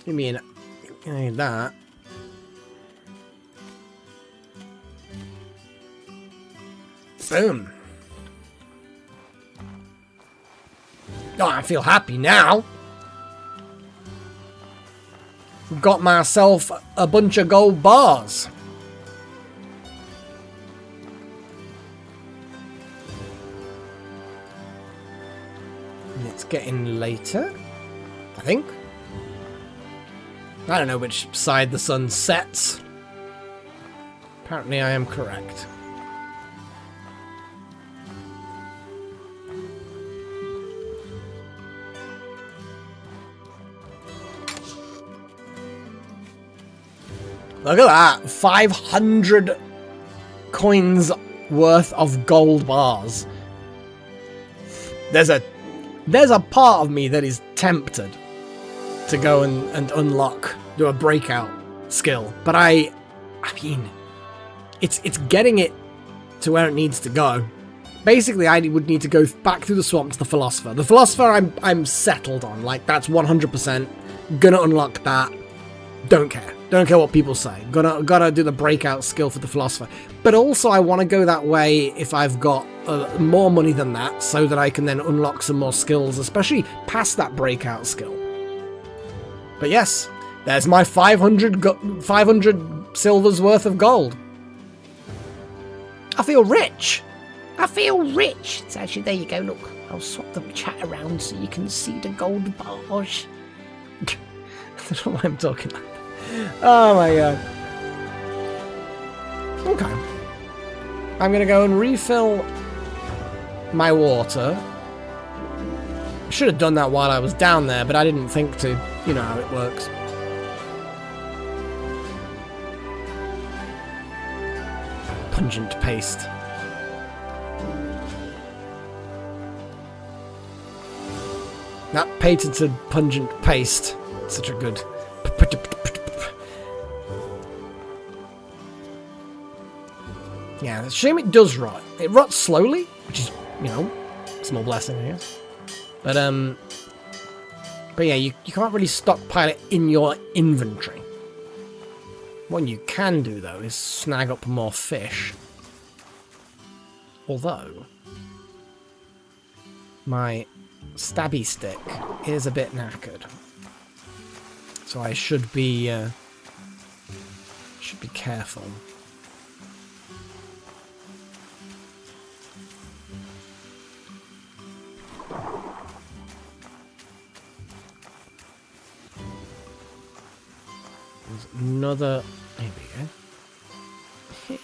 give me that. Boom. Oh, I feel happy now. Got myself a bunch of gold bars. And it's getting later, I think. I don't know which side the sun sets. Apparently I am correct. Look at that! 500 coins worth of gold bars. There's a part of me that is tempted to go and unlock, do a breakout skill, but I mean, it's getting it to where it needs to go. Basically, I would need to go back through the swamp to the Philosopher. The Philosopher, I'm settled on. Like, that's 100%. Gonna unlock that. Don't care. Don't care what people say. Gotta do the breakout skill for the Philosopher. But also, I want to go that way if I've got more money than that, so that I can then unlock some more skills, especially past that breakout skill. But yes, there's my 500 silvers worth of gold. I feel rich. I feel rich. So actually, there you go. Look, I'll swap the chat around so you can see the gold bars. I don't know why I'm talking like that. Oh my god. Okay. I'm gonna go and refill my water. I should have done that while I was down there, but I didn't think to. You know how it works. Pungent paste. That patented pungent paste. Such a good. Yeah, it's a shame it does rot. It rots slowly, which is, you know, a small blessing, I guess. But yeah, you can't really stockpile it in your inventory. What you can do, though, is snag up more fish. Although, my stabby stick is a bit knackered. So I should be careful. There's another. There we go.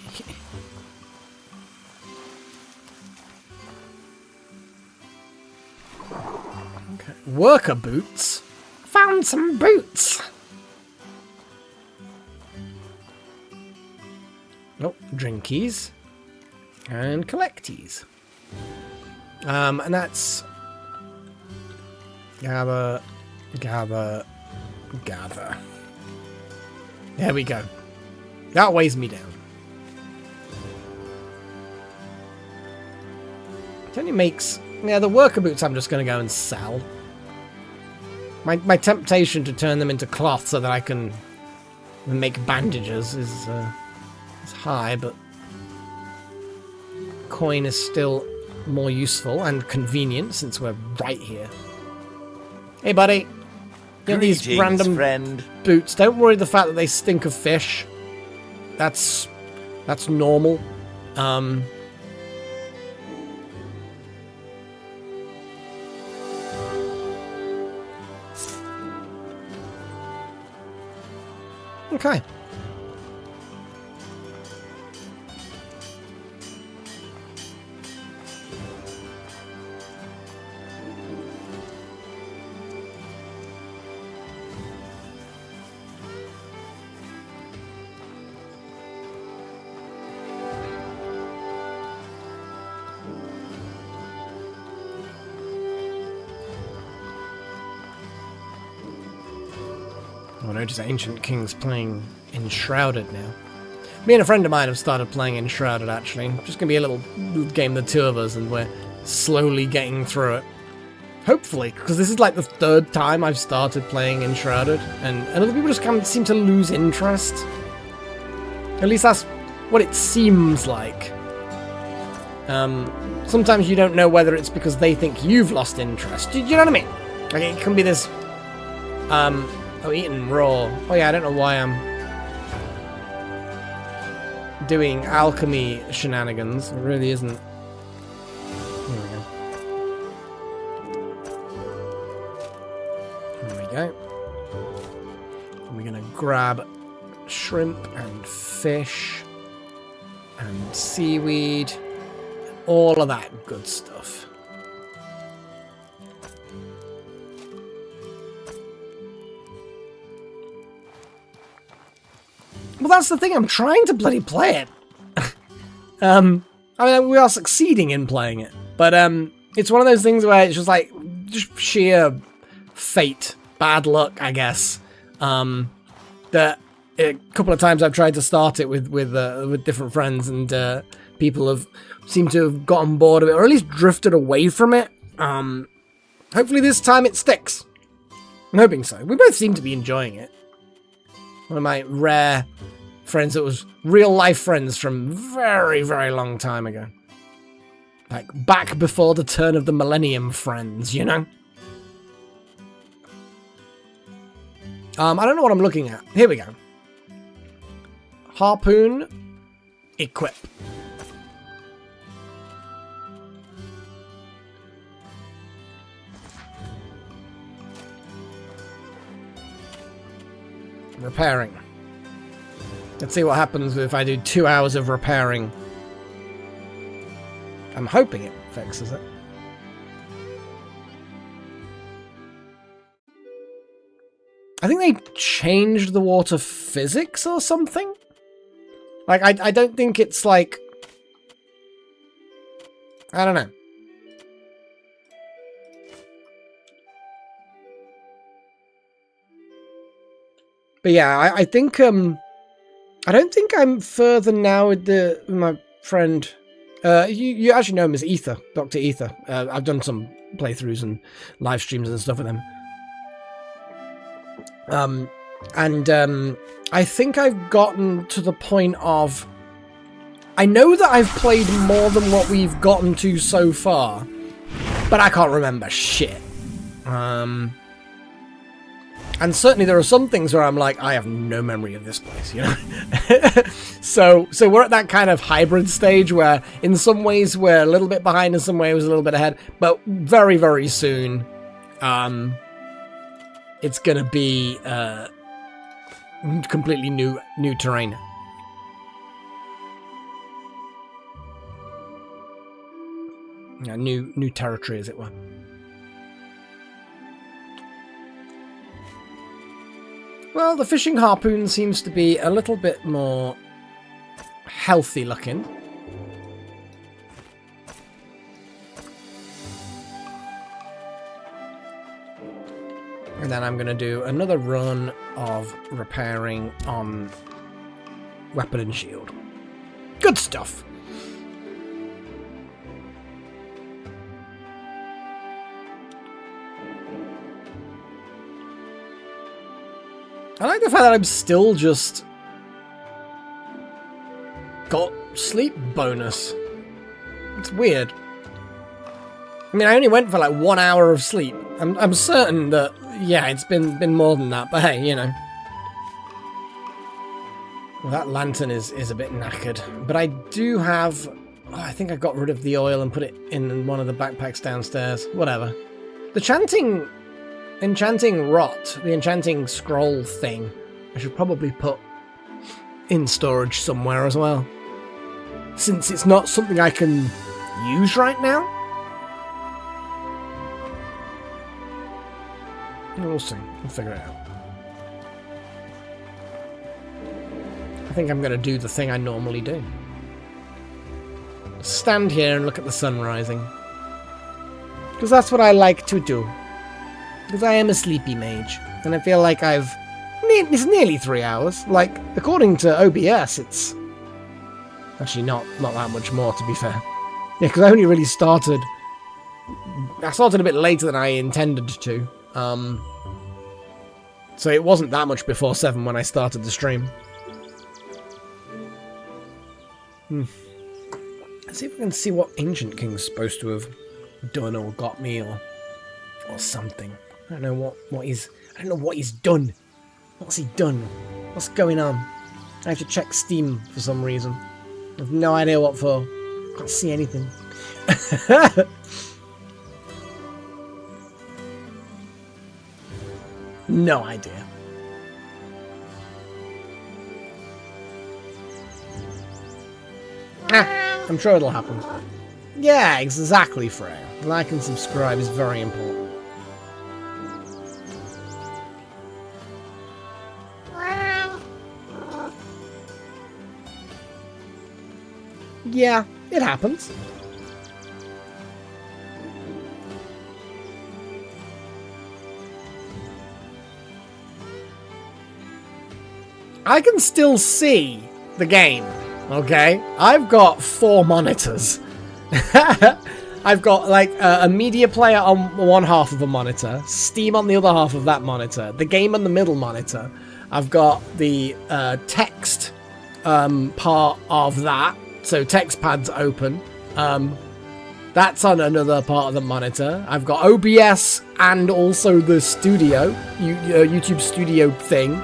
Okay. Worker boots. Found some boots. Oh, drinkies. And collecties. And that's gather. There we go. That weighs me down. It only makes. Yeah, the worker boots I'm just going to go and sell. My temptation to turn them into cloth so that I can make bandages is high, but coin is still more useful and convenient since we're right here. Hey, buddy. You know, these random friend. Boots. Don't worry the fact that they stink of fish. That's normal. Okay. Oh, notice Ancient King's playing Enshrouded now. Me and a friend of mine have started playing Enshrouded, actually. Just gonna be a little game, the two of us, and we're slowly getting through it. Hopefully, because this is like the third time I've started playing Enshrouded, and other people just kind of seem to lose interest. At least that's what it seems like. Sometimes you don't know whether it's because they think you've lost interest. Do you know what I mean? Like, it can be this... oh, eating raw. Oh yeah, I don't know why I'm doing alchemy shenanigans. It really isn't. Here we go. Here we go. And we're gonna grab shrimp and fish and seaweed, all of that good stuff. Well, that's the thing. I'm trying to bloody play it. I mean, we are succeeding in playing it, but it's one of those things where it's just like sheer fate, bad luck, I guess. That a couple of times I've tried to start it with different friends, and people have seemed to have gotten bored of it, or at least drifted away from it. Hopefully this time it sticks. I'm hoping so. We both seem to be enjoying it. One of my rare friends that was real life friends from very, very long time ago. Like back before the turn of the millennium friends, you know? I don't know what I'm looking at. Here we go. Harpoon. Equip. Repairing. Let's see what happens if I do 2 hours of repairing. I'm hoping it fixes it. I think they changed the water physics or something. Like, I don't think it's like... I don't know. But yeah, I think, I don't think I'm further now with my friend. You actually know him as Ether, Dr. Ether. I've done some playthroughs and live streams and stuff with him. I think I've gotten to the point of... I know that I've played more than what we've gotten to so far, but I can't remember shit. And certainly there are some things where I'm like, I have no memory of this place, you know? So we're at that kind of hybrid stage where in some ways we're a little bit behind, in some ways a little bit ahead, but very, very soon, it's gonna be completely new terrain. Yeah, new territory, as it were. Well, the fishing harpoon seems to be a little bit more healthy looking. And then I'm going to do another run of repairing on weapon and shield. Good stuff. I like the fact that I'm still just got sleep bonus. It's weird. I mean, I only went for like 1 hour of sleep. I'm certain that, yeah, it's been more than that, but hey, you know. Well, that lantern is a bit knackered, but I do have... Oh, I think I got rid of the oil and put it in one of the backpacks downstairs. Whatever. The enchanting rot, the enchanting scroll thing, I should probably put in storage somewhere as well. Since it's not something I can use right now. We'll see. We'll figure it out. I think I'm going to do the thing I normally do. Stand here and look at the sun rising. Because that's what I like to do. Because I am a sleepy mage. And I feel like I've It's nearly 3 hours. Like, according to OBS, it's actually not that much more, to be fair. Yeah, because I only really started... I started a bit later than I intended to. So it wasn't that much before 7 when I started the stream. Let's see if we can see what Ancient King's supposed to have done or got me or something. I don't know what he's done. What's he done? What's going on? I have to check Steam for some reason. I have no idea what for. Can't see anything. No idea. I'm sure it'll happen. Yeah, exactly, Freya. Like and subscribe is very important. Yeah, it happens. I can still see the game, okay? I've got 4 monitors. I've got like a media player on one half of a monitor, Steam on the other half of that monitor, the game on the middle monitor. I've got the text part of that, so text pad's open. That's on another part of the monitor. I've got OBS and also the studio, YouTube studio thing.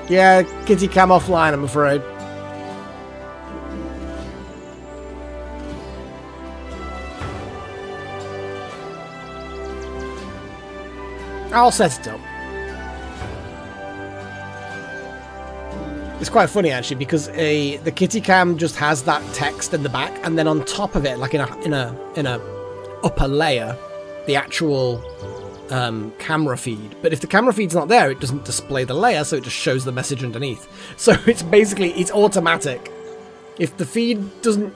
Yeah, kitty cam offline, I'm afraid. I'll set it up. It's quite funny actually because the kitty cam just has that text in the back, and then on top of it, like in a upper layer, the actual camera feed. But if the camera feed's not there, it doesn't display the layer, so it just shows the message underneath. So it's basically it's automatic. If the feed doesn't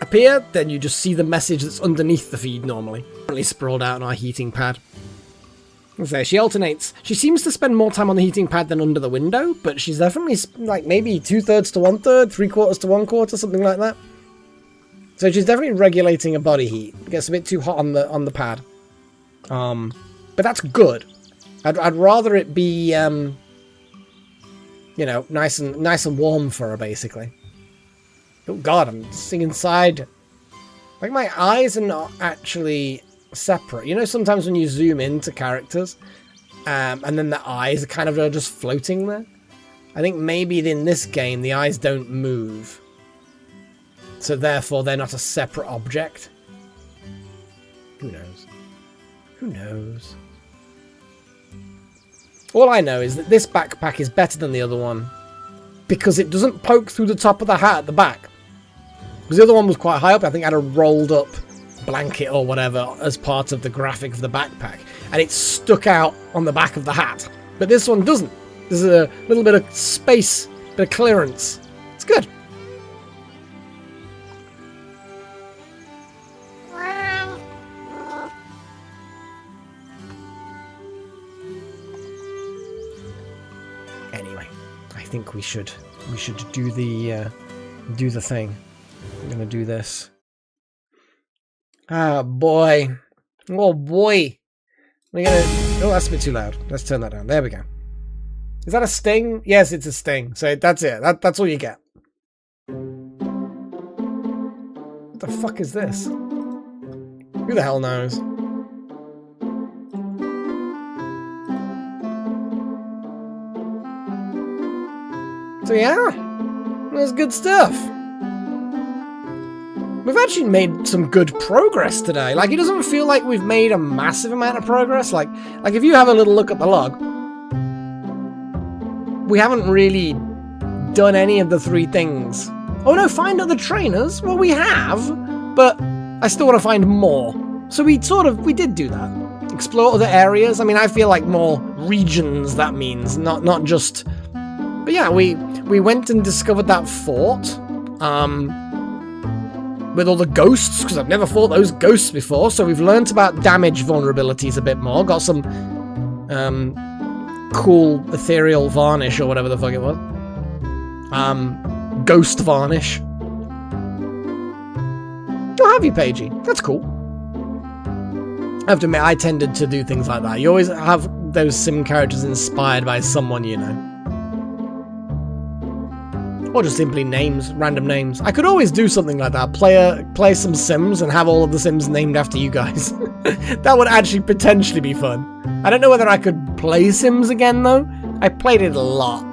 appear, then you just see the message that's underneath the feed normally. Currently sprawled out on our heating pad. So she alternates. She seems to spend more time on the heating pad than under the window, but she's definitely like maybe 2/3 to 1/3, 3/4 to 1/4, something like that. So she's definitely regulating her body heat. It gets a bit too hot on the pad. But that's good. I'd rather it be you know, nice and warm for her basically. Oh god, I'm sitting inside. Like my eyes are not actually separate. You know, sometimes when you zoom into characters, and then the eyes are kind of just floating there. I think maybe in this game the eyes don't move, so therefore they're not a separate object. Who knows? Who knows? All I know is that this backpack is better than the other one because it doesn't poke through the top of the hat at the back. Because the other one was quite high up. I think it had a rolled up blanket or whatever as part of the graphic of the backpack, and it stuck out on the back of the hat. But this one doesn't. There's a little bit of space, bit of clearance. It's good. Anyway, I think we should do the thing. I'm gonna do this. Ah, boy. Oh, boy. We're gonna... Oh, that's a bit too loud. Let's turn that down. There we go. Is that a sting? Yes, it's a sting. So that's it. That's all you get. What the fuck is this? Who the hell knows? So yeah, that's good stuff. We've actually made some good progress today. Like, it doesn't feel like we've made a massive amount of progress. Like if you have a little look at the log, we haven't really done any of the 3 things. Oh no, find other trainers? Well, we have, but I still want to find more. So we did do that. Explore other areas. I mean, I feel like more regions, that means, not just... But yeah, we went and discovered that fort. With all the ghosts, because I've never fought those ghosts before, so we've learnt about damage vulnerabilities a bit more, got some cool ethereal varnish or whatever the fuck it was. Ghost varnish. Oh, have you, Pagey? That's cool. I have to admit, I tended to do things like that. You always have those sim characters inspired by someone, you know. Or just simply names, random names. I could always do something like that. Play some Sims and have all of the Sims named after you guys. That would actually potentially be fun. I don't know whether I could play Sims again, though. I played it a lot.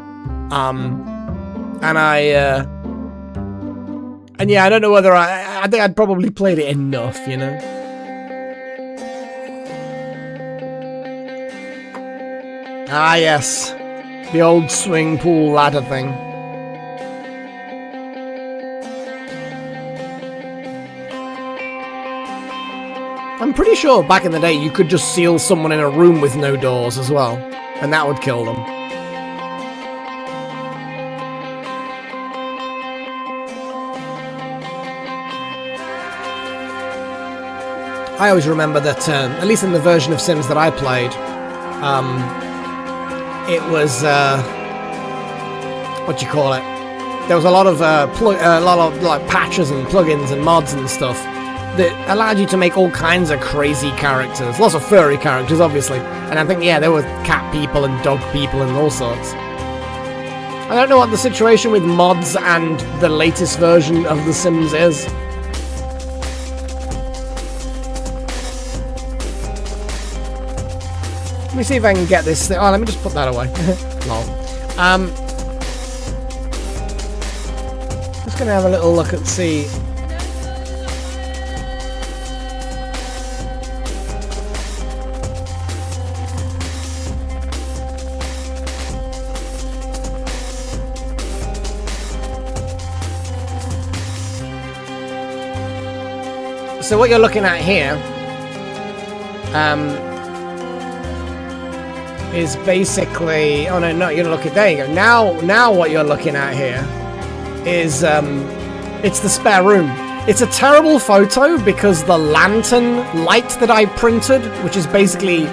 And yeah, I don't know whether I think I'd probably played it enough, you know? Ah, yes. The old swing pool ladder thing. I'm pretty sure back in the day you could just seal someone in a room with no doors as well, and that would kill them. I always remember that, at least in the version of Sims that I played, it was, what do you call it? There was a lot of like patches and plugins and mods and stuff that allowed you to make all kinds of crazy characters. Lots of furry characters, obviously. And I think, yeah, there were cat people and dog people and all sorts. I don't know what the situation with mods and the latest version of The Sims is. Let me see if I can get this thing. Oh, let me just put that away. Lol. Just gonna have a little look and see. So what you're looking at here, is basically, oh no, you're gonna look at, there you go. Now what you're looking at here is, it's the spare room. It's a terrible photo because the lantern light that I printed, which is basically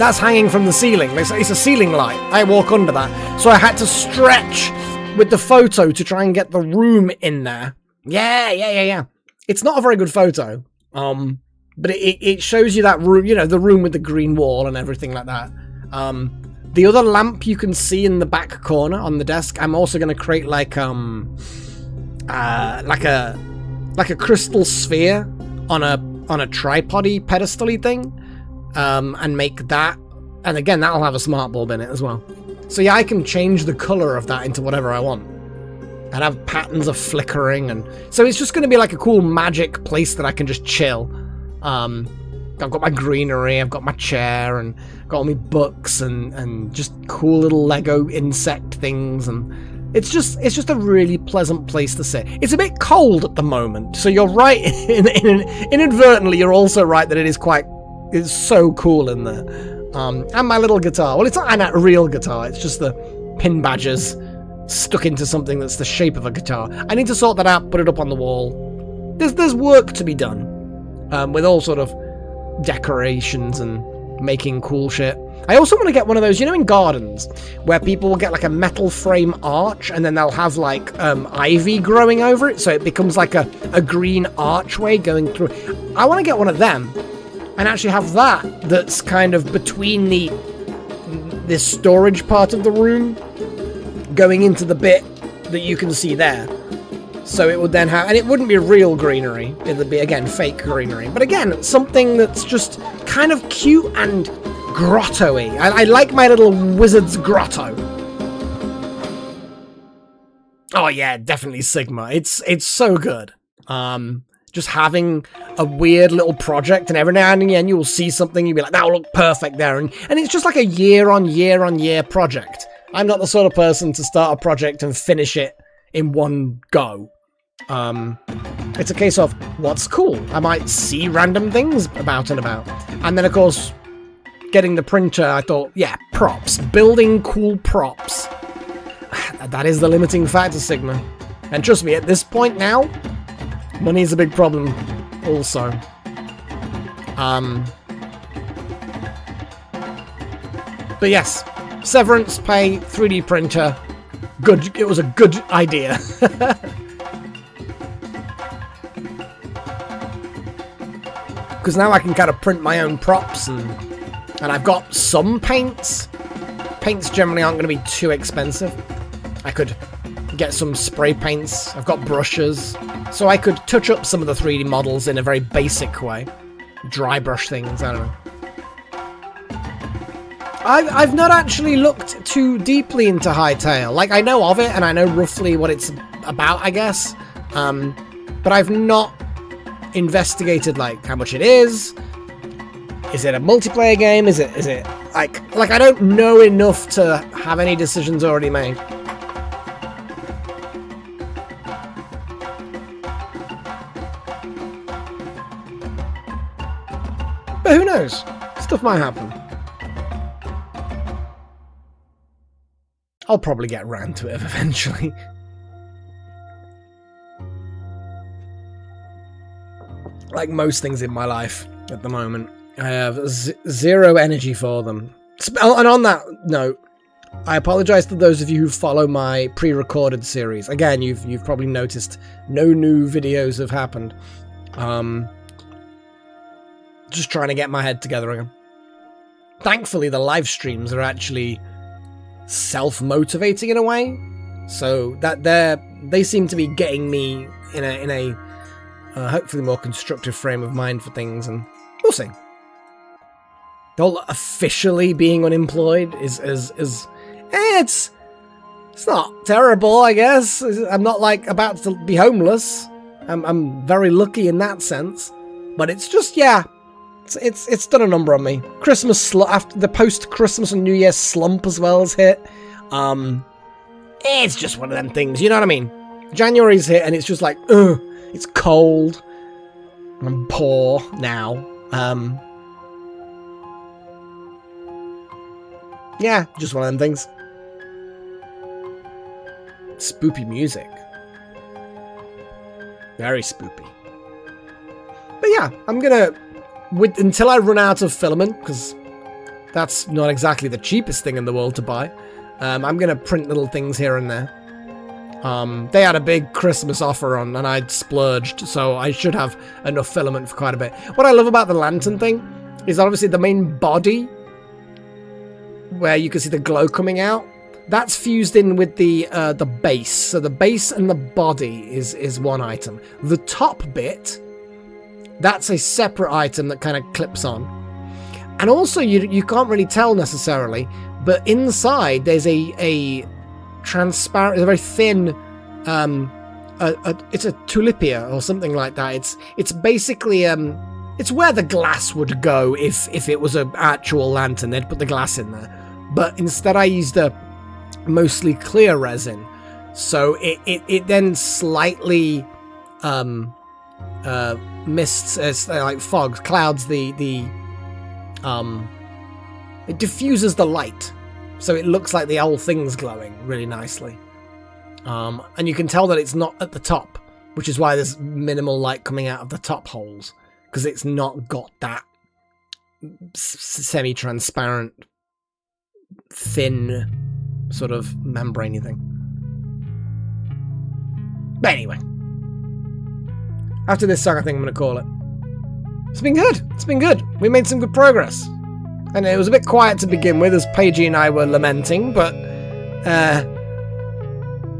that's hanging from the ceiling. It's a ceiling light. I walk under that. So I had to stretch with the photo to try and get the room in there. Yeah. It's not a very good photo. But it shows you that room, you know, the room with the green wall and everything like that. The other lamp you can see in the back corner on the desk, I'm also going to create like a crystal sphere on a tripod-y, pedestal-y thing, and make that. And again, that'll have a smart bulb in it as well. So yeah, I can change the color of that into whatever I want. And have patterns of flickering, and so it's just going to be like a cool magic place that I can just chill. I've got my greenery, I've got my chair, and got all my books and just cool little Lego insect things, and it's just a really pleasant place to sit. It's a bit cold at the moment, so you're right. Inadvertently, you're also right that it's so cool in there. And my little guitar. Well, it's not a real guitar. It's just the pin badges stuck into something that's the shape of a guitar. I need to sort that out, put it up on the wall. There's work to be done. With all sort of decorations and making cool shit. I also want to get one of those, you know, in gardens, where people will get like a metal frame arch and then they'll have like ivy growing over it, so it becomes like a green archway going through. I want to get one of them and actually have that's kind of between this storage part of the room going into the bit that you can see there. So it would then have, and it wouldn't be real greenery, it would be, again, fake greenery. But again, something that's just kind of cute and grotto-y. I like my little wizard's grotto. Oh yeah, definitely Sigma. It's so good. Just having a weird little project, and every now and again you'll see something, you'll be like, that'll look perfect there. And it's just like a year-on-year project. I'm not the sort of person to start a project and finish it in one go. It's a case of what's cool. I might see random things about. And then, of course, getting the printer, I thought, yeah, props. Building cool props. That is the limiting factor, Sigma. And trust me, at this point now, money is a big problem also. But yes, severance pay, 3D printer, good. It was a good idea. Because now I can kind of print my own props, and I've got some paints. Paints generally aren't going to be too expensive. I could get some spray paints. I've got brushes, so I could touch up some of the 3D models in a very basic way. Dry brush things, I don't know. I've not actually looked too deeply into Hytale. Like, I know of it, and I know roughly what it's about, I guess. But I've not investigated, like, how much it is. Is it a multiplayer game? Is it like I don't know enough to have any decisions already made. But who knows? Stuff might happen. I'll probably get around to it eventually. Like most things in my life at the moment, I have zero energy for them. And on that note, I apologize to those of you who follow my pre-recorded series. Again, you've probably noticed no new videos have happened. Just trying to get my head together again. Thankfully, the live streams are actually self-motivating in a way, so that they seem to be getting me in a hopefully more constructive frame of mind for things, and we'll see. The whole officially being unemployed is it's not terrible, I guess. I'm not like about to be homeless. I'm very lucky in that sense, but it's just, yeah, it's done a number on me. Christmas after the post-Christmas and New Year slump as well has hit. It's just one of them things, you know what I mean? January's hit and it's just like, ugh, it's cold. I'm poor now. Yeah, just one of them things. Spoopy music. Very spoopy. But yeah, I'm gonna, until I run out of filament, because that's not exactly the cheapest thing in the world to buy, I'm gonna print little things here and there. They had a big Christmas offer on, and I'd splurged, so I should have enough filament for quite a bit. What I love about the lantern thing is obviously the main body, where you can see the glow coming out, that's fused in with the base. So the base and the body is one item. The top bit, that's a separate item that kind of clips on. And also, you can't really tell necessarily, but inside there's a transparent, it's a very thin, it's a tulipia or something like that. It's basically it's where the glass would go if it was an actual lantern. They'd put the glass in there, but instead I used a mostly clear resin, so it then slightly mists, like fogs, clouds it diffuses the light, so it looks like the whole thing's glowing really nicely. And you can tell that it's not at the top, which is why there's minimal light coming out of the top holes, because it's not got that semi-transparent, thin sort of membraney thing. But anyway, after this song, I think I'm going to call it. It's been good. It's been good. We made some good progress. And it was a bit quiet to begin with, as Paigey and I were lamenting, but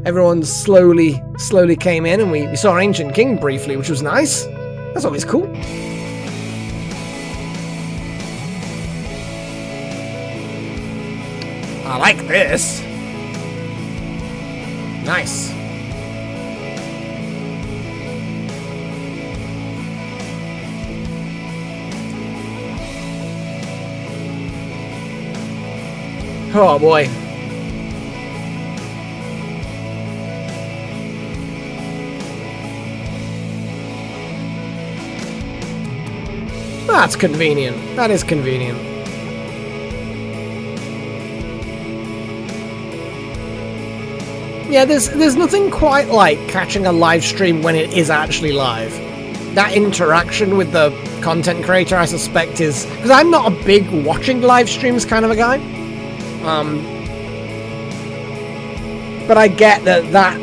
everyone slowly came in, and we saw Ancient King briefly, which was nice. That's always cool. I like this. Nice. Oh boy. That's convenient. That is convenient. Yeah, there's nothing quite like catching a live stream when it is actually live. That interaction with the content creator, I suspect, is... Because I'm not a big watching live streams kind of a guy. But I get that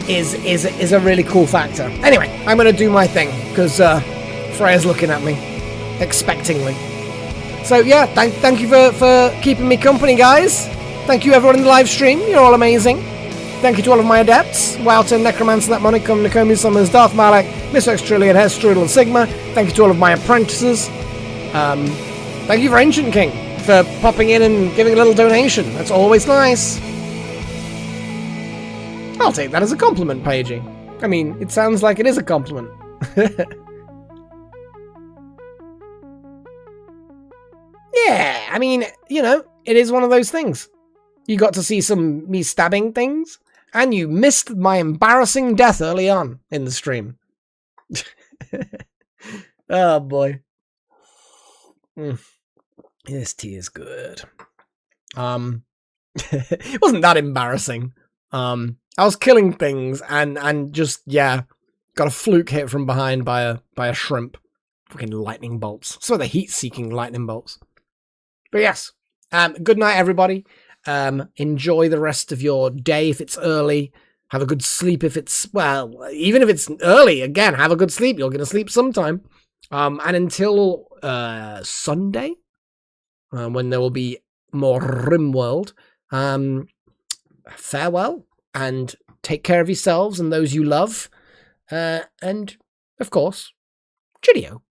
is a really cool factor. Anyway, I'm gonna do my thing because Freya's looking at me expectingly. So yeah, thank you for keeping me company, guys. Thank you everyone in the live stream. You're all amazing. Thank you to all of my adepts, Wouter, Necromancer, That Monicum, Nakomi, Summers, Darth Malak, Miss X Trillion, Hess, Strudel, and Sigma. Thank you to all of my apprentices. Thank you for Ancient King for popping in and giving a little donation. That's always nice. I'll take that as a compliment, Paigey. I mean, it sounds like it is a compliment. Yeah, I mean, you know, it is one of those things. You got to see me stabbing things, and you missed my embarrassing death early on in the stream. Oh, boy. This tea is good. It wasn't that embarrassing. I was killing things and just, yeah, got a fluke hit from behind by a shrimp. Fucking lightning bolts. So the heat-seeking lightning bolts. But yes, good night, everybody. Enjoy the rest of your day if it's early. Have a good sleep if it's, well, even if it's early, again, have a good sleep. You're going to sleep sometime. And until Sunday, when there will be more RimWorld, farewell and take care of yourselves and those you love. And, of course, cheerio.